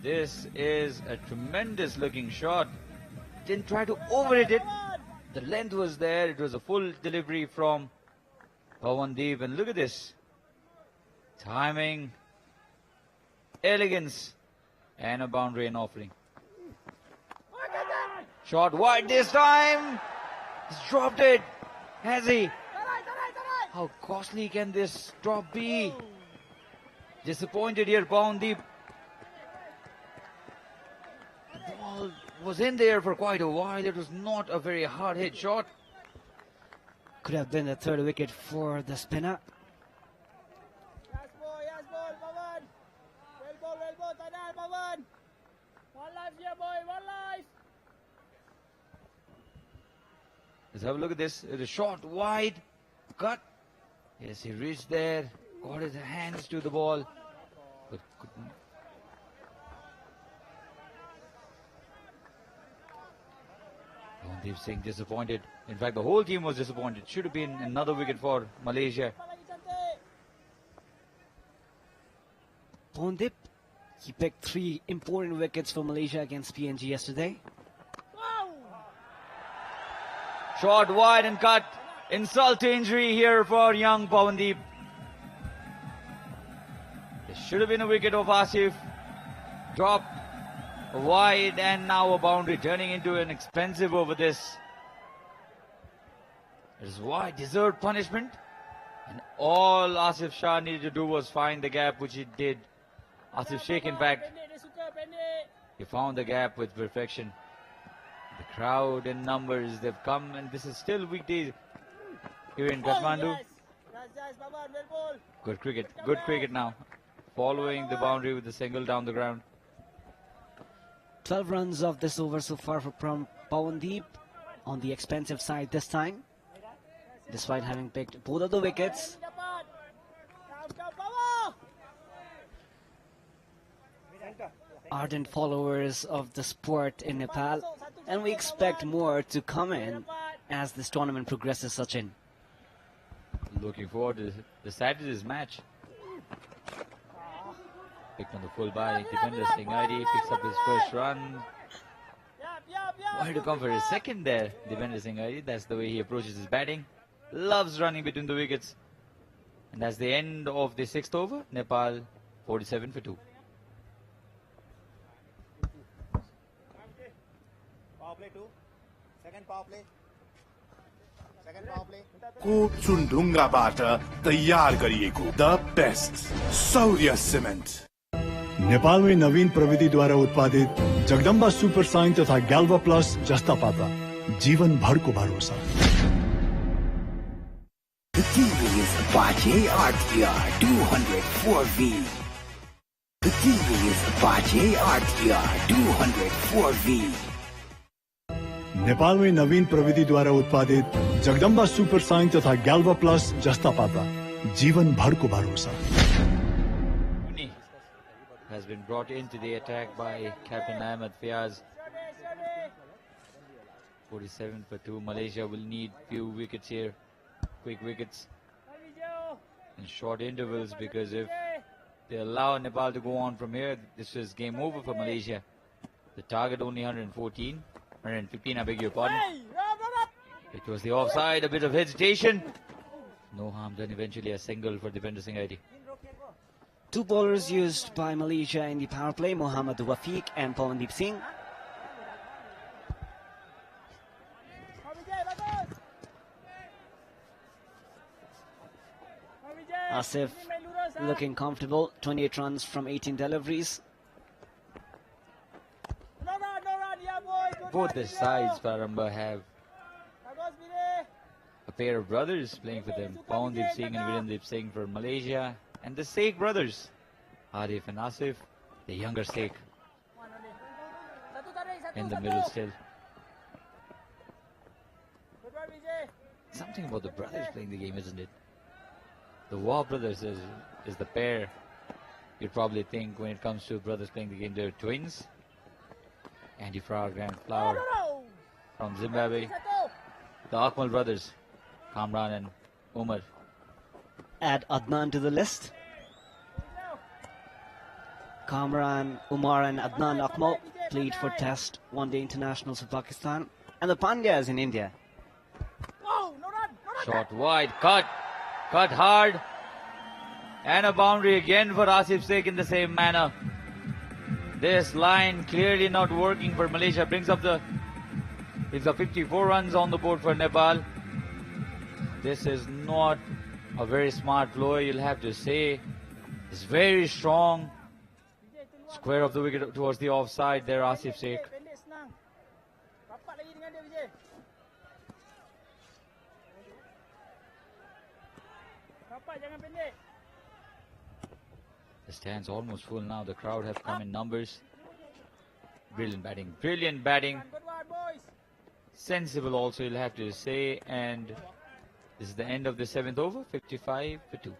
This is a tremendous looking shot. Didn't try to overhit it. The length was there. It was a full delivery from Pawandeep. And look at this. Timing, elegance, and a boundary and offering. Shot wide this time. He's dropped it. Has he? How costly can this drop be? Disappointed here, Pawandeep. The ball was in there for quite a while. It was not a very hard hit shot. Could have been the third wicket for the spinner. Yes, ball, Pawan. Well ball, Tadal, Pawan. One life here, boy, one life. Let's have a look at this. It is shot wide, cut. Yes, he reached there, got his hands to the ball, but couldn't. Pawandeep Singh disappointed. In fact, the whole team was disappointed. Should have been another wicket for Malaysia. Pawandeep, he picked 3 important wickets for Malaysia against PNG yesterday. Shot wide and cut. Insult to injury here for young Pawandeep. There should have been a wicket of Asif. Drop wide and now a boundary, turning into an expensive over this. It is wide, deserved punishment. And all Asif Shah needed to do was find the gap, which he did. Asif Sheikh, in fact, he found the gap with perfection. The crowd in numbers, they've come, and this is still weekdays here in Kathmandu. Good cricket now. Following the boundary with the single down the ground. 12 runs of this over so far from Pawandeep, on the expensive side this time, despite having picked both of the wickets. Ardent followers of the sport in Nepal, and we expect more to come in as this tournament progresses, Sachin. Looking forward to the Saturday's match. Picked on the full by defender Singhadi, picks up his first run. Wanted to come for his second there, defender Singhadi. That's the way he approaches his batting. Loves running between the wickets. And that's the end of the 6th over. Nepal 47 for 2. को चुनढुङ्गाबाट तयार गरिएको the best सौर्य cement नेपालमै नवीन प्रविधिद्वारा उत्पादित Jagdamba super sign तथा ग्याल्वा plus जस्ता पाता जीवन भरको भरोसा। The TV is Apache RTR 204V. The TV is Apache RTR 204V. नेपालमै नवीन प्रविधिद्वारा उत्पादित जगदम्बा सुपर साइन तथा ग्याल्वा प्लस जस्ता पाता जीवन भरको भरोसा। Has been brought into the attack by Captain Ahmed Fiaz. 47 for 2. Malaysia will need few wickets here. Quick wickets in short intervals, because if they allow Nepal to go on from here, this is game over for Malaysia. The target only 115, I beg your pardon. It was the offside, a bit of hesitation. No harm done, eventually a single for defender Singhadi. 2 bowlers used by Malaysia in the power play, Mohammad Wafiq and Pawandeep Singh. Asif looking comfortable, 28 runs from 18 deliveries. Both the sides, Prarambha, have a pair of brothers playing for them. Pawandeep Singh and Virendeep Singh for Malaysia. And the Sheikh brothers, Arif and Asif, the younger Sheikh. in the middle still. Something about the brothers playing the game, isn't it? The War brothers is the pair you'd probably think when it comes to brothers playing the game. They're twins. Andy Farrar, Grand Flower from Zimbabwe. The Akmal brothers, Kamran and Umar. Add Adnan to the list. Kamran, Umar and Adnan Akmal played for Test One-Day Internationals for Pakistan. And the Pandyas in India. Shot wide, cut hard. And a boundary again for Asif Sheikh in the same manner. This line clearly not working for Malaysia. Brings up 54 runs on the board for Nepal. This is not a very smart blower, you'll have to say. It's very strong. Square of the wicket towards the offside there, Asif Sheikh. The stand's almost full now. The crowd have come in numbers. Brilliant batting. Brilliant batting. Sensible also, you'll have to say. And this is the end of the 7th over. 55 for 2.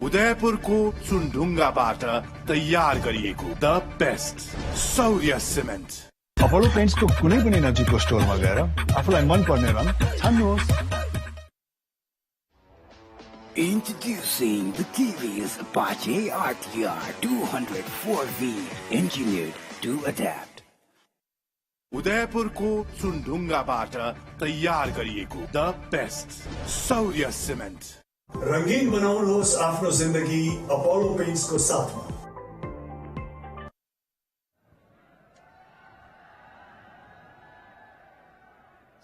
उदयपुरको चुनढुङ्गाबाट तयार गरिएको the best सौर्य cement Apollo पेन्ट्सको कुनै पनि नजिकको स्टोरमा गएर आफूलाई मन पर्ने रङ छान्नुहोस्. Introducing the TVS Apache RTR 204V, engineered to adapt. उदयपुरको चुनढुङ्गाबाट तयार गरिएको द बेस्ट सौर्य सिमेन्ट. रंगीन बनाउनुहोस् आफ्नो जिन्दगी अपोलो पेन्ट्सको साथमा.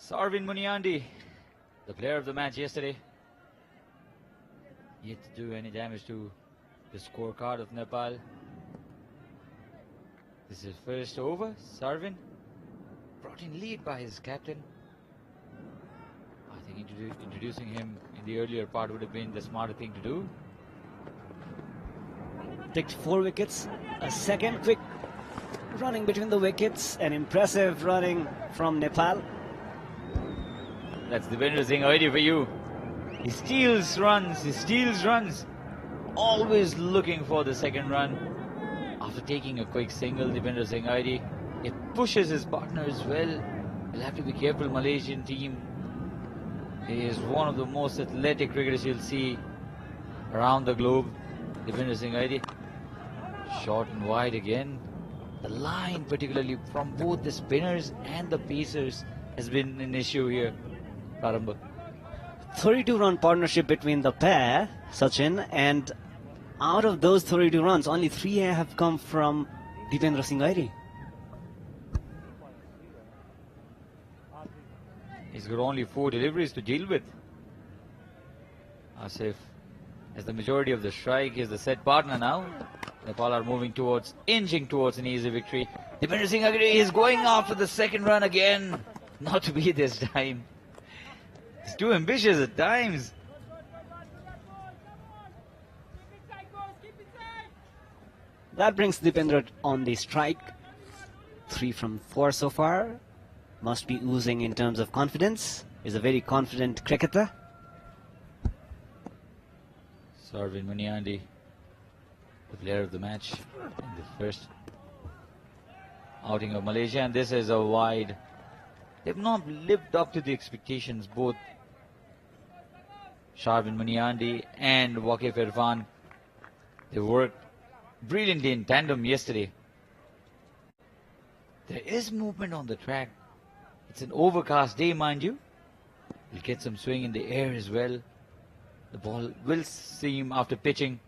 Sarvin Muniandi, the player of the match yesterday. Yet to do any damage to the scorecard of Nepal. This is first over. Sarvin brought in lead by his captain. I think introducing him in the earlier part would have been the smarter thing to do. Picked 4 wickets. A second quick running between the wickets. An impressive running from Nepal. That's Devendra Singh Aidi for you. He steals runs. Always looking for the second run. After taking a quick single, Devendra Singh Aidi, it pushes his partner as well. You'll have to be careful, Malaysian team. He is one of the most athletic cricketers you'll see around the globe. Devendra Singh Aidi. Short and wide again. The line, particularly from both the spinners and the pacers, has been an issue here. Prarambha. 32-run partnership between the pair, Sachin, and out of those 32 runs, only 3 have come from Devendra Singh Aidi. He's got only 4 deliveries to deal with. Asif has the majority of the strike. He's the set partner now. Nepal are inching towards an easy victory. Devendra Singh Aidi is going after the second run again. Not to be this time. He's too ambitious at times. That brings Dipendra on the strike. 3 from 4 so far. Must be oozing in terms of confidence. He's a very confident cricketer. Sarvin Muniandi, the player of the match in the first outing of Malaysia, and this is a wide. They've not lived up to the expectations, both Sarvin Muniandi and Waqif Irfan. They worked brilliantly in tandem yesterday. There is movement on the track. It's an overcast day, mind you. We'll get some swing in the air as well. The ball will seam after pitching,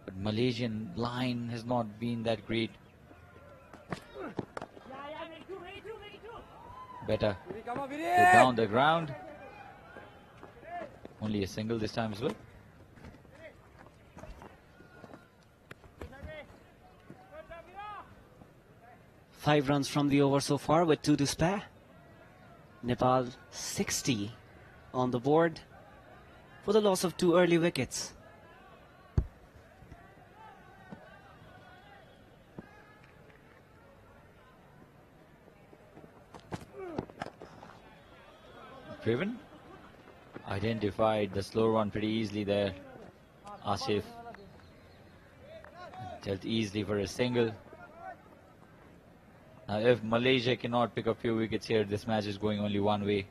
but Malaysian line has not been that great. Better go down the ground. Only a single this time as well. Five runs from the over so far with 2 to spare. Nepal 60 on the board for the loss of 2 early wickets. driven. Identified the slow run pretty easily there. Asif dealt easily for a single. Now if Malaysia cannot pick up few wickets here, this match is going only one way.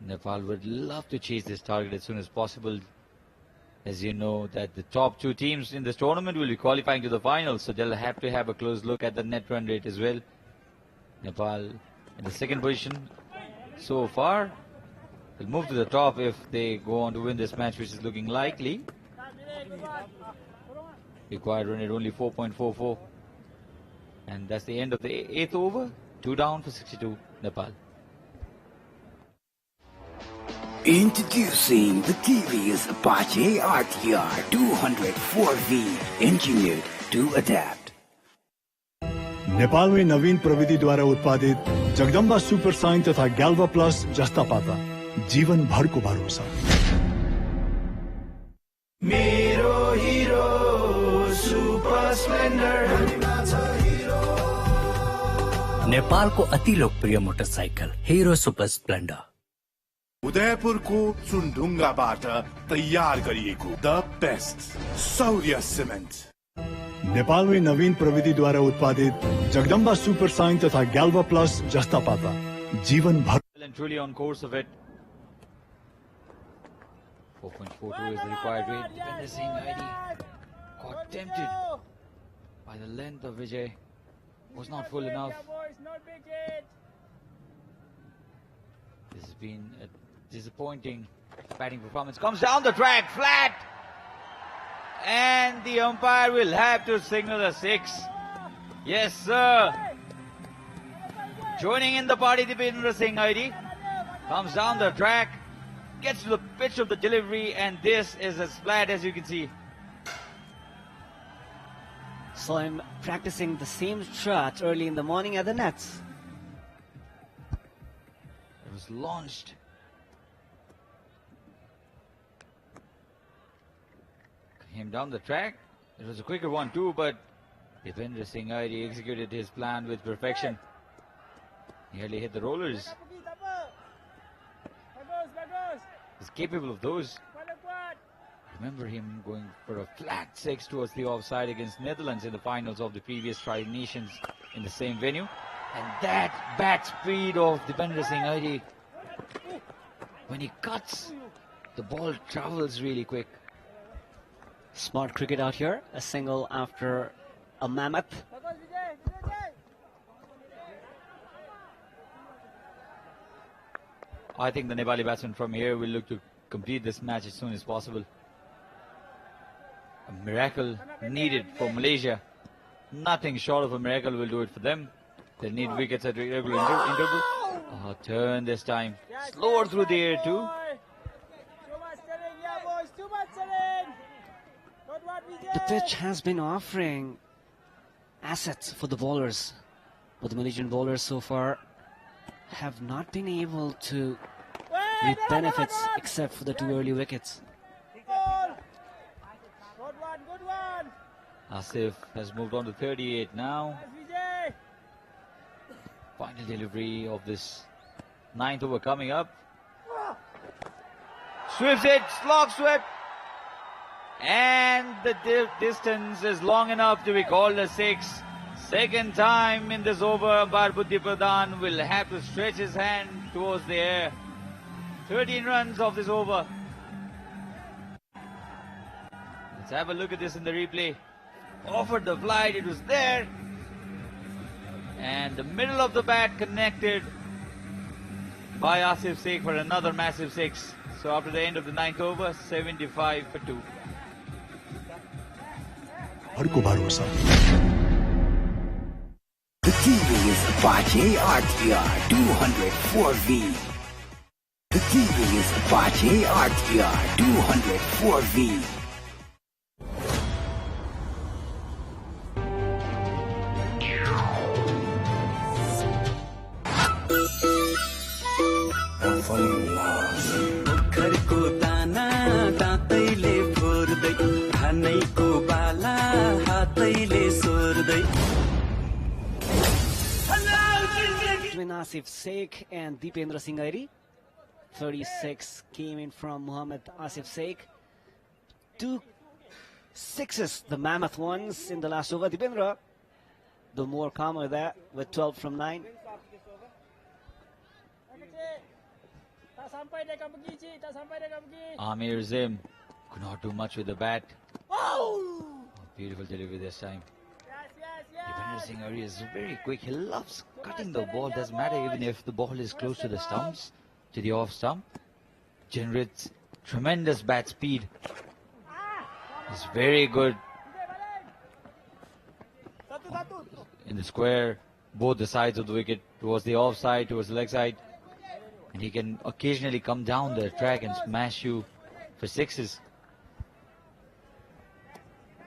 Nepal would love to chase this target as soon as possible. As you know that the top two teams in this tournament will be qualifying to the finals, so they'll have to have a close look at the net run rate as well. Nepal in the second position so far. They'll move to the top if they go on to win this match, which is looking likely. Required run rate only 4.44. And that's the end of the 8th over. 2 down for 62, Nepal. Introducing the TVS Apache RTR 204V, engineered to adapt. Nepal में नवीन प्रविधि द्वारा उत्पादित Jagdamba super sign तथा गैल्वा plus जस्ता पाता जीवन भर को भरोसा। मेरो हिरो सुपर स्प्लेन्डर नेपालको अति लोकप्रिय मोटरसाइकल हिरो सुपर स्प्लेन्डर उदयपुरको चुनढुङ्गाबाट तयार गरिएको द बेस्ट सौर्य सिमेन्ट। नेपाल में नवीन प्रविधि द्वारा उत्पादित जगदम्बा सुपर साइन तथा गैल्वा प्लस जस्ता पाता जीवन भर। And truly on course of it. 4.42 is the required rate. Defender Singh ID got tempted by the length of Vijay. Was not full enough. This has been a disappointing batting performance. Comes down the track flat. And the umpire will have to signal a 6. Yes, sir. Joining in the party, Defender Singh ID comes down the track, gets to the pitch of the delivery, and this is as flat as you can see. Saw him practicing the same shot early in the morning at the nets. It was launched. Came down the track. It was a quicker one too, but Defender Singh ID executed his plan with perfection. Nearly hit the rollers. He's capable of those. Remember him going for a flat 6 towards the offside against Netherlands in the finals of the previous Tri Nations in the same venue. And that bat speed of Defender Singh ID, when he cuts, the ball travels really quick. Smart cricket out here. A single after a mammoth. I think the Nepali batsmen from here will look to complete this match as soon as possible. A miracle needed for Malaysia. Nothing short of a miracle will do it for them. They need wickets at regular interval. Oh, turn this time. Slower through the air too. The pitch has been offering assets for the bowlers, but the Malaysian bowlers so far have not been able to reap benefits except for the 2 early wickets. Asif has moved on to 38 now. Final delivery of this 9th over coming up. Swifts it, slog swept. And the distance is long enough to be called a 6. Second time in this over, Umpire Buddhi Pradhan will have to stretch his hand towards the air. 13 runs of this over. Let's have a look at this in the replay. Offered the flight, it was there. And the middle of the bat connected by Asif Sheikh for another massive 6. So after the end of the 9th over, 75 for 2. The TVS Apache RTR 204V. The TVS Apache RTR 204V. I'm falling in love. Between Asif Sheikh and Deependra Singh Airi. 36 came in from Mohammad Asif Sheikh. 2 sixes, the mammoth ones in the last over. Dipendra, the more calmer there with 12 from 9. Amir Zim could not do much with the bat. Oh, beautiful delivery this time. Dipender Singh Ari is very quick. He loves cutting the ball. Doesn't matter even if the ball is close to the stumps, to the off stump. Generates tremendous bat speed. He's very good in the square, both the sides of the wicket, towards the off side, towards the leg side. And he can occasionally come down the track and smash you for sixes.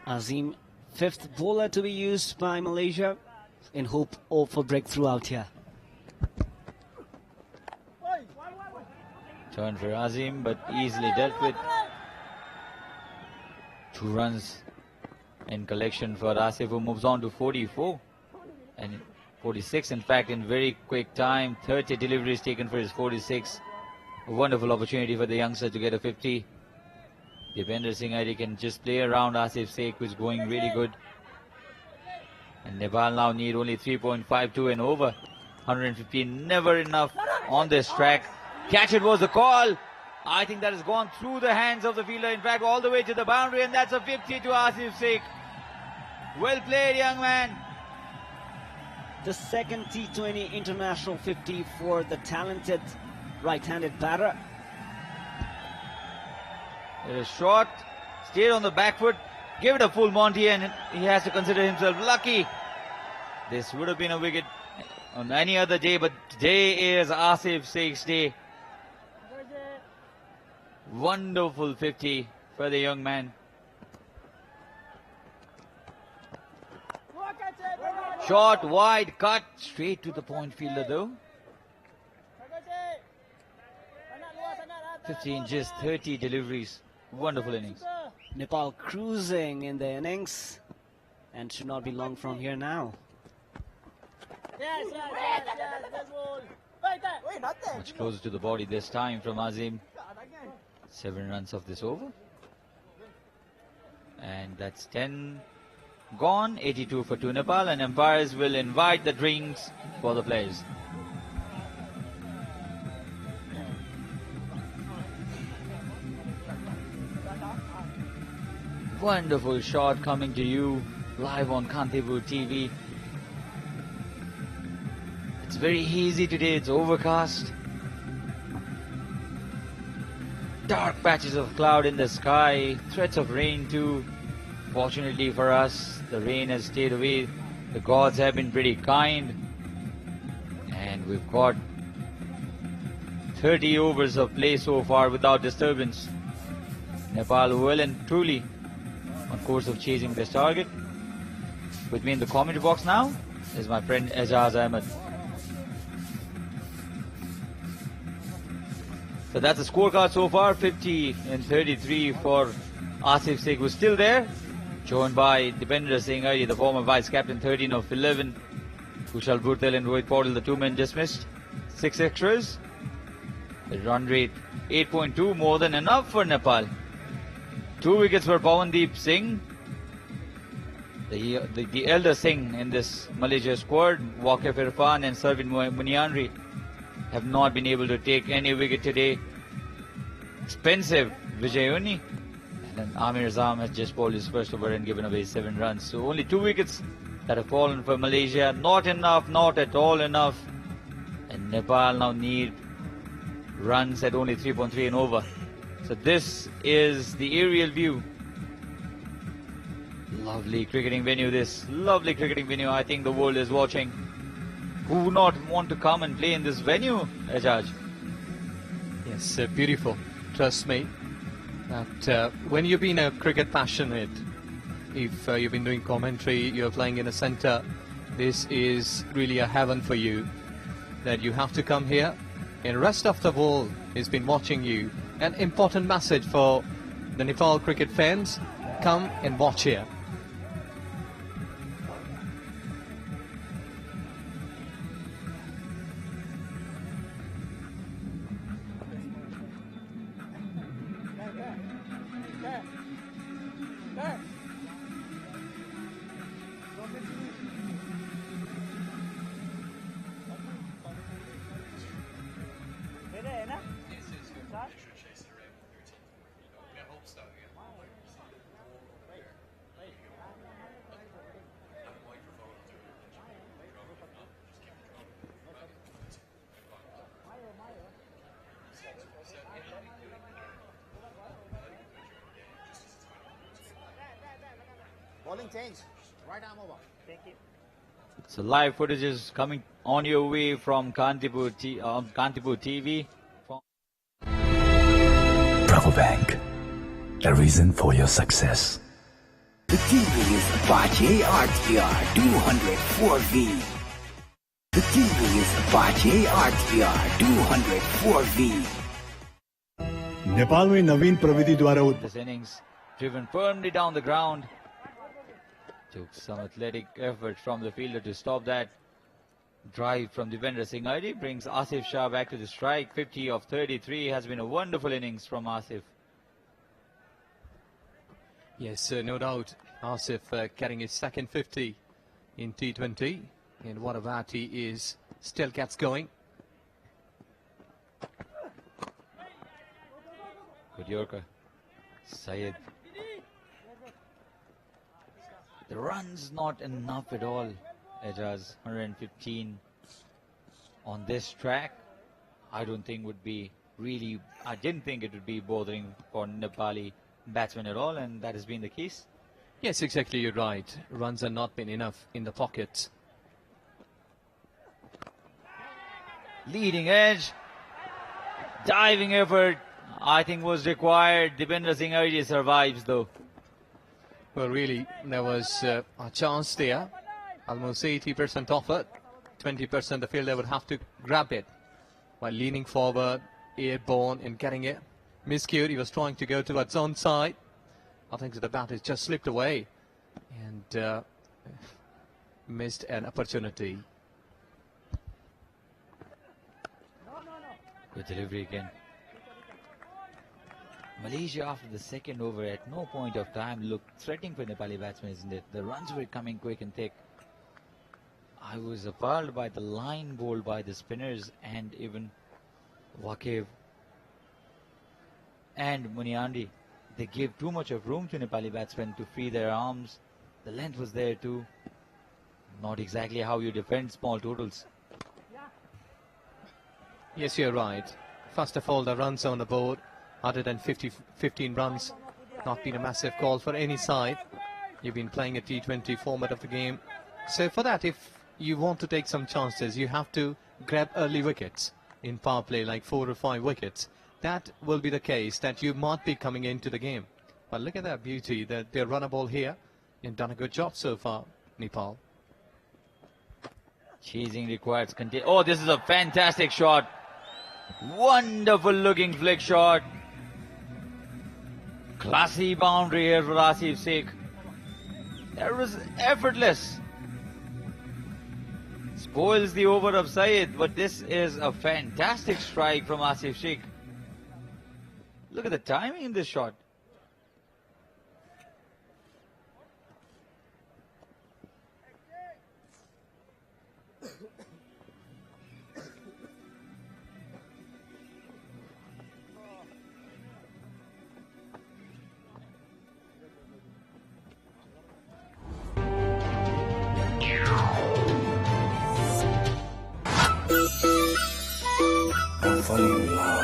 Azim, 5th bowler to be used by Malaysia in hope of a breakthrough out here. Turn for Azim, but easily dealt with. 2 runs in collection for Asif, who moves on to 44 and 46, in fact, in very quick time. 30 deliveries taken for his 46. A wonderful opportunity for the youngster to get a 50. Dipender Singh Ari can just play around Asif Sheikh, who's going really good. And Nepal now need only 3.52 and over. 115, never enough on this track. Catch it was the call. I think that has gone through the hands of the fielder, in fact, all the way to the boundary, and that's a 50 to Asif Sheikh. Well played, young man. The second T20 international 50 for the talented right-handed batter. It is short, stayed on the back foot, give it a full Monty, and he has to consider himself lucky. This would have been a wicket on any other day, but today is Asif Sheikh's day. Wonderful 50 for the young man. Short, wide, cut, straight to the point fielder though. 15, just 30 deliveries. Wonderful innings. Nepal cruising in the innings and should not be long from here now. Much closer to the body this time from Azim. 7 runs of this over. And that's 10 gone. 82 for 2 Nepal, and umpires will invite the drinks for the players. Wonderful shot coming to you live on Kantipur TV. It's very hazy today, it's overcast. Dark patches of cloud in the sky, threats of rain too. Fortunately for us, the rain has stayed away. The gods have been pretty kind. And we've got 30 overs of play so far without disturbance. Nepal well and truly on course of chasing this target. With me in the commentary box now is my friend Ejaz Ahmed. So that's the scorecard so far, 50 and 33 for Asif Sheikh, who's still there, joined by Dipender Singh Ari, the former vice captain, 13 of 11. Kushal Bhurtel and Rohit Paudel, the 2 men dismissed. 6 extras. The run rate 8.2, more than enough for Nepal. 2 wickets for Pawandeep Singh, the elder Singh in this Malaysia squad. Waqif Irfan and Sarvin Munianri have not been able to take any wicket today. Expensive Vijayuni. And then Amir Zam has just bowled his first over and given away 7 runs. So only 2 wickets that have fallen for Malaysia. Not enough, not at all enough. And Nepal now need runs at only 3.3 and over. So this is the aerial view. Lovely cricketing venue, this. Lovely cricketing venue. I think the world is watching. Who would not want to come and play in this venue, Ejaz? Yes, beautiful. Trust me. That when you've been a cricket passionate, if you've been doing commentary, you're playing in a centre, this is really a heaven for you. That you have to come here. And rest of the world has been watching you. An important message for the Nepal cricket fans. Come and watch here. Bowling change. Right arm over. Thank you. So live footage is coming on your way from Kantipur TV. Bravo Bank, a reason for your success. The TV is Apache RTR 204V. The TV is Apache RTR 204V. Nepal में नवीन प्रविधि द्वारा This innings driven firmly down the ground. Took some athletic effort from the fielder to stop that drive from Devendra Singh Adi. Brings Asif Shah back to the strike. 50 of 33 has been a wonderful innings from Asif. Yes, no doubt. Asif carrying his second 50 in T20. And what a bat he is. Still gets going. Good Yorker. Syed. The runs not enough at all. Ejaz 115 on this track. I didn't think it would be bothering for Nepali batsmen at all, and that has been the case. Yes, exactly, you're right. Runs have not been enough in the pockets. Leading edge. Diving effort, I think, was required. Devendra Singh Adi survives though. Well, really, there was a chance there. Almost 80% of it. 20% the fielder would have to grab it. While leaning forward, airborne and getting it. Miscued, he was trying to go towards onside. I think the bat has just slipped away. And missed an opportunity. Good delivery again. Malaysia, after the second over, at no point of time looked threatening for Nepali batsmen, isn't it? The runs were coming quick and thick. I was appalled by the line bowled by the spinners and even Waqif and Muniandi. They gave too much of room to Nepali batsmen to free their arms. The length was there too. Not exactly how you defend small totals. Yes, you're right. First of all, the runs on the board. Other than 15 runs, not been a massive call for any side. You've been playing a T20 format of the game. So for that, if you want to take some chances, you have to grab early wickets in power play, like 4 or 5 wickets. That will be the case, that you might be coming into the game. But look at that beauty, that they run a ball here and done a good job so far, Nepal. Chasing requires continue. Oh, this is a fantastic shot. Wonderful looking flick shot. Classy boundary here for Asif Sheikh. That was effortless. Spoils the over of Syed, but this is a fantastic strike from Asif Sheikh. Look at the timing in this shot. I'm falling in love.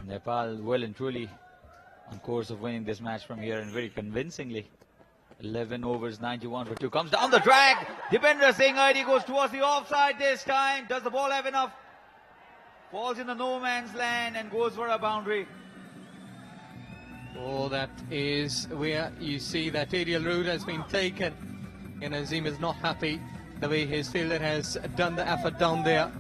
Nepal well and truly on course of winning this match from here, and very convincingly. 11 overs, 91 for 2. Comes down the track. Devendra Singh Adi goes towards the offside this time. Does the ball have enough? Falls in the no man's land and goes for a boundary. Oh, that is where you see that aerial route has been taken. And Azim is not happy the way his fielder has done the effort down there.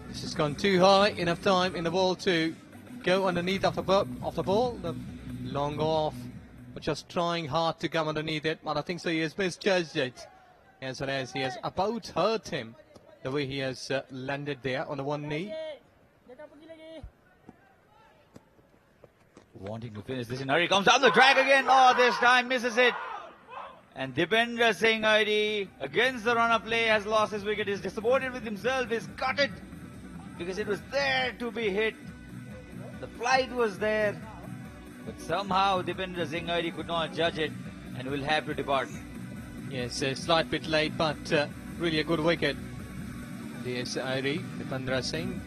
This has gone too high, enough time in the ball to go underneath of the ball. The long off, but just trying hard to come underneath it. But I think so he has misjudged it, as well as he has about hurt him the way he has landed there on the one knee. Wanting to finish this in a hurry, comes down the track again. Oh, this time misses it. And Devendra Singh Adi, against the run-up play, has lost his wicket. Is disappointed with himself, is gutted, because it was there to be hit. The flight was there, but somehow Devendra Singh Adi could not judge it and will have to depart. Yes, a slight bit late, but really a good wicket. There's Airi, Dipendra Singh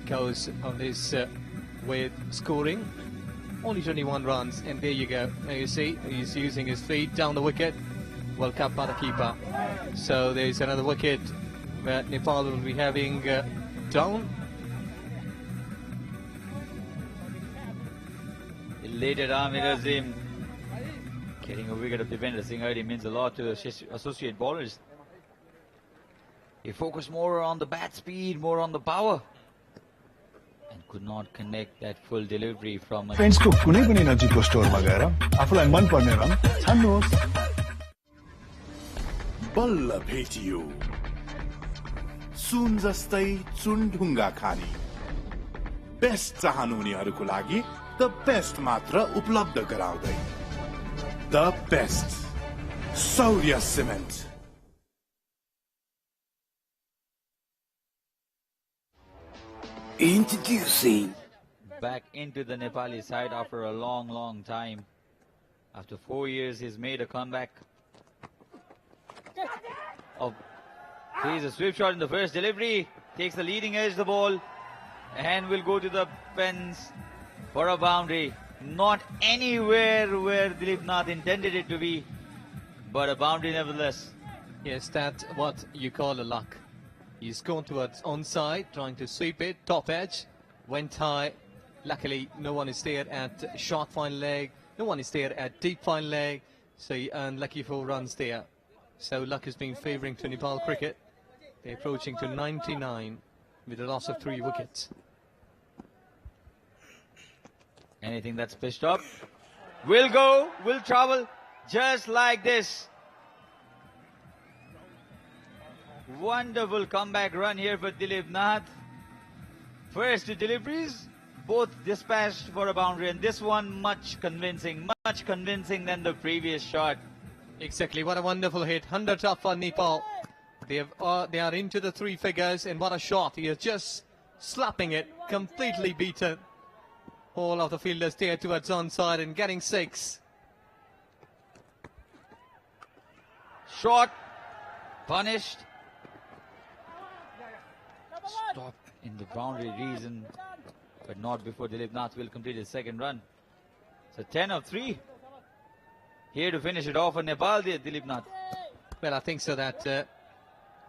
goes on this with scoring. Only 21 runs, and there you go. There you see, he's using his feet down the wicket. Well cut by the keeper. So there's another wicket where Nepal will be having down. Elated Amir Azim getting a wicket of Dipendra Singh already means a lot to associate bowlers. He focused more on the bat speed, more on the power, and could not connect that full delivery from paints को कुनै पनि नजिकको स्टोरमा गएर आफूलाई मन पर्ने रङ छान्नुहोस् बल्ल भेटियो सुन जस्तै चुनढुङ्गा खानी बेस्ट चाहनुहुनेहरूको लागि द बेस्ट मात्र उपलब्ध गराउँदै द बेस्ट सौर्य cement Introducing. Back into the Nepali side after a long time. After 4 years, he's made a comeback. Oh, here's a swift shot in the first delivery. Takes the leading edge of the ball and will go to the fence for a boundary. Not anywhere where Dilip Nath intended it to be, but a boundary nevertheless. Yes, that's what you call a luck. He's gone towards onside, trying to sweep it, top edge, went high. Luckily, no one is there at short fine leg, no one is there at deep fine leg, so he earned lucky 4 runs there. So luck has been favouring to Nepal cricket. They're approaching to 99 with a loss of 3 wickets. Anything that's pitched up will go, will travel, just like this. Wonderful comeback run here for Dilip Nath. First 2 deliveries, both dispatched for a boundary, and this one much convincing than the previous shot. Exactly, what a wonderful hit. 100 up for Nepal. They are into the 3 figures, and what a shot. He is just slapping it, completely beaten. All of the fielders there towards onside and getting 6. Shot, punished. Stop in the boundary region, but not before Dilip Nath will complete his 2nd run. So 10 of 3. Here to finish it off for Nepal, Dilip Nath. Well, I think so that,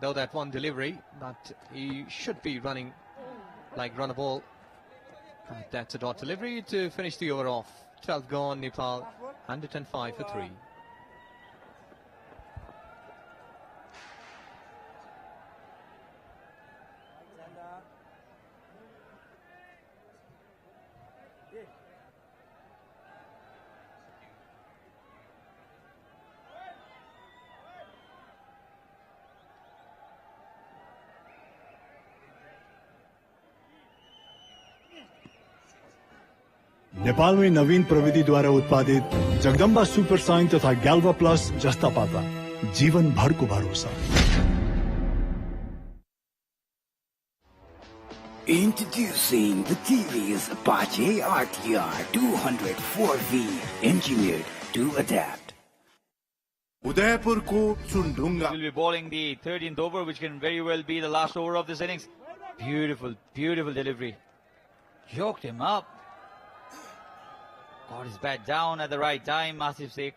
though that one delivery, but he should be running like run a ball. But that's a dot delivery to finish the over off. 12 gone, Nepal, 105 for 3. नेपालमै नवीन प्रविधिद्वारा उत्पादित Jagdamba super sign तथा ग्याल्वा plus जस्ता पाता जीवन भरको भरोसा Introducing the TV's Apache RTR 204V, engineered to adapt. उदयपुरको चुनढुङ्गा Will be bowling the 13th over, which can very well be the last over of this innings. Beautiful delivery. Yoked him up. Got his bat down at the right time, Asif Sheikh.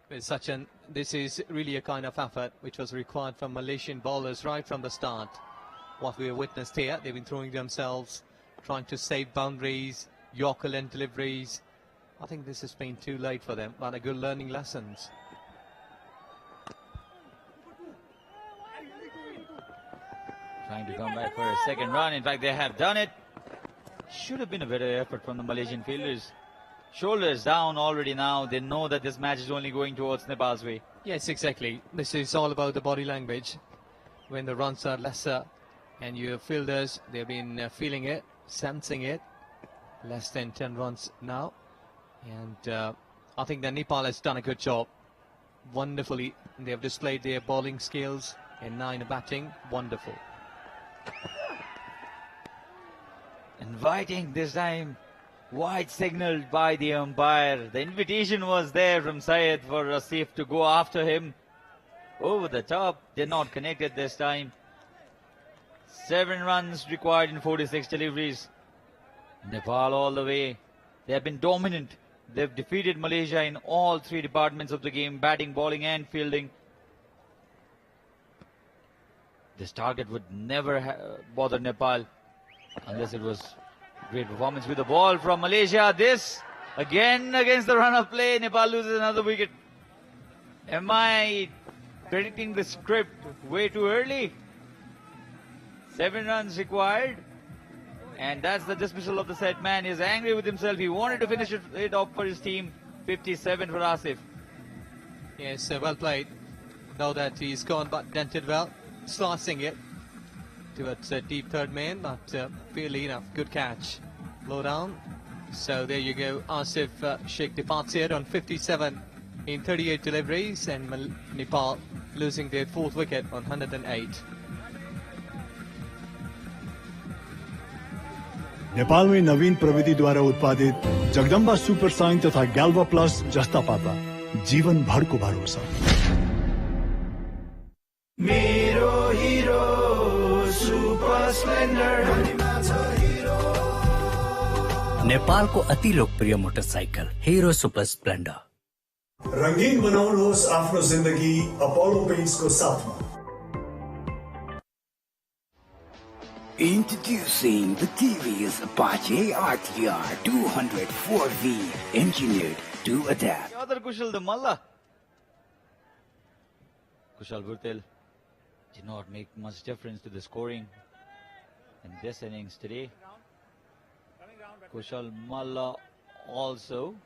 With Sachin, this is really a kind of effort which was required from Malaysian bowlers right from the start. What we have witnessed here, they've been throwing themselves, trying to save boundaries, Yorker length deliveries. I think this has been too late for them, but a good learning lessons. Trying to come back for a 2nd run. In fact, they have done it. Should have been a better effort from the Malaysian fielders. Shoulders down already now. They know that this match is only going towards Nepal's way. Yes, exactly. This is all about the body language. When the runs are lesser and your fielders, they've been feeling it, sensing it. Less than 10 runs now. And I think that Nepal has done a good job. Wonderfully, they have displayed their bowling skills and 9 batting. Wonderful. Inviting this time. Wide signaled by the umpire. The invitation was there from Syed for Asif to go after him. over the top. Did not connect it this time. 7 runs required in 46 deliveries. Nepal all the way. They have been dominant. They've defeated Malaysia in all 3 departments of the game, batting, bowling and fielding. This target would never bother Nepal unless it was great performance with the ball from Malaysia. This again against the run of play. Nepal loses another wicket. Am I predicting the script way too early? 7 runs required. And that's the dismissal of the set man. He's angry with himself. He wanted to finish it off for his team. 57 for Asif. Yes, well played. Now that he's gone but dented well. Slicing it towards deep third man, but fairly enough. Good catch. Low down. So there you go. Asif Sheikh departs here on 57 in 38 deliveries, and Nepal losing their 4th wicket on 108. Nepal में नवीन प्रविधि द्वारा उत्पादित Jagdamba super sign तथा गैल्वा plus जस्ता पाता जीवन भर को भरोसा। मेरो हिरो सुपर स्प्लेन्डर नेपालको अति लोकप्रिय मोटरसाइकल हिरो सुपर स्प्लेन्डर। रंगीन बनाउनुहोस् आफ्नो जिन्दगी अपोलो पेन्ट्सको साथमा। Introducing the TVS Apache RTR 204V, engineered to adapt. Other Kushal the Malla. Kushal Burtel did not make much difference to the scoring in this innings today. Kushal Malla also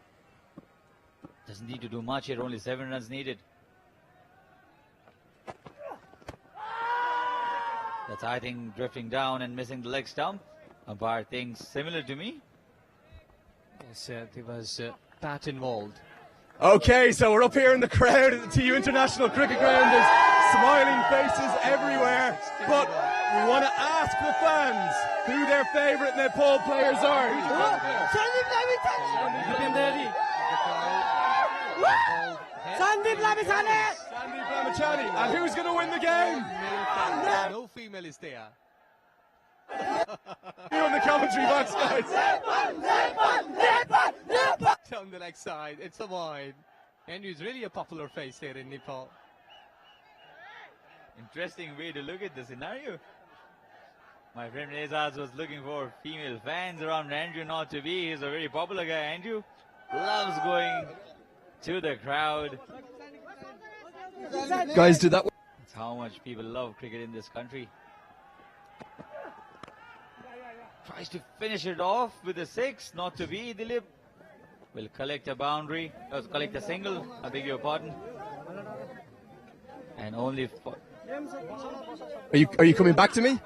doesn't need to do much here, only 7 runs needed. That's, I think, drifting down and missing the leg stump. Umpire thinks similar to me. Yes, there was Pat involved. Okay, so we're up here in the crowd at the TU International Cricket Ground. There's smiling faces everywhere. But we want to ask the fans who their favourite Nepal players are. Sandeep Lamishane! Sandeep Lamishane. And who's going to win the game? No female is there. You in the commentary box, guys. Down the leg side, it's a wide. And he's really a popular face here in Nepal. Interesting way to look at the scenario. My friend Nezaz was looking for female fans around Andrew not to be. He's a very popular guy. Andrew loves going to the crowd. Guys, did that... That's how much people love cricket in this country. Tries to finish it off with a 6, not to be. Dilip will collect a boundary, collect a single, I beg your pardon. And only for... Are you coming back to me?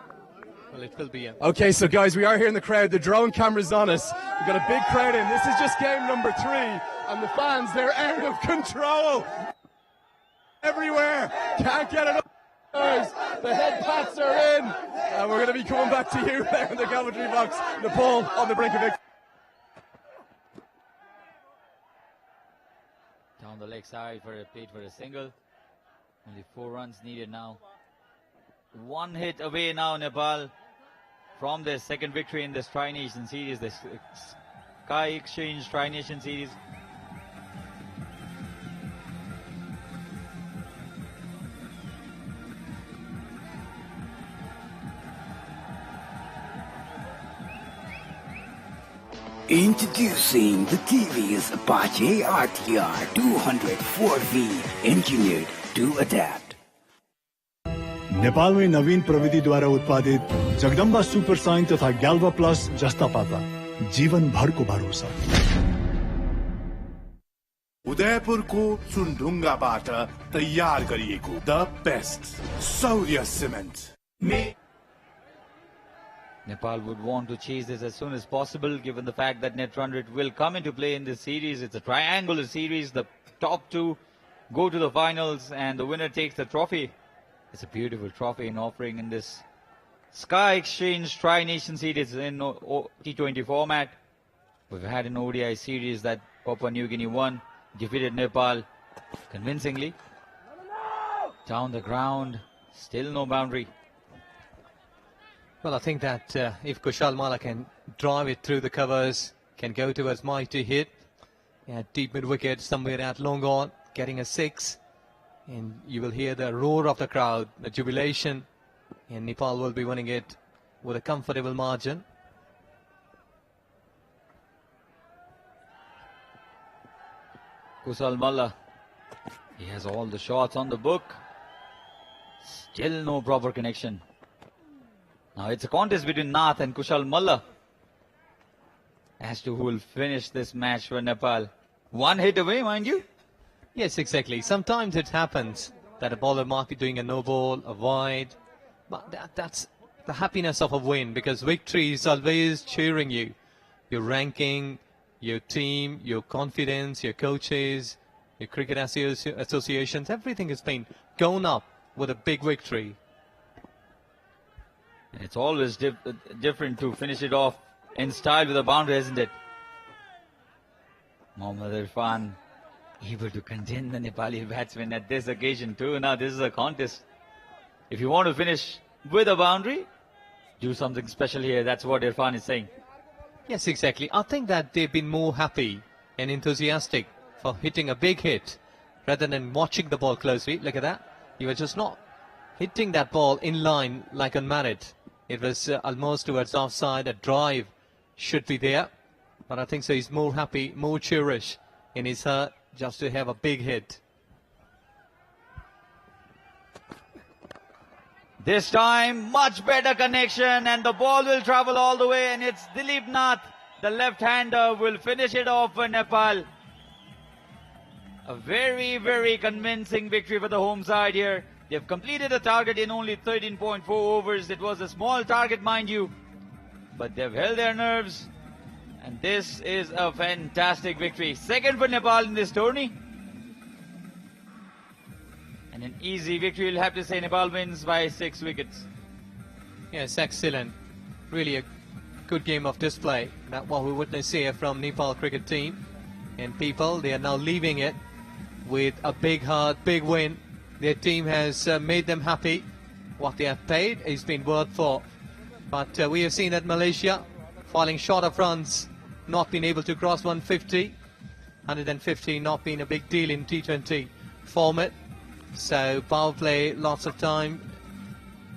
Well, it will be. Okay, so guys, we are here in the crowd. The drone camera's on us. We've got a big crowd in. This is just game number 3. And the fans, they're out of control. Everywhere. Can't get it up. The head pats are in. And we're going to be coming back to you there in the commentary box. Nepal on the brink of victory. Down the leg side for a plate for a single. Only 4 runs needed now. 1 hit away now, Nepal, from their second victory in this Tri-Nation Series, the Skyexchange Tri-Nation Series. Introducing the TVS Apache RTR 204V, engineered to adapt. Nepal में नवीन प्रविधि द्वारा उत्पादित Jagdamba super sign तथा गैल्वा plus जस्ता पाता जीवन भर को भरोसा। उदयपुरको चुनढुङ्गाबाट तयार गरिएको द बेस्ट सौर्य cement. Nepal would want to chase this as soon as possible, given the fact that net run rate will come into play in this series. It's a triangular series. The top 2 go to the finals and the winner takes the trophy. It's a beautiful trophy in offering in this Skyexchange Tri-Nation Series in T20 format. We've had an ODI series that Papua New Guinea won, defeated Nepal convincingly. Down the ground, still no boundary. Well, I think that if Kushal Malla can drive it through the covers, can go towards mighty hit, deep mid-wicket, somewhere at long on, getting a 6, and you will hear the roar of the crowd, the jubilation, and Nepal will be winning it with a comfortable margin. Kushal Malla, he has all the shots on the book. Still no proper connection. Now it's a contest between Nath and Kushal Malla as to who will finish this match for Nepal. One hit away, mind you. Yes, exactly. Sometimes it happens that a bowler might be doing a no ball, a wide, but that's the happiness of a win, because victory is always cheering you. Your ranking, your team, your confidence, your coaches, your cricket associations, everything has been gone up with a big victory. It's always different to finish it off in style with a boundary, isn't it? Mohammad Irfan able to contain the Nepali batsmen at this occasion too. Now this is a contest. If you want to finish with a boundary, do something special here. That's what Irfan is saying. Yes, exactly. I think that they've been more happy and enthusiastic for hitting a big hit rather than watching the ball closely. Look at that. You were just not hitting that ball in line like on merit. It was almost towards offside. A drive should be there. But I think so he's more happy, more cheerish in his heart just to have a big hit. This time, much better connection, and the ball will travel all the way, and it's Dilip Nath, the left-hander, will finish it off for Nepal. A very, very convincing victory for the home side here. They've completed the target in only 13.4 overs. It was a small target, mind you, but they've held their nerves, and this is a fantastic victory. Second for Nepal in this tourney. And an easy victory, you'll have to say. Nepal wins by 6 wickets. Yes, excellent. Really a good game of display. That's what we witness here from Nepal cricket team. And people, they are now leaving it with a big heart, big win. Their team has made them happy. What they have paid has been worth for. But we have seen that Malaysia falling short of runs, not being able to cross 150. 150 not being a big deal in T20 format. So power play, lots of time,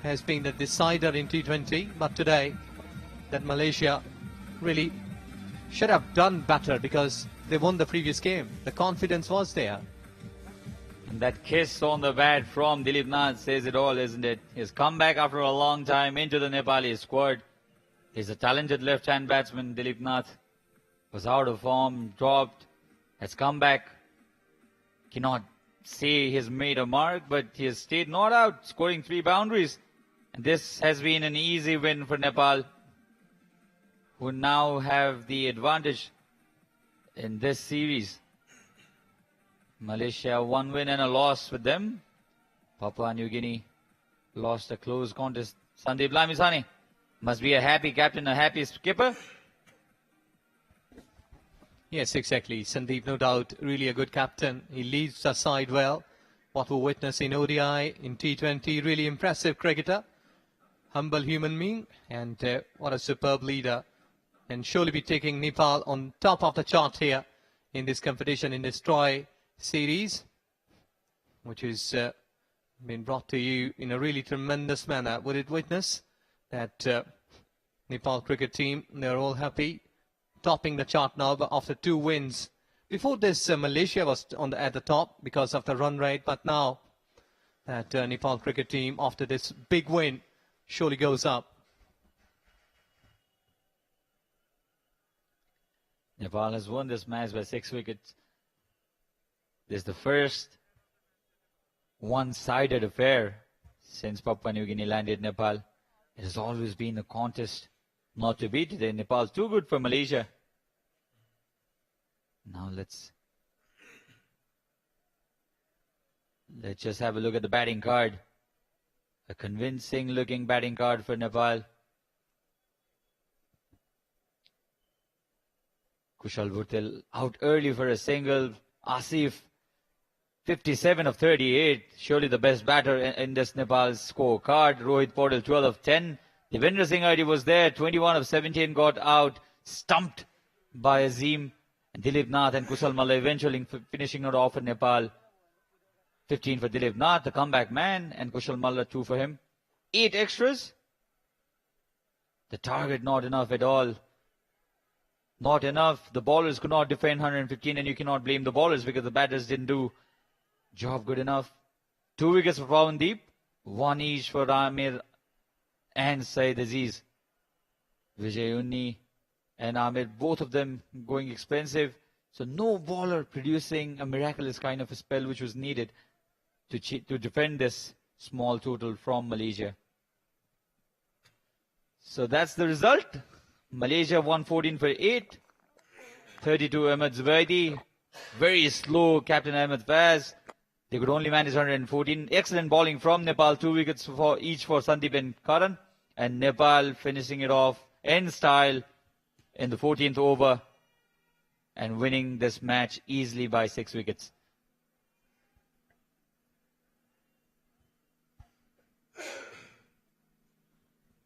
has been the decider in T20. But today, that Malaysia really should have done better because they won the previous game. The confidence was there. And that kiss on the bat from Dilip Nath says it all, isn't it? He's come back after a long time into the Nepali squad. He's a talented left-hand batsman. Dilip Nath was out of form, dropped, has come back. Cannot say he's made a mark, but he has stayed not out, scoring 3 boundaries. And this has been an easy win for Nepal, who now have the advantage in this series. Malaysia 1 win and a loss with them. Papua New Guinea lost a close contest. Sandeep Lamisani must be a happy captain, a happy skipper. Yes, exactly. Sandeep, no doubt, really a good captain. He leads the side well. What we witness in ODI, in T20, really impressive cricketer. Humble human being, and what a superb leader. And surely be taking Nepal on top of the chart here in this competition, in this Troy series, which has been brought to you in a really tremendous manner. Would it witness that Nepal cricket team, they're all happy, topping the chart now after 2 wins. Before this, Malaysia was at the top because of the run rate, but now that Nepal cricket team, after this big win, surely goes up. Nepal has won this match by 6 wickets. This is the first one-sided affair since Papua New Guinea landed Nepal. It has always been a contest not to beat today. Nepal's too good for Malaysia. Now let's just have a look at the batting card. A convincing looking batting card for Nepal. Kushal Bhurtel out early for a single. Asif 57 of 38. Surely the best batter in this Nepal scorecard. Rohit Paudel 12 of 10. Devendra Singh Ardi was there. 21 of 17 got out. Stumped by Azim. And Dilip Nath and Kusal Malla eventually finishing it off in Nepal. 15 for Dilip Nath, the comeback man. And Kushal Malla 2 for him. 8 extras. The target not enough at all. Not enough. The bowlers could not defend 115, and you cannot blame the bowlers because the batters didn't do job good enough. 2 wickets for Pawandeep. 1 each for Amir and Saeed Aziz. Vijay Unni and Amir, both of them going expensive. So no bowler producing a miraculous kind of a spell which was needed to defend this small total from Malaysia. So that's the result. Malaysia 114 for 8. 32 Ahmed Zubaidi. Very slow Captain Ahmed Faz. They could only manage 114. Excellent bowling from Nepal. 2 wickets for each for Sandeep and Karan. And Nepal finishing it off in style in the 14th over and winning this match easily by 6 wickets.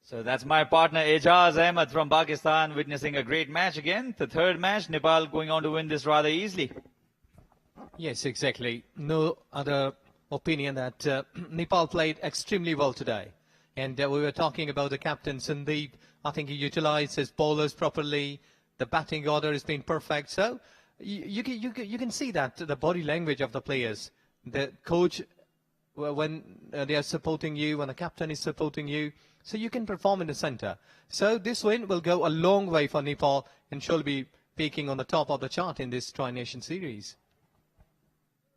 So that's my partner Ejaz Ahmed from Pakistan witnessing a great match again. The third match, Nepal going on to win this rather easily. Yes, exactly. No other opinion that Nepal played extremely well today. And we were talking about the captain Sandeep. I think he utilized his bowlers properly. The batting order has been perfect. So you can see that the body language of the players. The coach, when they are supporting you, when the captain is supporting you, so you can perform in the center. So this win will go a long way for Nepal and shall be peaking on the top of the chart in this Tri-Nation series.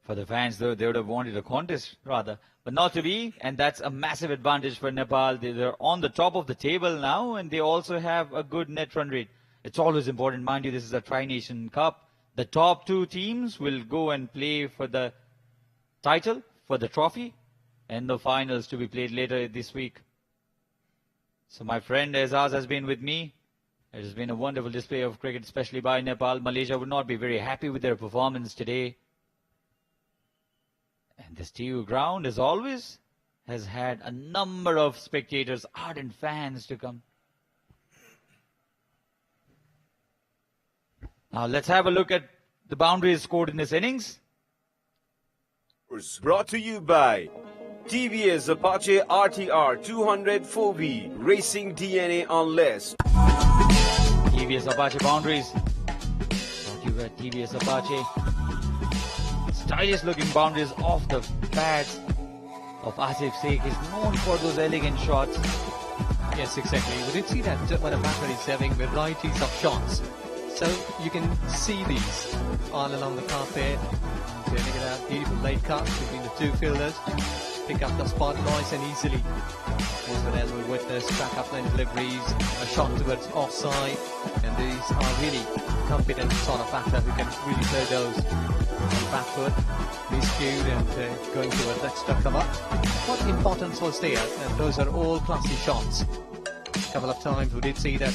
For the fans, though, they would have wanted a contest rather, but not to be, and that's a massive advantage for Nepal. They're on the top of the table now, and they also have a good net run rate. It's always important, mind you, this is a Tri-Nation Cup. The top 2 teams will go and play for the title, for the trophy, and the finals to be played later this week. So my friend Azaz has been with me. It has been a wonderful display of cricket, especially by Nepal. Malaysia would not be very happy with their performance today. And this TU ground, as always, has had a number of spectators, ardent fans to come. Now let's have a look at the boundaries scored in this innings. Brought to you by TVS Apache RTR 204V Racing DNA Unless. TVS Apache boundaries. Brought to you by TVS Apache. Stylish looking boundaries off the pads of Asif Sheikh. Is known for those elegant shots. Yes, exactly. We did see that when a batter is having varieties of shots. So you can see these all along the carpet. Look at that beautiful late cut between the 2 fielders. Pick up the spot nice and easily. As we witnessed, back up line deliveries, a shot towards offside, and these are really competent sort of batter who can really play those on the back foot, miscued and going towards extra cover. What importance was there? And those are all classy shots. A couple of times we did see that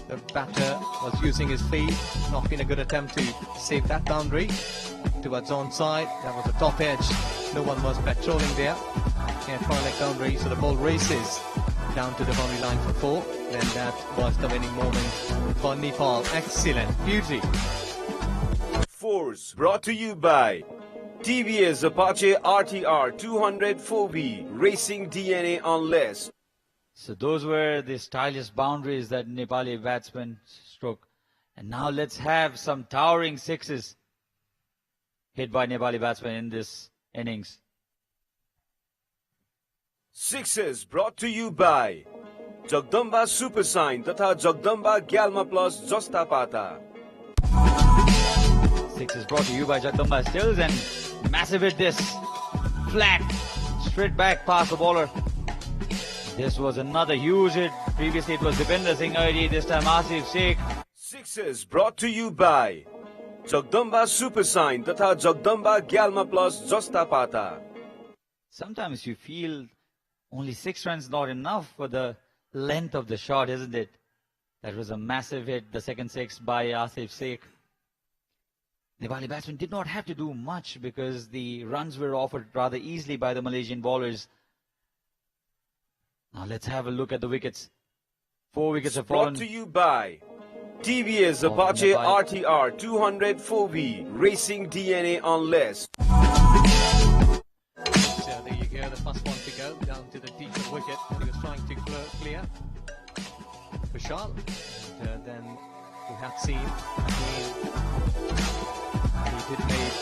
the batter was using his feet, not been a good attempt to save that boundary towards onside. That was the top edge. No one was patrolling there. And far leg boundary, so the ball races down to the boundary line for 4. Then that was the winning moment for Nepal. Excellent, beauty. Force brought to you by TVS Apache RTR 204V Racing DNA Unless. So those were the stylish boundaries that Nepali batsmen struck. And now let's have some towering sixes hit by Nepali batsmen in this innings. Sixes brought to you by Jagdamba Super Sign तथा Jagdamba Galma Plus Jasta Pata. Sixes brought to you by Jagdamba Stills, and massive hit this. Flat, straight back past the bowler. This was another huge hit. Previously it was Devendra Singh Ardi, this time Asif Sheikh. Sixes brought to you by Jagdamba Super Sign तथा Jagdamba Galma Plus Jasta Pata. Sometimes you feel only 6 runs not enough for the length of the shot, isn't it? That was a massive hit, the second 6 by Asif Sheikh. Nepali batsmen did not have to do much because the runs were offered rather easily by the Malaysian bowlers. Now let's have a look at the wickets. 4 wickets have fallen. Brought to you by TVS Apache RTR 204V Racing DNA on less. So there you go, the first one to go down to the deeper wicket. He was trying to clear Vishal. And then we have seen he did make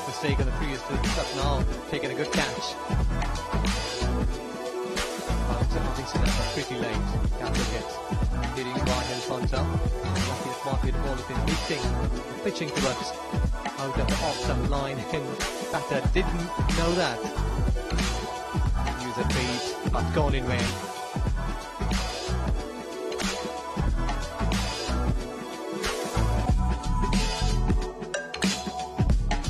mistake on the previous but now taking a good catch. Pretty late. Can't wicket. Hitting Rahil Fanta. Lucky that Market ball has been pitching towards out of the off-stump line, and batter didn't know that. Use a beat, but gone in vain.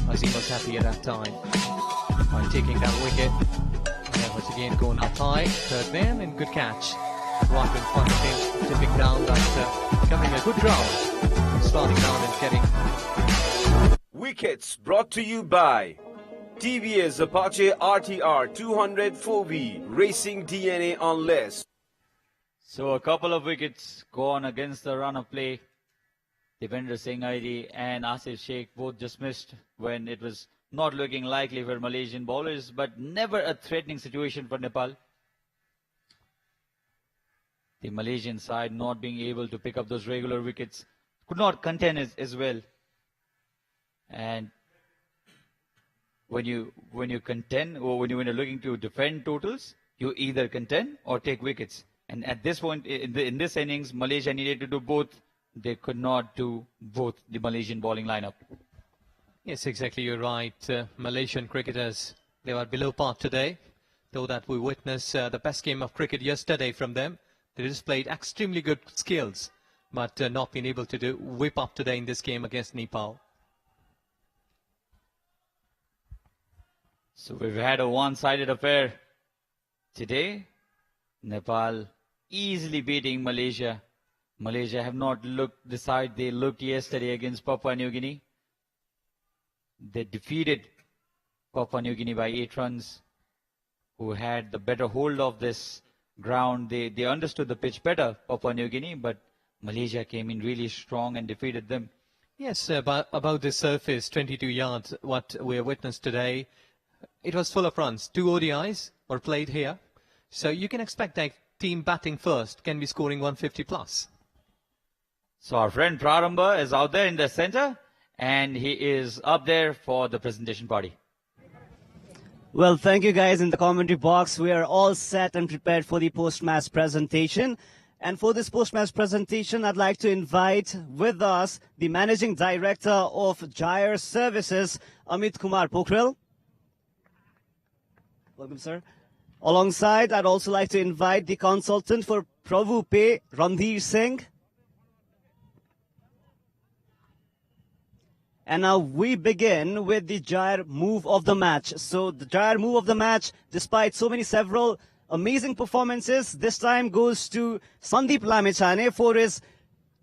Azim was happy at that time by taking that wicket. Once again going up high, third man, and good catch. Right in front of him, tipping down, but becoming a good ground. Starting down and getting. Wickets brought to you by TVS Apache RTR 204V Racing DNA on less. So a couple of wickets gone against the run of play. Devendra Singh Aidi and Asif Sheikh both dismissed when it was not looking likely for Malaysian bowlers, but never a threatening situation for Nepal. The Malaysian side not being able to pick up those regular wickets, could not contend as well. And when you contend, or when you're looking to defend totals, you either contend or take wickets. And at this point in this innings, Malaysia needed to do both. They could not do both, the Malaysian bowling lineup. Yes, exactly, you're right. Malaysian cricketers, they were below par today, though that we witnessed the best game of cricket yesterday from them. They displayed extremely good skills, but not been able to whip up today in this game against Nepal. So we've had a one-sided affair today. Nepal easily beating Malaysia. Malaysia have not looked the side they looked yesterday against Papua New Guinea. They defeated Papua New Guinea by 8 runs, who had the better hold of this ground. They understood the pitch better, Papua New Guinea, but Malaysia came in really strong and defeated them. Yes, about this surface, 22 yards, what we have witnessed today, it was full of runs. 2 ODIs were played here, so you can expect that team batting first can be scoring 150 plus. So our friend Prarambha is out there in the center, and he is up there for the presentation party. Well, thank you guys in the commentary box. We are all set and prepared for the post-match presentation. And for this post-match presentation, I'd like to invite with us the Managing Director of Gyre Services, Amit Kumar Pokhrel. Welcome, sir. Alongside, I'd also like to invite the consultant for Prabhu Pay, Randhir Singh. And now we begin with the Gyre move of the match. So the Gyre move of the match, despite several amazing performances, this time goes to Sandeep Lamichhane for his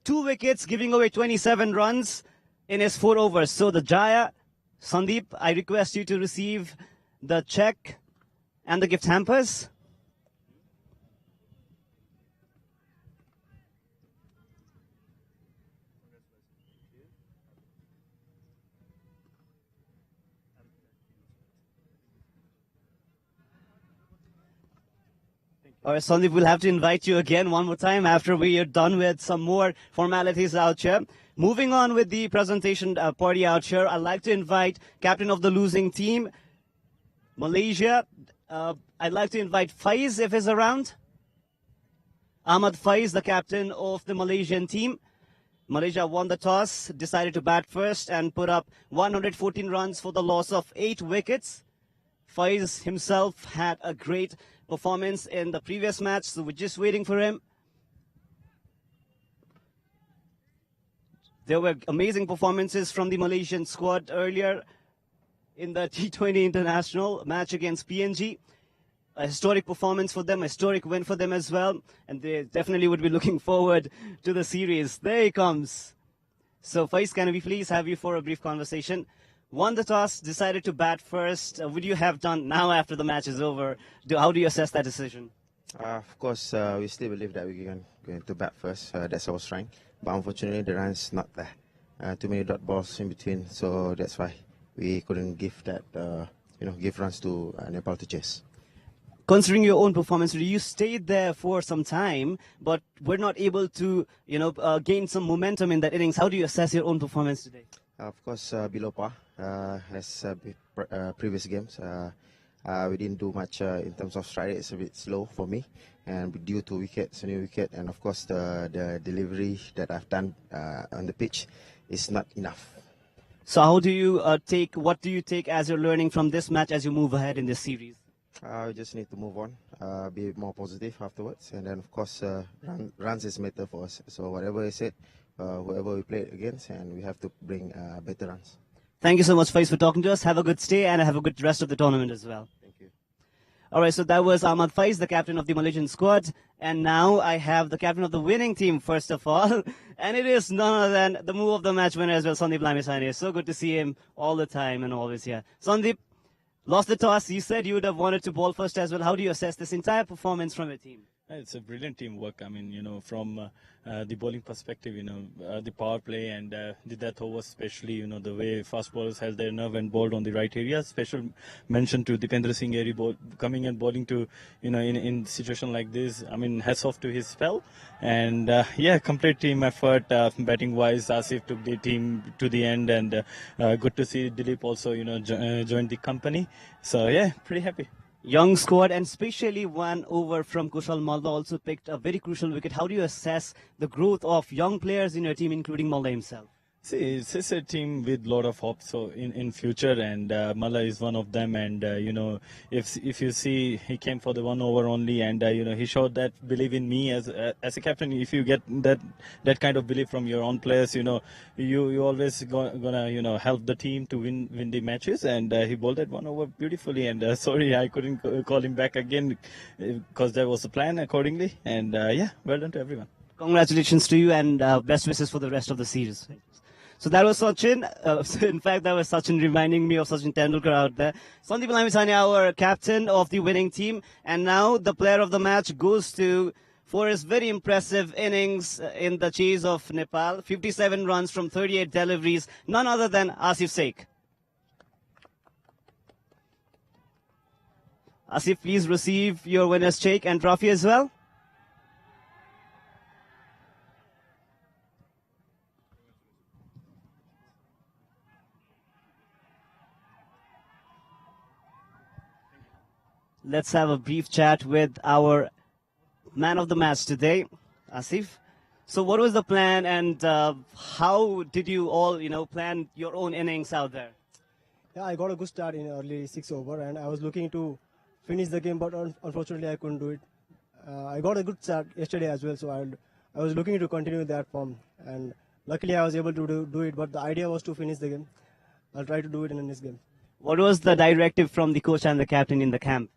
2 wickets, giving away 27 runs in his 4 overs. So the Gyre, Sandeep, I request you to receive the check and the gift hampers. All right, Sandeep, we'll have to invite you again one more time after we are done with some more formalities out here. Moving on with the presentation party out here, I'd like to invite captain of the losing team, Malaysia. I'd like to invite Faiz if he's around. Ahmad Faiz, the captain of the Malaysian team. Malaysia won the toss, decided to bat first and put up 114 runs for the loss of 8 wickets. Faiz himself had a great performance in the previous match, so we're just waiting for him. There were amazing performances from the Malaysian squad earlier in the T20 international match against PNG. A historic performance for them, a historic win for them as well, and they definitely would be looking forward to the series. There he comes. So Faiz, can we please have you for a brief conversation? Won the toss, decided to bat first. Would you have done now after the match is over? How do you assess that decision? Of course, we still believe that we can go to bat first. That's our strength. But unfortunately, the runs not there. Too many dot balls in between, so that's why we couldn't give that, give runs to Nepal to chase. Considering your own performance, you stayed there for some time, but were not able to, gain some momentum in that innings. How do you assess your own performance today? Of course, below par as previous games. We didn't do much in terms of stride. It's a bit slow for me, and due to wickets, new wicket, and of course the delivery that I've done on the pitch is not enough. So how do you what do you take as your learning from this match as you move ahead in this series? We just need to move on, be more positive afterwards, and then of course runs is matter for us. So whatever I said, whoever we play against, and we have to bring better runs. Thank you so much, Faiz, for talking to us. Have a good stay and have a good rest of the tournament as well. Thank you. All right, so that was Ahmad Faiz, the captain of the Malaysian squad. And now I have the captain of the winning team, first of all. And it is none other than the move of the match winner as well, Sandeep Lamisane. So good to see him all the time and always here. Sandeep, lost the toss. You said you would have wanted to bowl first as well. How do you assess this entire performance from your team? It's a brilliant teamwork. I mean, from the bowling perspective, the power play and the death overs, especially, the way fast bowlers held their nerve and bowled on the right area. Special mention to Dipendra Singh Eri coming and bowling to, in situation like this. I mean, hats off to his spell. And complete team effort, batting wise. Asif took the team to the end, and good to see Dilip also, join the company. So pretty happy. Young squad, and especially one over from Kushal Malda also picked a very crucial wicket. How do you assess the growth of young players in your team, including Malda himself? See, it's a team with a lot of hope in future, and Malla is one of them. And if you see, he came for the 1 over only, and he showed that belief in me as a captain. If you get that kind of belief from your own players, you always gonna help the team to win the matches. And he bowled that 1 over beautifully. And sorry, I couldn't call him back again because there was a plan accordingly. And well done to everyone. Congratulations to you, and best wishes for the rest of the series. So that was Sachin. In fact, that was Sachin reminding me of Sachin Tendulkar out there. Sandeep Lamisane, our captain of the winning team. And now the player of the match goes to, for his very impressive innings in the chase of Nepal. 57 runs from 38 deliveries. None other than Asif Sheikh. Asif, please receive your winner's check and trophy as well. Let's have a brief chat with our man of the match today, Asif. So what was the plan, and how did you all, plan your own innings out there? Yeah, I got a good start in early 6 over, and I was looking to finish the game, but unfortunately I couldn't do it. I got a good start yesterday as well, so I was looking to continue that form, and luckily I was able to do it, but the idea was to finish the game. I'll try to do it in the next game. What was the directive from the coach and the captain in the camp?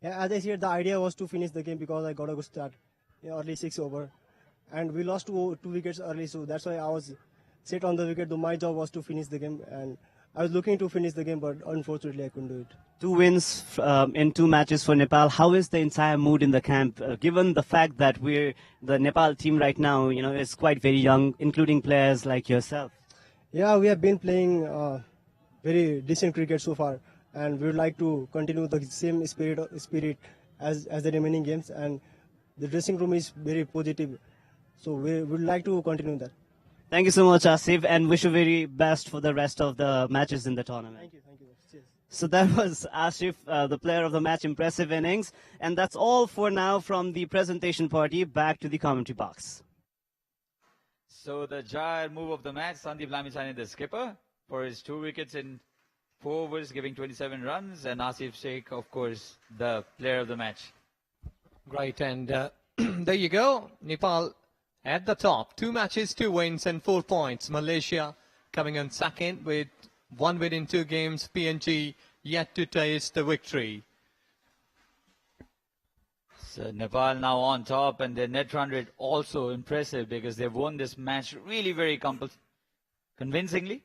Yeah, as I said, the idea was to finish the game because I got a good start in early 6 over. And we lost two wickets early, so that's why I was set on the wicket. My job was to finish the game, and I was looking to finish the game, but unfortunately I couldn't do it. 2 wins in 2 matches for Nepal. How is the entire mood in the camp, given the fact that the Nepal team right now, is quite very young, including players like yourself? Yeah, we have been playing very decent cricket so far, and we would like to continue the same spirit as the remaining games, and the dressing room is very positive, so we would like to continue that. Thank you so much, Asif, and wish you very best for the rest of the matches in the tournament. Thank you. Cheers. So that was Asif, the player of the match, impressive innings, and that's all for now from the presentation party. Back to the commentary box. So the gyre move of the match, Sandeep Lamisane, the skipper, for his 2 wickets in 4 overs, giving 27 runs, and Asif Sheikh, of course, the player of the match. Right, and there you go. Nepal at the top. 2 matches, 2 wins, and 4 points. Malaysia coming on second with 1 win in 2 games. PNG yet to taste the victory. So Nepal now on top, and their net run rate also impressive because they've won this match really very convincingly.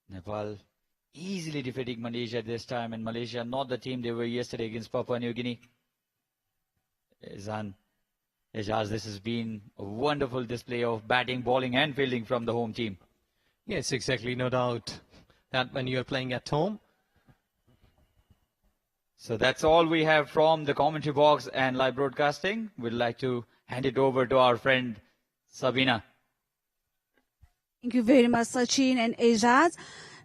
Nepal easily defeating Malaysia this time, and Malaysia not the team they were yesterday against Papua New Guinea. Ejaz, this has been a wonderful display of batting, bowling and fielding from the home team. Yes, exactly. No doubt that when you are playing at home. So that's all we have from the commentary box and live broadcasting. We'd like to hand it over to our friend Sabina. Thank you very much, Sachin and Ejaz.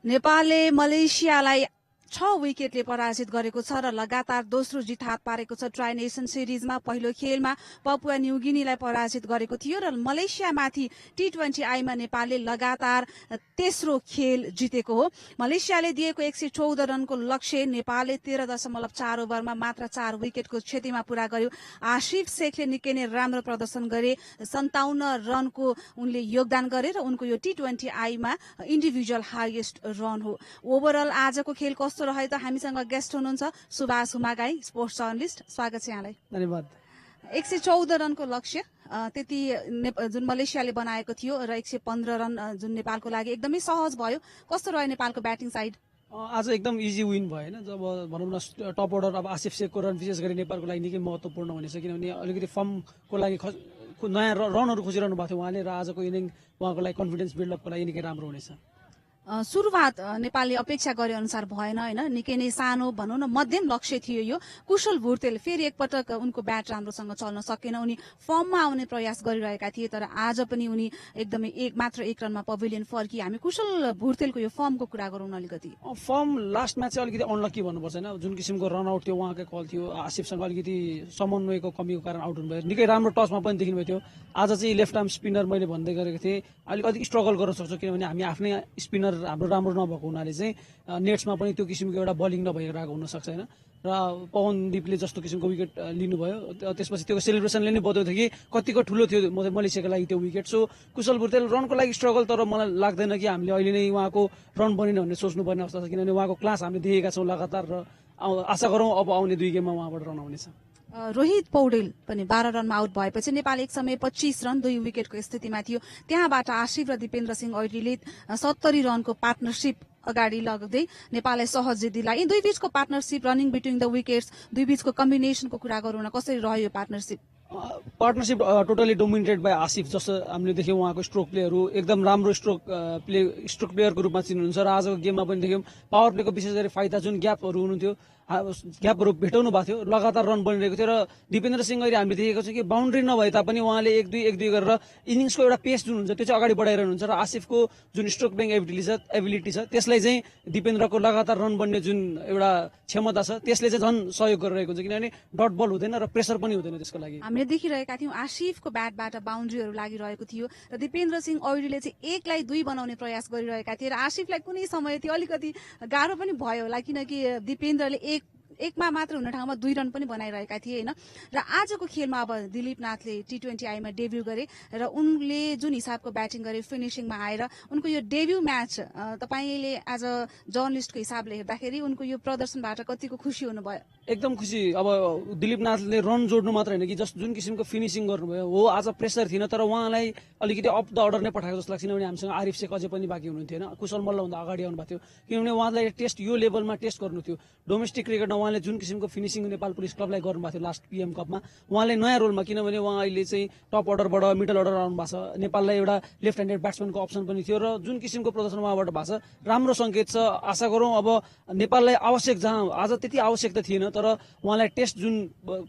नेपालले मलेसियालाई 6 विकेटले पराजित गरेको छ र लगातार दोस्रो जित हात पारेको छ। ट्राई नेसन सिरिजमा पहिलो खेलमा पपुवा न्यू गिनीलाई पराजित गरेको थियो र मलेसियामाथि T20 आईमा नेपालले लगातार तेस्रो खेल जितेको हो। मलेसियाले दिएको 114 रनको लक्ष्य नेपालले 13.4 ओभरमा मात्र 4 विकेटको क्षतिमा पूरा गर्यो। आशिफ शेखले निकै नै राम्रो प्रदर्शन गरे, 57 रनको उनले योगदान गरे र उनको यो T20 आईमा इन्डिभिजुअल हाईएस्ट रन हो। ओभरअल आजको खेल कस्तो रह्यो त हामीसँग गेस्ट हुनुहुन्छ सुभाष हुमागाई, स्पोर्ट्स जर्नलिस्ट। स्वागत छ यहाँलाई। धन्यवाद। 114 रनको लक्ष्य त्यति जुन मलेसियाले बनाएको थियो र 115 रन जुन नेपालको लागि एकदमै सहज भयो। कस्तो रह्यो नेपालको ब्याटिङ साइड? आज एकदम इजी विन भयो हैन। जब भनौँ न टप अर्डर अब आसिफ शेखको रन विशेष गरी नेपालको लागि निकै महत्त्वपूर्ण हुनेछ, किनभने अलिकति फर्मको लागि नयाँ रनहरू खोजिरहनु भएको थियो उहाँले र आजको इनिङ उहाँको लागि कन्फिडेन्स बिल्डअपको लागि निकै राम्रो हुनेछ। सुरुवात नेपालले अपेक्षा गरे अनुसार भएन हैन, निकै नै सानो भनौँ न मध्यम लक्ष्य थियो यो। कुशल भुर्तेल फेरि एकपटक उनको ब्याट राम्रोसँग चल्न सकेन, उनी फर्ममा आउने प्रयास गरिरहेका थिए तर आज पनि उनी एकदमै मात्र एक रनमा पभिलियन फर्किए। हामी कुशल भुर्तेलको यो फर्मको कुरा गरौँ न अलिकति। फर्म लास्ट म्याच चाहिँ अलिकति अनलकी भन्नुपर्छ हैन, जुन किसिमको रन आउट थियो उहाँकै कल थियो, आसिफसँग अलिकति समन्वयको कमीको कारण आउट हुनुभयो। निकै राम्रो टचमा पनि देखिनुभएको थियो। आज चाहिँ लेफ्ट आर्म स्पिनर मैले भन्दै गरेको थिएँ अलिक स्ट्रगल गर्न सक्छौँ, किनभने हामी आफ्नै स्पिनर हाम्रो राम्रो नभएको हुनाले चाहिँ नेट्समा पनि त्यो किसिमको एउटा बलिङ नभइरहेको हुनसक्छ होइन। र पवनदीपले जस्तो किसिमको विकेट लिनुभयो, त्यसपछि त्यो सेलिब्रेसनले नै बताउँथ्यो कि कतिको ठुलो थियो मलेसियाको लागि त्यो विकेट। सो कुशल भुर्तेल रनको लागि स्ट्रगल, तर मलाई लाग्दैन कि हामीले अहिले नै उहाँको रन बनेन भन्ने सोच्नुपर्ने अवस्था छ, किनभने उहाँको क्लास हामीले देखेका छौँ लगातार र आशा गरौँ अब आउने 2 गेममा उहाँबाट रन आउनेछ। रोहित पौडेल पनि 12 रनमा आउट भएपछि नेपाल एक समय 25 रन 2 विकेटको स्थितिमा थियो। त्यहाँबाट आशिफ र दिपेन्द्र सिंह ऐडीले 70 रनको पार्टनरशिप अगाडि लग्दै नेपाललाई सहज जित दिलाए। यी दुई बीचको partnership running between the wickets, दुई बीचको कम्बिनेसनको कुरा गरौँ न, कसरी रह्यो partnership? Partnership totally dominated by Asif. जस्तो हामीले देख्यौँ उहाँको स्ट्रोक प्लेहरू एकदम राम्रो स्ट्रोक प्लेयरको रूपमा चिन्नुहुन्छ र आजको गेममा पनि देख्यौँ पावर प्लेको विशेष गरी फाइदा जुन ग्यापहरू हुनुहुन्थ्यो ग्यापहरू भेटाउनु भएको थियो, लगातार रन बनिरहेको थियो र दिपेन्द्र सिंह अहिले हामीले देखेको छ कि बााउन्ड्री नभए तापनि उहाँले 1-2 गरेर इनिङ्सको एउटा पेस जुन हुन्छ त्यो चाहिँ अगाडि बढाइरहनुहुन्छ र आसिफको जुन स्ट्रोक प्लेइङ एबिलिटी छ त्यसलाई चाहिँ दिपेन्द्रको लगातार रन बन्ने जुन एउटा क्षमता छ त्यसले चाहिँ झन् सहयोग गरिरहेको हुन्छ, किनभने डट बल हुँदैन र प्रेसर पनि हुँदैन त्यसको लागि। हामीले देखिरहेका थियौँ आसिफको ब्याटबाट बााउन्ड्रीहरू लागिरहेको थियो र दिपेन्द्र सिंह ऐडीले चाहिँ 1लाई 2 बनाउने प्रयास गरिरहेका थिए र आसिफलाई कुनै समय थियो अलिकति गाह्रो पनि भयो होला, किनकि दिपेन्द्रले एकमा मात्र हुने ठाउँमा 2 रन पनि बनाइरहेका थिए होइन। र आजको खेलमा अब दिलीप नाथले T20 आईमा डेब्यू गरे र उनले जुन हिसाबको ब्याटिङ गरे फिनिसिङमा आएर उनको यो डेब्यू म्याच तपाईँले एज अ जर्नलिस्टको हिसाबले हेर्दाखेरि उनको यो प्रदर्शनबाट कतिको खुसी हुनुभयो? एकदम खुसी। अब दिलीप नाथले रन जोड्नु मात्र होइन कि जुन किसिमको फिनिसिङ गर्नुभयो हो, आज प्रेसर थिएन तर उहाँलाई अलिकति अप द अर्डर नै पठाएको जस्तो लाग्छ, किनभने हामीसँग आरिफ शेख अझै पनि बाँकी हुनुहुन्थ्यो होइन, कुशल मल्लभन्दा अगाडि आउनु भएको थियो, किनभने उहाँलाई टेस्ट यो लेभलमा टेस्ट गर्नु थियो। डोमेस्टिक क्रिकेटमा उहाँले जुन किसिमको फिनिसिङ नेपाल पुलिस क्लबलाई गर्नुभएको थियो लास्ट PM कपमा, उहाँले नयाँ रोलमा, किनभने उहाँ अहिले चाहिँ टप अर्डरबाट मिडल अर्डर आउनु भएको छ, नेपाललाई एउटा लेफ्ट ह्यान्डेड ब्याट्सम्यानको अप्सन पनि थियो र जुन किसिमको प्रदर्शन उहाँबाट भएको छ राम्रो सङ्केत छ। आशा गरौँ अब नेपाललाई आवश्यक जहाँ आज त्यति आवश्यकता थिएन तर उहाँलाई टेस्ट जुन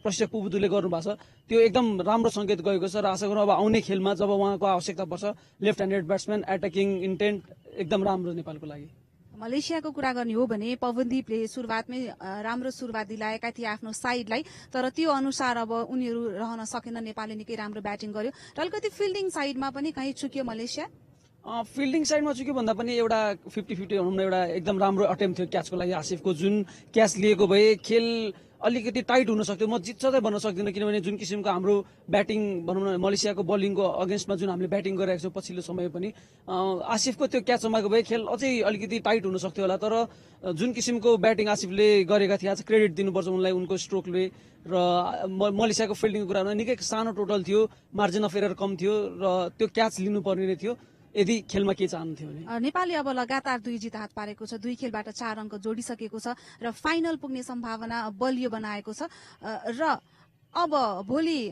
प्रशिक्षक पुबुदुले गर्नुभएको छ त्यो एकदम राम्रो सङ्केत गएको छ र आशा गरौँ अब आउने खेलमा जब उहाँको आवश्यकता पर्छ left handed batsman attacking intent एकदम राम्रो नेपालको लागि। मलेसियाको कुरा गर्ने हो भने पवनदीपले सुरुवातमै राम्रो सुरुवात दिलाएका थिए आफ्नो साइडलाई, तर त्यो अनुसार अब उनीहरू रहन सकेन, नेपालले निकै राम्रो ब्याटिङ गर्यो र अलिकति फिल्डिङ साइडमा पनि कहीँ चुक्यो मलेसिया। फिल्डिङ साइडमा चुक्यो भन्दा पनि एउटा 50-50 भनौँ न, एउटा एकदम राम्रो अटेम्प थियो क्याचको लागि आसिफको, जुन क्याच लिएको भए खेल अलिकति टाइट हुन सक्थ्यो। म जित्छ चाहिँ भन्न सक्दिनँ किनभने जुन किसिमको हाम्रो ब्याटिङ भनौँ न मलेसियाको बलिङको अगेन्स्टमा जुन हामीले ब्याटिङ गरिरहेको छौँ पछिल्लो समय पनि आसिफको त्यो क्याच समाएको भए खेल अझै अलिकति टाइट हुन सक्थ्यो होला। तर जुन किसिमको ब्याटिङ आसिफले गरेका थिए आज क्रेडिट दिनुपर्छ उनलाई उनको स्ट्रोकले र मलेसियाको फिल्डिङको कुरामा निकै सानो टोटल थियो, मार्जिन अफ एरर कम थियो र त्यो क्याच लिनुपर्ने नै थियो यदि खेलमा के चाहन्थ्यो भने। नेपालले अब लगातार 2 जित हात पारेको छ, 2 खेलबाट 4 अङ्क जोडिसकेको छ र फाइनल पुग्ने सम्भावना बलियो बनाएको छ र अब भोलि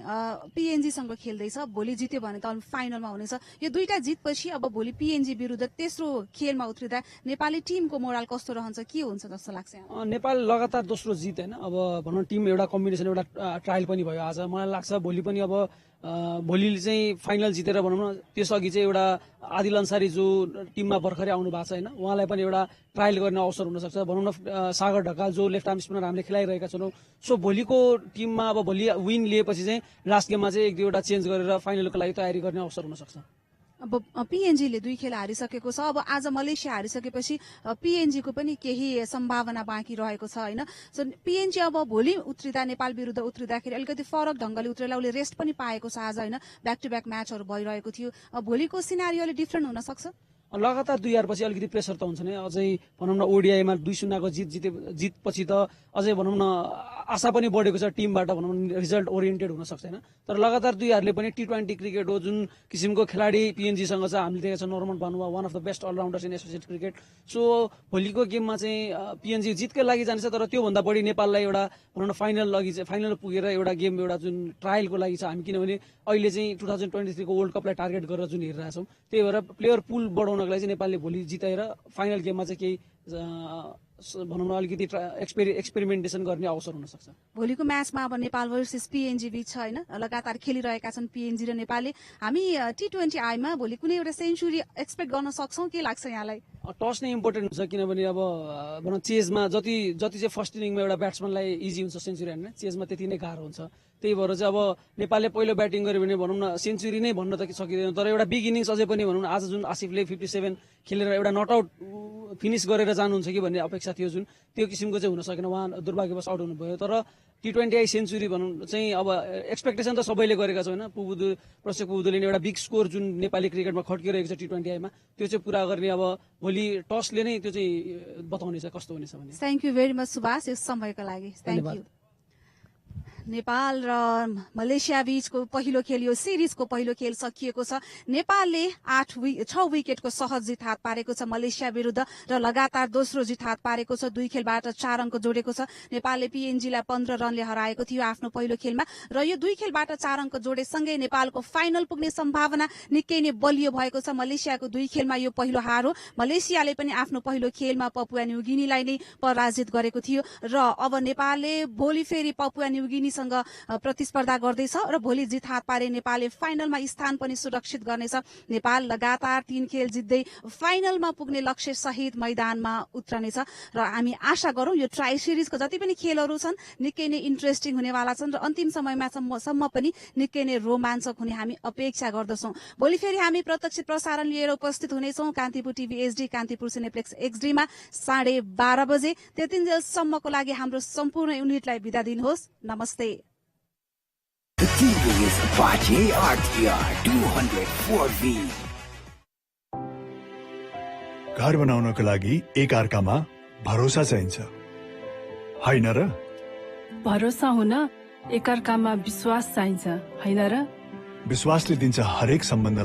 पिएनजीसँग खेल्दैछ, भोलि जित्यो भने त फाइनलमा हुनेछ। यो दुईटा जितपछि अब भोलि पिएनजी विरुद्ध तेस्रो खेलमा उत्रिँदा नेपाली टिमको मोरल कस्तो रहन्छ, के हुन्छ जस्तो लाग्छ? नेपाल लगातार दोस्रो जित होइन, अब भनौँ टिम एउटा कम्बिनेसन एउटा ट्रायल पनि भयो आज। मलाई लाग्छ भोलि पनि अब भोलि चाहिँ फाइनल जितेर भनौँ न त्यसअघि चाहिँ एउटा आदिल अन्सारी जो टिममा भर्खरै आउनु भएको छ होइन, उहाँलाई पनि एउटा ट्रायल गर्ने अवसर हुनसक्छ। भनौँ न सागर ढकाल जो लेफ्ट आर्म स्पिनर हामीले खेलाइरहेका छौँ। सो भोलिको टिममा अब भोलि विन लिएपछि चाहिँ लास्ट गेममा चाहिँ 1-2वटा चेन्ज गरेर फाइनलको लागि तयारी गर्ने अवसर हुनसक्छ। अब पिएनजीले 2 खेल हारिसकेको छ, अब आज मलेसिया हारिसकेपछि पिएनजीको पनि केही सम्भावना बाँकी रहेको छ होइन। सो पिएनजी अब भोलि उत्रिँदा नेपाल विरुद्ध उत्रिँदाखेरि अलिकति फरक ढङ्गले उत्रेर उसले रेस्ट पनि पाएको छ आज होइन, ब्याक टु ब्याक म्याचहरू भइरहेको थियो। भोलिको सिनारियो अलिक डिफ्रेन्ट हुन सक्छ। लगातार 2 हारपछि अलिकति प्रेसर त हुन्छ नै, अझै भनौँ न ओडिआईमा 2-0को जितपछि त अझै भनौँ न आशा पनि बढेको छ टिमबाट, भनौँ न रिजल्ट ओरिएन्टेड हुन सक्छ होइन। तर लगातार 2 हारले पनि T20 क्रिकेट हो, जुन किसिमको खेलाडी पिएनजीसँग छ हामीले देखेका छौँ। Norman Vanua one of the best allrounders in associate cricket. So भोलिको गेममा चाहिँ पिएनजी जितकै लागि जानेछ, तर त्योभन्दा बढी नेपाललाई एउटा भनौँ न फाइनल पुगेर एउटा गेम एउटा जुन ट्रायलको लागि छ हामी, किनभने अहिले चाहिँ 2023 को वर्ल्ड कपलाई टार्गेट गरेर जुन हेरिरहेछौँ, त्यही भएर प्लेयर पुल बढाउनको लागि चाहिँ नेपालले भोलि जिताएर फाइनल गेममा चाहिँ केही भनौँ न अलिकति एक्सपेरिमेन्टेसन गर्ने अवसर हुनसक्छ। भोलिको म्याचमा अब नेपाल भर्सेस पिएनजी बीच छ होइन, लगातार खेलिरहेका छन् पिएनजी र नेपालले। हामी T20 आईमा भोलि कुनै एउटा सेन्चुरी एक्सपेक्ट गर्न सक्छौँ, के लाग्छ यहाँलाई? टस नै इम्पोर्टेन्ट हुन्छ किनभने अब भनौँ चेजमा जति चाहिँ फर्स्ट इनिङमा एउटा ब्याट्सम्यानलाई इजी हुन्छ सेन्चुरी हान्न, चेजमा त्यति नै गाह्रो हुन्छ। त्यही भएर चाहिँ अब नेपालले पहिलो ब्याटिङ गर्यो भने भनौँ न सेन्चुरी नै भन्न त सकिँदैन, तर एउटा बिग इनिङ्स अझै पनि भनौँ न आज जुन आसिफले 57 खेलेर एउटा नट आउट फिनिस गरेर जानुहुन्छ कि भन्ने अपेक्षा थियो, जुन त्यो किसिमको चाहिँ हुन सकेन, उहाँ दुर्भाग्यवश आउट हुनुभयो। तर T20 आई सेन्चुरी भनौँ चाहिँ अब एक्सपेक्टेसन त सबैले गरेका छ होइन, प्रशेक पुबुदुले एउटा बिग स्कोर जुन नेपाली क्रिकेटमा खड्किरहेको छ T20 आईमा, त्यो चाहिँ पुरा गर्ने अब भोलि टसले नै त्यो चाहिँ बताउनेछ कस्तो हुनेछ भन्ने। Thank you very much Subhash यस समयको लागि। Thank you. नेपाल र मलेसिया बीचको पहिलो खेल, यो सिरिजको पहिलो खेल सकिएको छ। नेपालले 6 विकेटको सहज जित हात पारेको छ मलेसिया विरुद्ध र लगातार दोस्रो जित हात पारेको छ। 2 खेलबाट 4 अङ्क जोडेको छ। नेपालले पिएनजीलाई 15 रनले हराएको थियो आफ्नो पहिलो खेलमा र यो 2 खेलबाट 4 अङ्क जोडेसँगै नेपालको फाइनल पुग्ने सम्भावना निकै नै बलियो भएको छ। मलेसियाको 2 खेलमा यो पहिलो हार हो। मलेसियाले पनि आफ्नो पहिलो खेलमा पपुवा न्युगिनीलाई नै पराजित गरेको थियो र अब नेपालले भोलि फेरि पपुवा न्युगिनी प्रतिस्पर्धा गर्दैछ र भोलि जित हात पारे नेपालले फाइनलमा स्थान पनि सुरक्षित गर्नेछ। नेपाल लगातार 3 खेल जित्दै फाइनलमा पुग्ने लक्ष्य सहित मैदानमा उत्रनेछ र हामी आशा गरौँ यो ट्राई सिरिजको जति पनि खेलहरू छन् निकै नै इन्ट्रेस्टिङ हुनेवाला छन् र अन्तिम समयमा सम्म पनि निकै नै रोमाञ्चक हुने हामी अपेक्षा गर्दछौँ। भोलि फेरि हामी प्रत्यक्ष प्रसारण लिएर उपस्थित हुनेछौँ Kantipur TV HD, Kantipur Cineplex XD मा 12:30 बजे। त्यतिन्जेलसम्मको लागि हाम्रो सम्पूर्ण युनिटलाई बिदा दिनुहोस्। नमस्ते। The TV is Apache RTR 204V. घर बनाउनको लागि एक अर्कामा भरोसा चाहिन्छ हैन र? भरोसा हुन एकअर्कामा विश्वास चाहिन्छ हैन र? विश्वासले दिन्छ हरेक सम्बन्धलाई